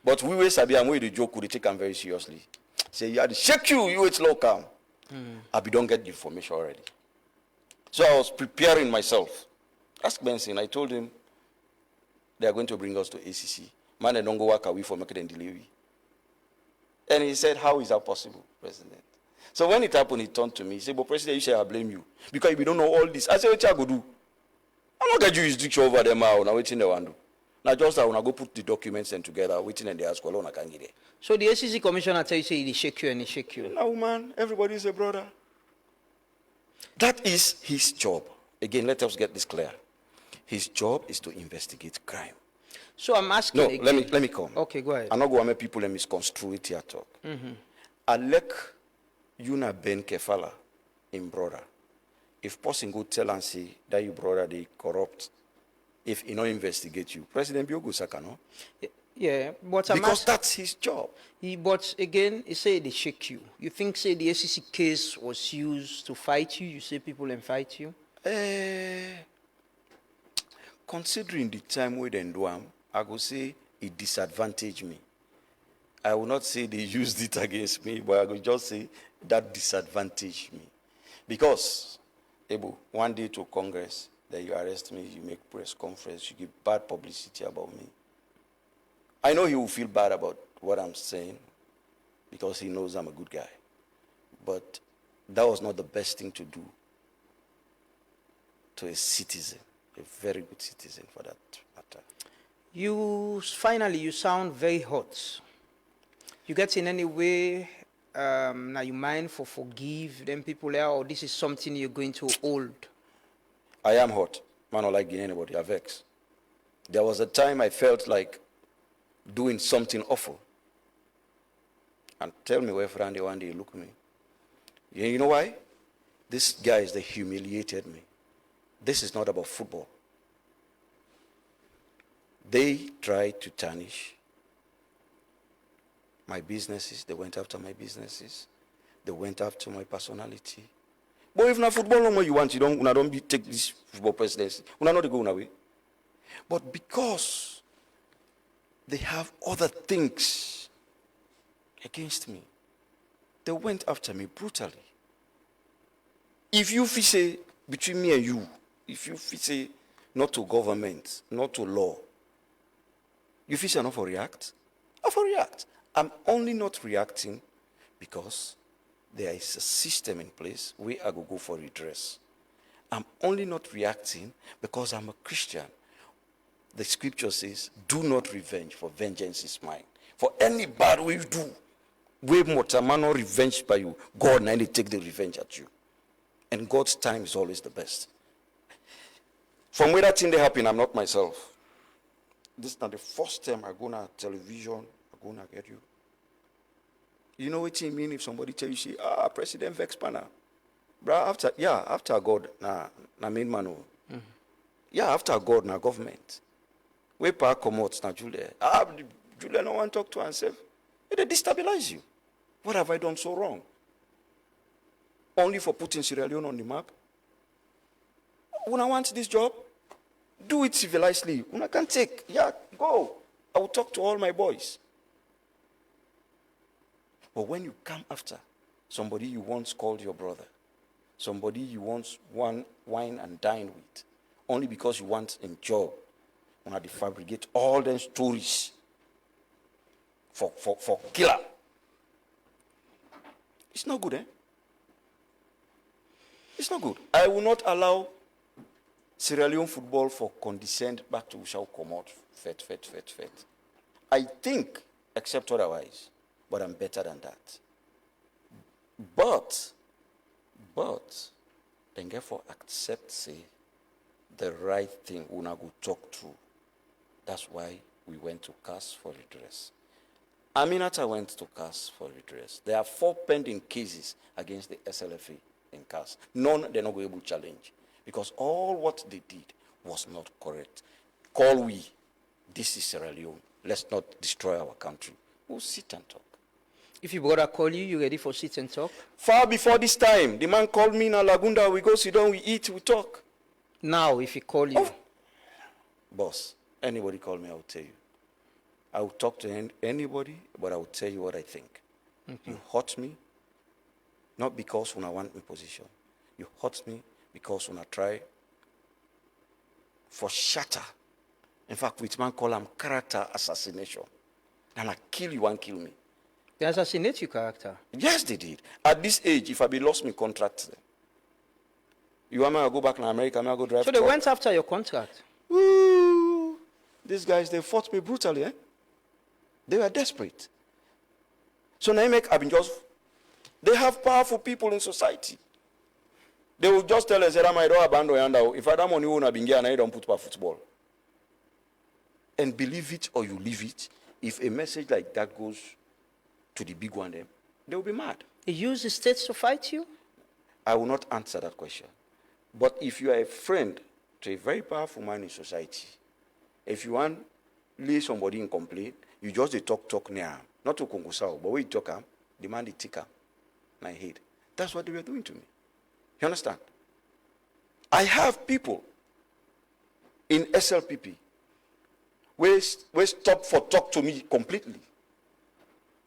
But we were sabi and we the joke would take him very seriously. Say, you had to shake you it's local. I don't get the information already. So I was preparing myself. Ask Benson, I told him they are going to bring us to ACC. Man, I don't go work away for making and delivery. And he said, how is that possible, President? So when it happened, he turned to me. He said, but President, you say I blame you. Because we don't know all this. I said, what you go do? I'm not going to jurisdiction over them now. Now, waiting they want to do. Now, just I want to go put the documents and together, waiting and they ask, well, I can't get it. So the ACC commissioner tell you, say, he shake you and he shake you. No, man, everybody is a brother. That is his job. Again, let us get this clear. His job is to investigate crime. So I'm asking No, again. let me come. Okay, go ahead. I'm not going to make people misconstrue it here talk. Alek Yuna Ben Kefala in brother. If person go tell and say that your brother they corrupt, if he not investigate you, President Biogo Saka, no? Yeah, but I'm Because that's his job. But again, he say they shake you. You think, say, the ACC case was used to fight you? You say people and fight you? Considering the time we then do, I go say it disadvantaged me. I will not say they used it against me, but I will just say that disadvantaged me. Because, Ebu, one day to Congress, then you arrest me, you make press conference, you give bad publicity about me. I know he will feel bad about what I'm saying because he knows I'm a good guy. But that was not the best thing to do to a citizen, a very good citizen for that matter. Finally, you sound very hot. You get in any way, now you mind for forgive them people there, or this is something you're going to hold? I am hot. Man, I don't like anybody. I vex. There was a time I felt like doing something awful. And tell me where Frandy one day look at me. You know why? This guy they humiliated me. This is not about football. They tried to tarnish my businesses. They went after my businesses. They went after my personality. But if not football no more you want, you don't take this football presidency. You not go away. But because they have other things against me, they went after me brutally. If you say between me and you, if you say not to government, not to law, you say not for react? I for react. I'm only not reacting because there is a system in place where I go for redress. I'm only not reacting because I'm a Christian. The scripture says, do not revenge, for vengeance is mine. For any bad way you do, way more man or revenge by you, God now take the revenge at you. And God's time is always the best. From where that thing they happen, I'm not myself. This is not the first time I go on television, I go on get you. You know what it mean if somebody tell you, say, President Vex Pana. Bro, after God, na main man. Yeah, after God, na government. We pa come out, na Julia. Julia no one talk to himself. It destabilize you. What have I done so wrong? Only for putting Sierra Leone on the map? When I want this job, do it civilizedly. When I can take, go. I will talk to all my boys. But when you come after somebody you once called your brother, somebody you once wine and dine with, only because you want a job, when I fabricate all them stories for killer. It's not good, eh? It's not good. I will not allow Sierra Leone football for condescend back to shall come out fet. I think, except otherwise, but I'm better than that. But, then therefore accept, say, the right thing we now go talk through. That's why we went to cast for redress. Aminata went to CAS for redress. There are 4 pending cases against the SLFA in CAS. None they're not able to challenge because all what they did was not correct. Call we, this is Sierra Leone. Let's not destroy our country. We'll sit and talk. If your brother call you, you ready for sit and talk? Far before this time, the man called me in Lagunda. We go sit down, we eat, we talk. Now, if he call you. Boss, anybody call me, I will tell you. I will talk to anybody, but I will tell you what I think. You hurt me, not because when I want my position. You hurt me because when I try for shatter. In fact, which man call them character assassination. And I kill you and kill me. They assassinate your character. Yes, they did. At this age, if I be lost my contract, you want me to go back to America, I go drive So they truck. went after your contract. Woo! These guys, they fought me brutally, eh? They were desperate. So now they have powerful people in society. They will just tell us, I don't abandon yonder. If I don't money, I don't put for football. And believe it or you leave it, if a message like that goes to the big one, they will be mad. They use the states to fight you? I will not answer that question. But if you are a friend to a very powerful man in society, if you want to lay somebody in complaint, you just talk near him. Not to Kongosao, but when you talk him, the man the ticker, my head. That's what they were doing to me. You understand? I have people in SLPP where stop for talk to me completely.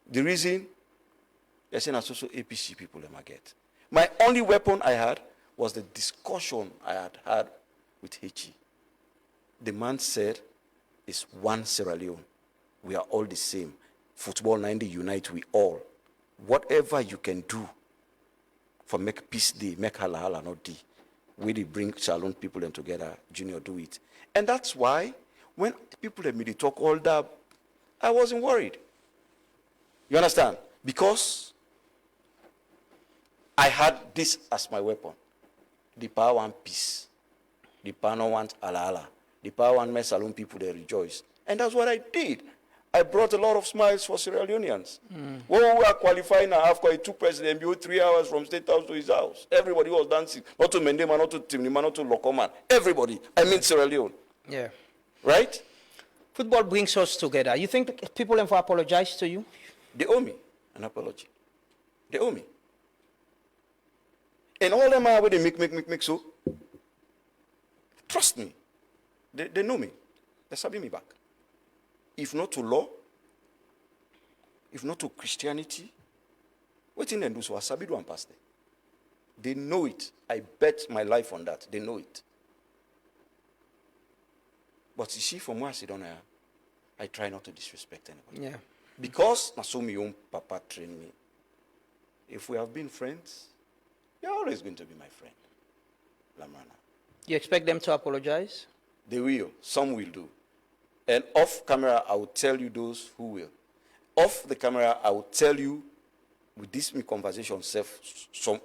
The reason they're saying that's also APC people let me get. My only weapon I had was the discussion I had with Hichi. The man said, it's one Sierra Leone. We are all the same. Football 90 unite we all. Whatever you can do for make peace day, make hala hala not day. We they bring Shalom people them together, Junior do it. And that's why when people let me they talk all that, I wasn't worried. You understand? Because I had this as my weapon. The power want peace. The power no want ala ala. The power want make Shalom people they rejoice. And that's what I did. I brought a lot of smiles for Sierra Leoneans. When we were qualifying AFCON, I took President Bio 3 hours from State House to his house. Everybody was dancing. Not to Mendema, not to Timnima, not to Lokoman. Everybody. I mean Sierra Leone. Yeah. Right? Football brings us together. You think people have apologized to you? They owe me an apology. They owe me. And all them are where they make so. Trust me. They know me. They're stabbing me back. If not to law, if not to Christianity, what in them do so? Asabidu and pastor. They know it. I bet my life on that. They know it. But you see, from where I sit down here, I try not to disrespect anybody. Yeah. Because my own papa trained me. If we have been friends, you're always going to be my friend. Lamana. You expect them to apologize? They will. Some will do. And off camera, I will tell you those who will. Off the camera, I will tell you, with this conversation, some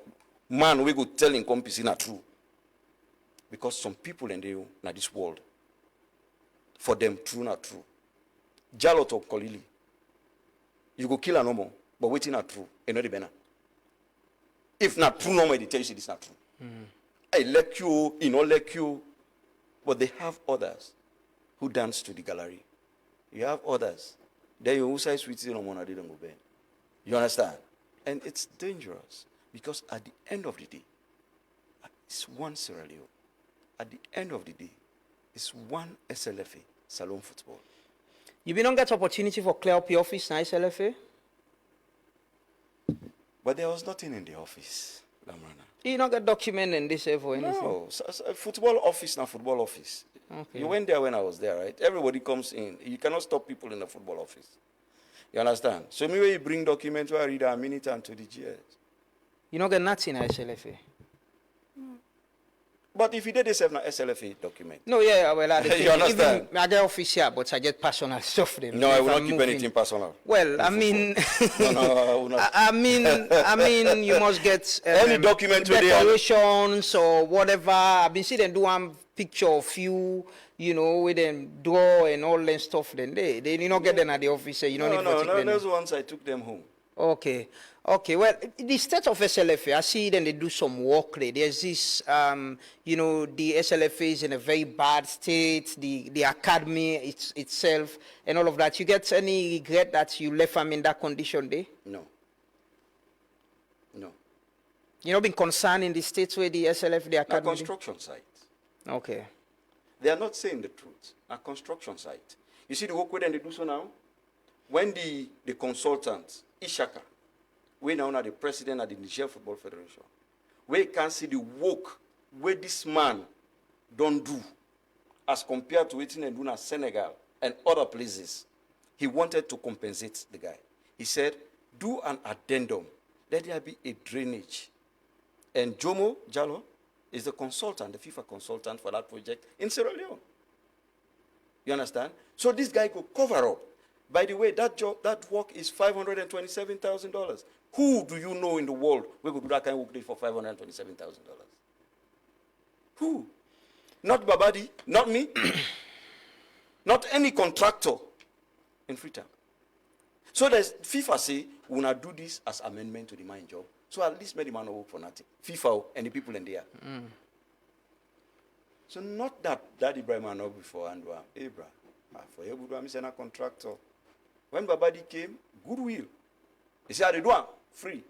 man we go tell in company not true. Because some people in this world, for them, true not true. Jalot of Kolili. You go kill a normal, but waiting not true, and not the banner. If not true, normal, they tell you this not true. I like you, like you, but they have others who dance to the gallery. You have others. Then you say sweet no more they don't go bend. You understand? And it's dangerous because at the end of the day, it's one Sierra Leone. At the end of the day, it's one SLFA, Salon Football. You don't get opportunity for clear up your office in SLFA? But there was nothing in the office, Lamrana. You don't get document in this or anything? No, football office, not football office. Okay. You went there when I was there, right? Everybody comes in. You cannot stop people in the football office. You understand? So maybe you bring documents where I read a minute and to the GS. You don't get nothing in SLFA? But if you did this have an SLFA document. No, yeah, well, you understand? Even, I get office here, but I get personal stuff there. No, I will not keep anything personal. Well, I mean, no, I will not. I mean, you must get any document decorations or whatever. I've been seeing them do one picture of you you know, with them draw and all that stuff, then they did not get them at the office. You don't No, even take them. those ones I took them home. Okay. Okay. Well, the state of SLFA, I see them, they do some work there. There's this, you know, the SLFA is in a very bad state, the academy itself and all of that. You get any regret that you left them in that condition there? No. No. You know, been concerned in the states where the SLF, the A academy? construction site. Okay. They are not saying the truth. A construction site. You see the work where they do so now? When the consultants, Ishaka, we now are the president of the Niger Football Federation, we can see the work where this man don't do as compared to what he do in Senegal and other places. He wanted to compensate the guy. He said, do an addendum. Let there be a drainage. And Jomo Jallo is the consultant, the FIFA consultant for that project in Sierra Leone. You understand? So this guy could cover up. By the way, that work is $527,000. Who do you know in the world who could do that kind of work for $527,000? Who? Not Babadi, not me, not any contractor in Freetown. So there's FIFA say, we will not do this as amendment to the mine job. So at least make the man work for nothing. FIFA and the people in there. So not that Daddy Brima know before and hey, bro, for you, I'm saying a contractor. When Babadi came, goodwill. He said, I do it free.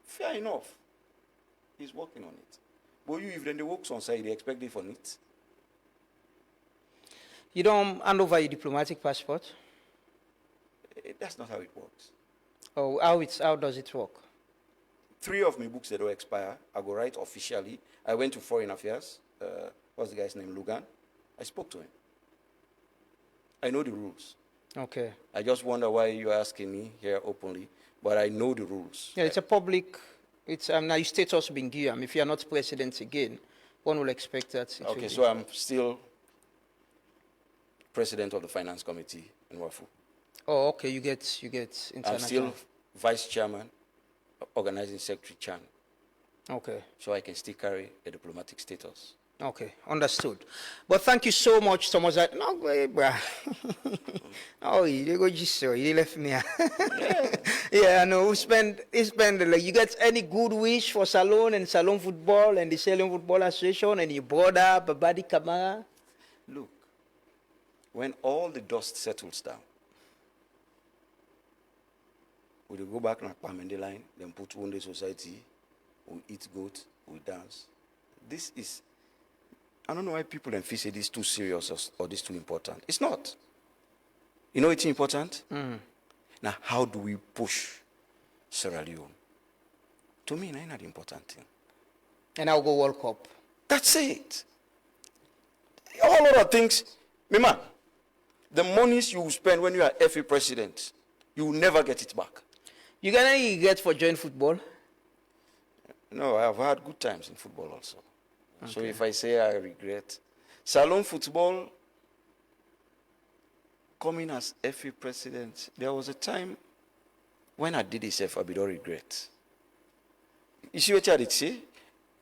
Fair enough. He's working on it. But you, if then the works on site, they expect it for it. You don't hand over your diplomatic passport? That's not how it works. Oh, how does it work? 3 of my books that will expire, I go write officially. I went to Foreign Affairs. What's the guy's name? Lugan. I spoke to him. I know the rules. Okay. I just wonder why you're asking me here openly, but I know the rules. Yeah, it's a public, it's now your status being given. If you are not president again, one will expect that. Okay, so I'm still president of the finance committee in Wafu. Oh, okay, you get international. I'm still vice chairman, organizing secretary Chan. Okay. So I can still carry a diplomatic status. Okay, understood. But thank you so much, Thomas. No, bruh. Oh, you go just so you left me. Yeah, I know. You spend like you get any good wish for Salon and Salon Football and the Salon Football Association and your brother Babadi Kamara? Look, when all the dust settles down, we'll go back to Pamende line, then put one day society, we eat goat, we dance. This is, I don't know why people then feel say this too serious or this too important. It's not. You know it's important? Now, how do we push Sierra Leone? To me, that's not the important thing. And I'll go World Cup. That's it. All other things, my man, the monies you spend when you are FA president, you will never get it back. You get any regret for joining football? No, I have had good times in football also. Okay. So if I say I regret, Salon football, coming as FA president, there was a time when I did this, I don't regret. You see what I did say?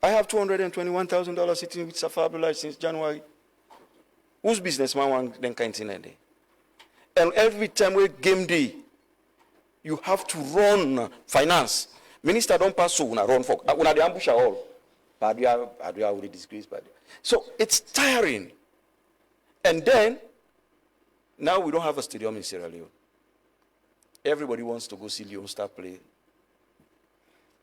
I have $221,000 sitting with Safabula since January. Whose businessman want them kind of thing? And every time we game day, you have to run finance. Minister don't pass so una run for una the ambush all. But I already disgraced by. So it's tiring. And then now we don't have a stadium in Sierra Leone. Everybody wants to go see Leone Star play.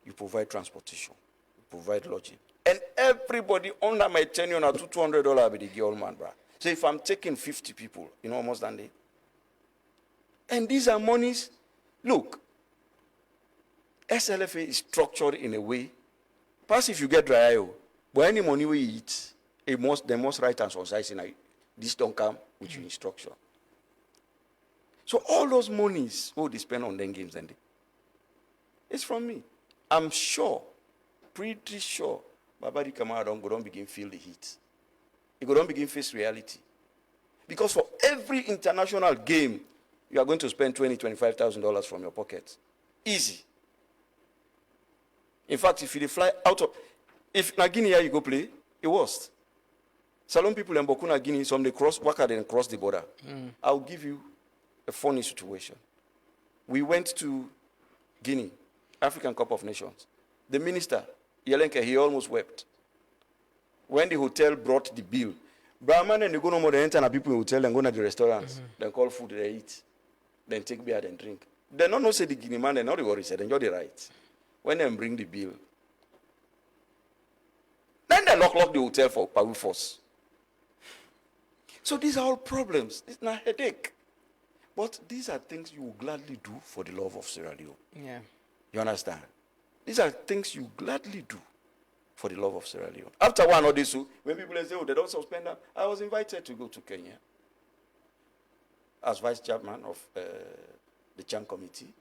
You provide transportation, you provide lodging. And everybody under my tenure now $200 with the girl man, bro. So if I'm taking 50 people, you know, almost done day. And these are monies. Look, SLFA is structured in a way. Perhaps if you get dry eye, but any money we eat, they must write and society in this don't come with your instruction. So all those monies, they spend on them games and it's from me. I'm sure, pretty sure, Babadi Kamara don't begin feel the heat. He don't begin face reality. Because for every international game, you are going to spend $20,000, $25,000 from your pocket. Easy. In fact, if you fly out of, if Guinea you go play, it worst. Salon people in Bokuna, Guinea, some they cross, Waka and cross the border. I'll give you a funny situation. We went to Guinea, African Cup of Nations. The minister, Yelenke, he almost wept. When the hotel brought the bill, Brahman and they go no more, they enter and people in the hotel and go to the restaurants, then call food, they eat, then take beer, then drink. They don't know say the Guinea man, they know the worry, said, enjoy the rights. When they bring the bill, then they lock the hotel for power force. So these are all problems. It's not a headache. But these are things you will gladly do for the love of Sierra Leone. Yeah. You understand? These are things you gladly do for the love of Sierra Leone. After one or this, when people say, oh, they don't suspend them, I was invited to go to Kenya as vice chairman of the Chan committee.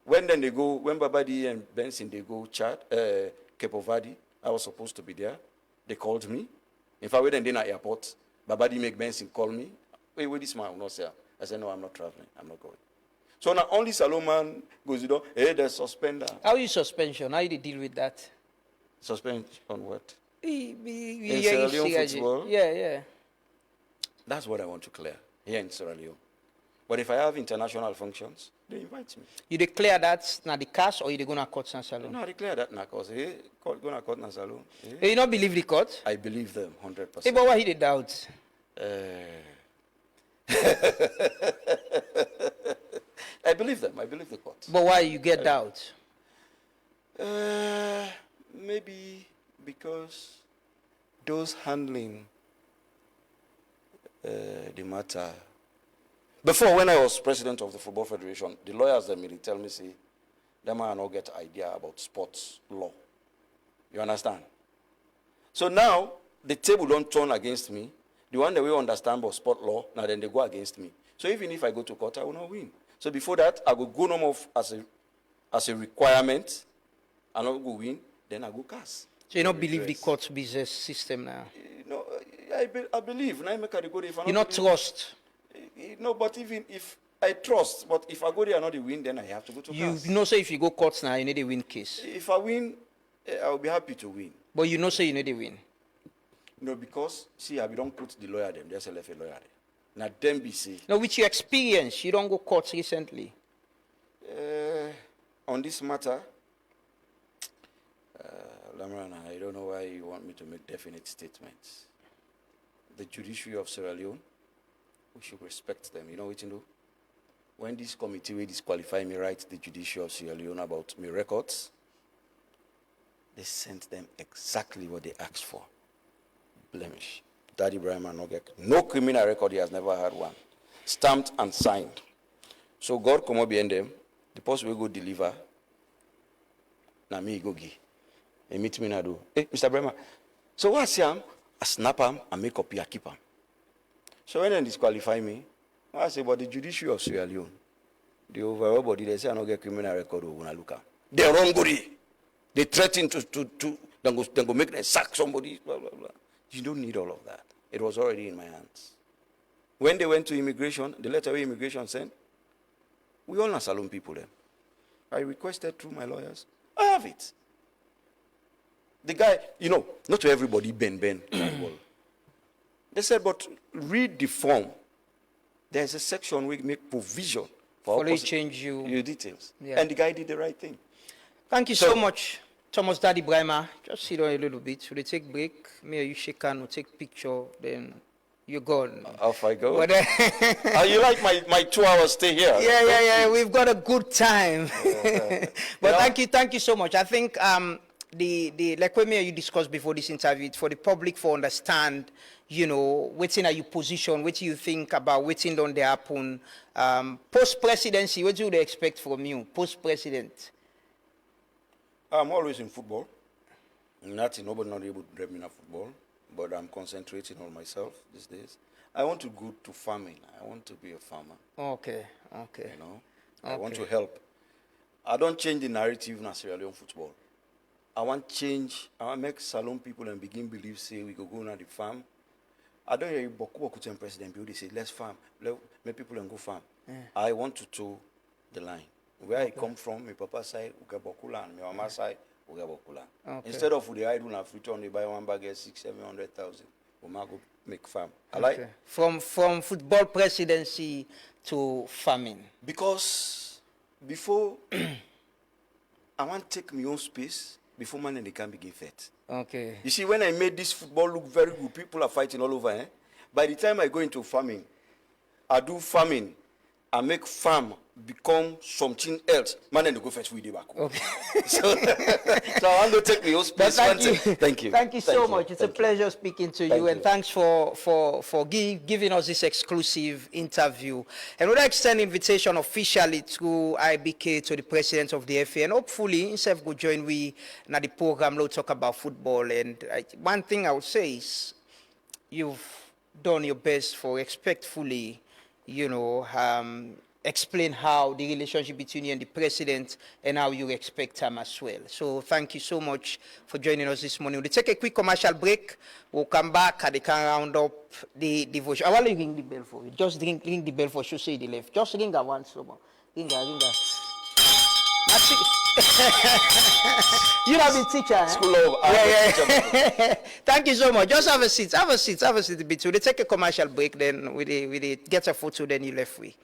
When then they go, when Babadi and Benson, they go Chad, Cape Verde, I was supposed to be there. They called me. In fact, when they at airport, Babadi make Benson call me. Wait, this man will not say. I said, no, I'm not traveling. I'm not going. So now only Salomon goes, you know, hey, there's suspender. How is suspension? How do you deal with that? Suspension on what? In Sierra Leone football? Yeah. That's what I want to clear here in Sierra Leone. But if I have international functions, they invite me. You declare that na the cash or you going to court San Salon? No, I declare that na cause. Hey, going to court na salon. You don't believe the court? I believe them 100%. Hey, but why he did doubt? I believe them. I believe the court. But why you get doubt? Maybe because those handling the matter. Before, when I was president of the Football Federation, the lawyers that may tell me, say, them man not get idea about sports law. You understand? So now, the table don't turn against me. The one that we understand about sport law, now then they go against me. So even if I go to court, I will not win. So before that, I will go no more as a requirement. I not go win, then I go cast. So you don't believe the court business system now? No, I believe. Now I make a go there. You not trust? No, but even if I trust, but if I go there and not win, then I have to go to cast. You know, say if you go court now, you need a win case. If I win, I will be happy to win. But you know, say you need a win. No, because, see, I don't put the lawyer them, the SLFA lawyer there. Now, them be say. No, with your experience, you don't go court recently. On this matter, Lamrana, I don't know why you want me to make definite statements. The judiciary of Sierra Leone, we should respect them. You know what you do? When this committee will disqualify me, write the judiciary of Sierra Leone about my records, they sent them exactly what they asked for. Blemish. Daddy Brima no get no criminal record, he has never had one. Stamped and signed. So God come up behind them, the post will go deliver. Na me go give. He meet me na do. Hey, Mr. Brima. So what's him? I snap him and make up here, keep him. So when they disqualify me, I say, but the judiciary of Sierra Leone, the overall body, they say I don't get criminal record when I look at. They're wrong body. They threaten to then go make them sack somebody, blah, blah, blah. You don't need all of that. It was already in my hands. When they went to immigration, the letter where immigration sent, we all know Salon people then. I requested through my lawyers, I have it. The guy, you know, not to everybody Ben. They said, but read the form. There's a section where we make provision for change your details. Yeah. And the guy did the right thing. Thank you so much, Thomas Daddy Brima. Just sit down a little bit. We'll take break. Me and you shake hand, we'll take picture, then you're gone. Off I go. But, you like my 2 hours stay here? Yeah. We've got a good time. But yeah. thank you so much. I think the like when me and you discussed before this interview, for the public to understand, you know, what's in your position, what you think about what's in on the happen. Post-presidency, what do they expect from you, post-president? I'm always in football. Nobody not able to drive me in football, but I'm concentrating on myself these days. I want to go to farming. I want to be a farmer. Okay. You know, I want to help. I don't change the narrative in Sierra Leone football. I want change. I want to make Salon people and begin believe, say, we go on the farm. I don't hear Boku president, they say, let's farm. Let people and go farm. Yeah. I want to toe the line. Where I come from, my papa's side, we get Bokula, and my mama's side, we get Bokula. Okay. Instead of the idle and free on, they buy one bag at 600,000-700,000. Go make farm. I like Okay. From football presidency to farming. because before I want to take my own space before man and they can begin fight. Okay. You see, when I made this football look very good, people are fighting all over. By the time I go into farming, I do farming, I make farm become something else. Man, and they go fetch with the back. Okay. So I want to take my own But space. thank you. Thank you. Thank you so much. It's a Thank you. pleasure speaking to Thank you, and you. thanks for giving us this exclusive interview. And we'd like to extend invitation officially to IBK, to the president of the FA, and hopefully himself will join we in the program. We'll talk about football. And one thing I would say is, you've done your best for respectfully, explain how the relationship between you and the president and how you expect him as well. So thank you so much for joining us this morning. We'll take a quick commercial break. We'll come back and they can round up the devotion. I want to ring the bell for you. Just ring the bell for you, say the left. Just ring that once. Ring that. You have a teacher. School of Yeah. Thank you so much. Just have a seat. Have a seat a bit. We'll take a commercial break, then we get a photo, then you left free.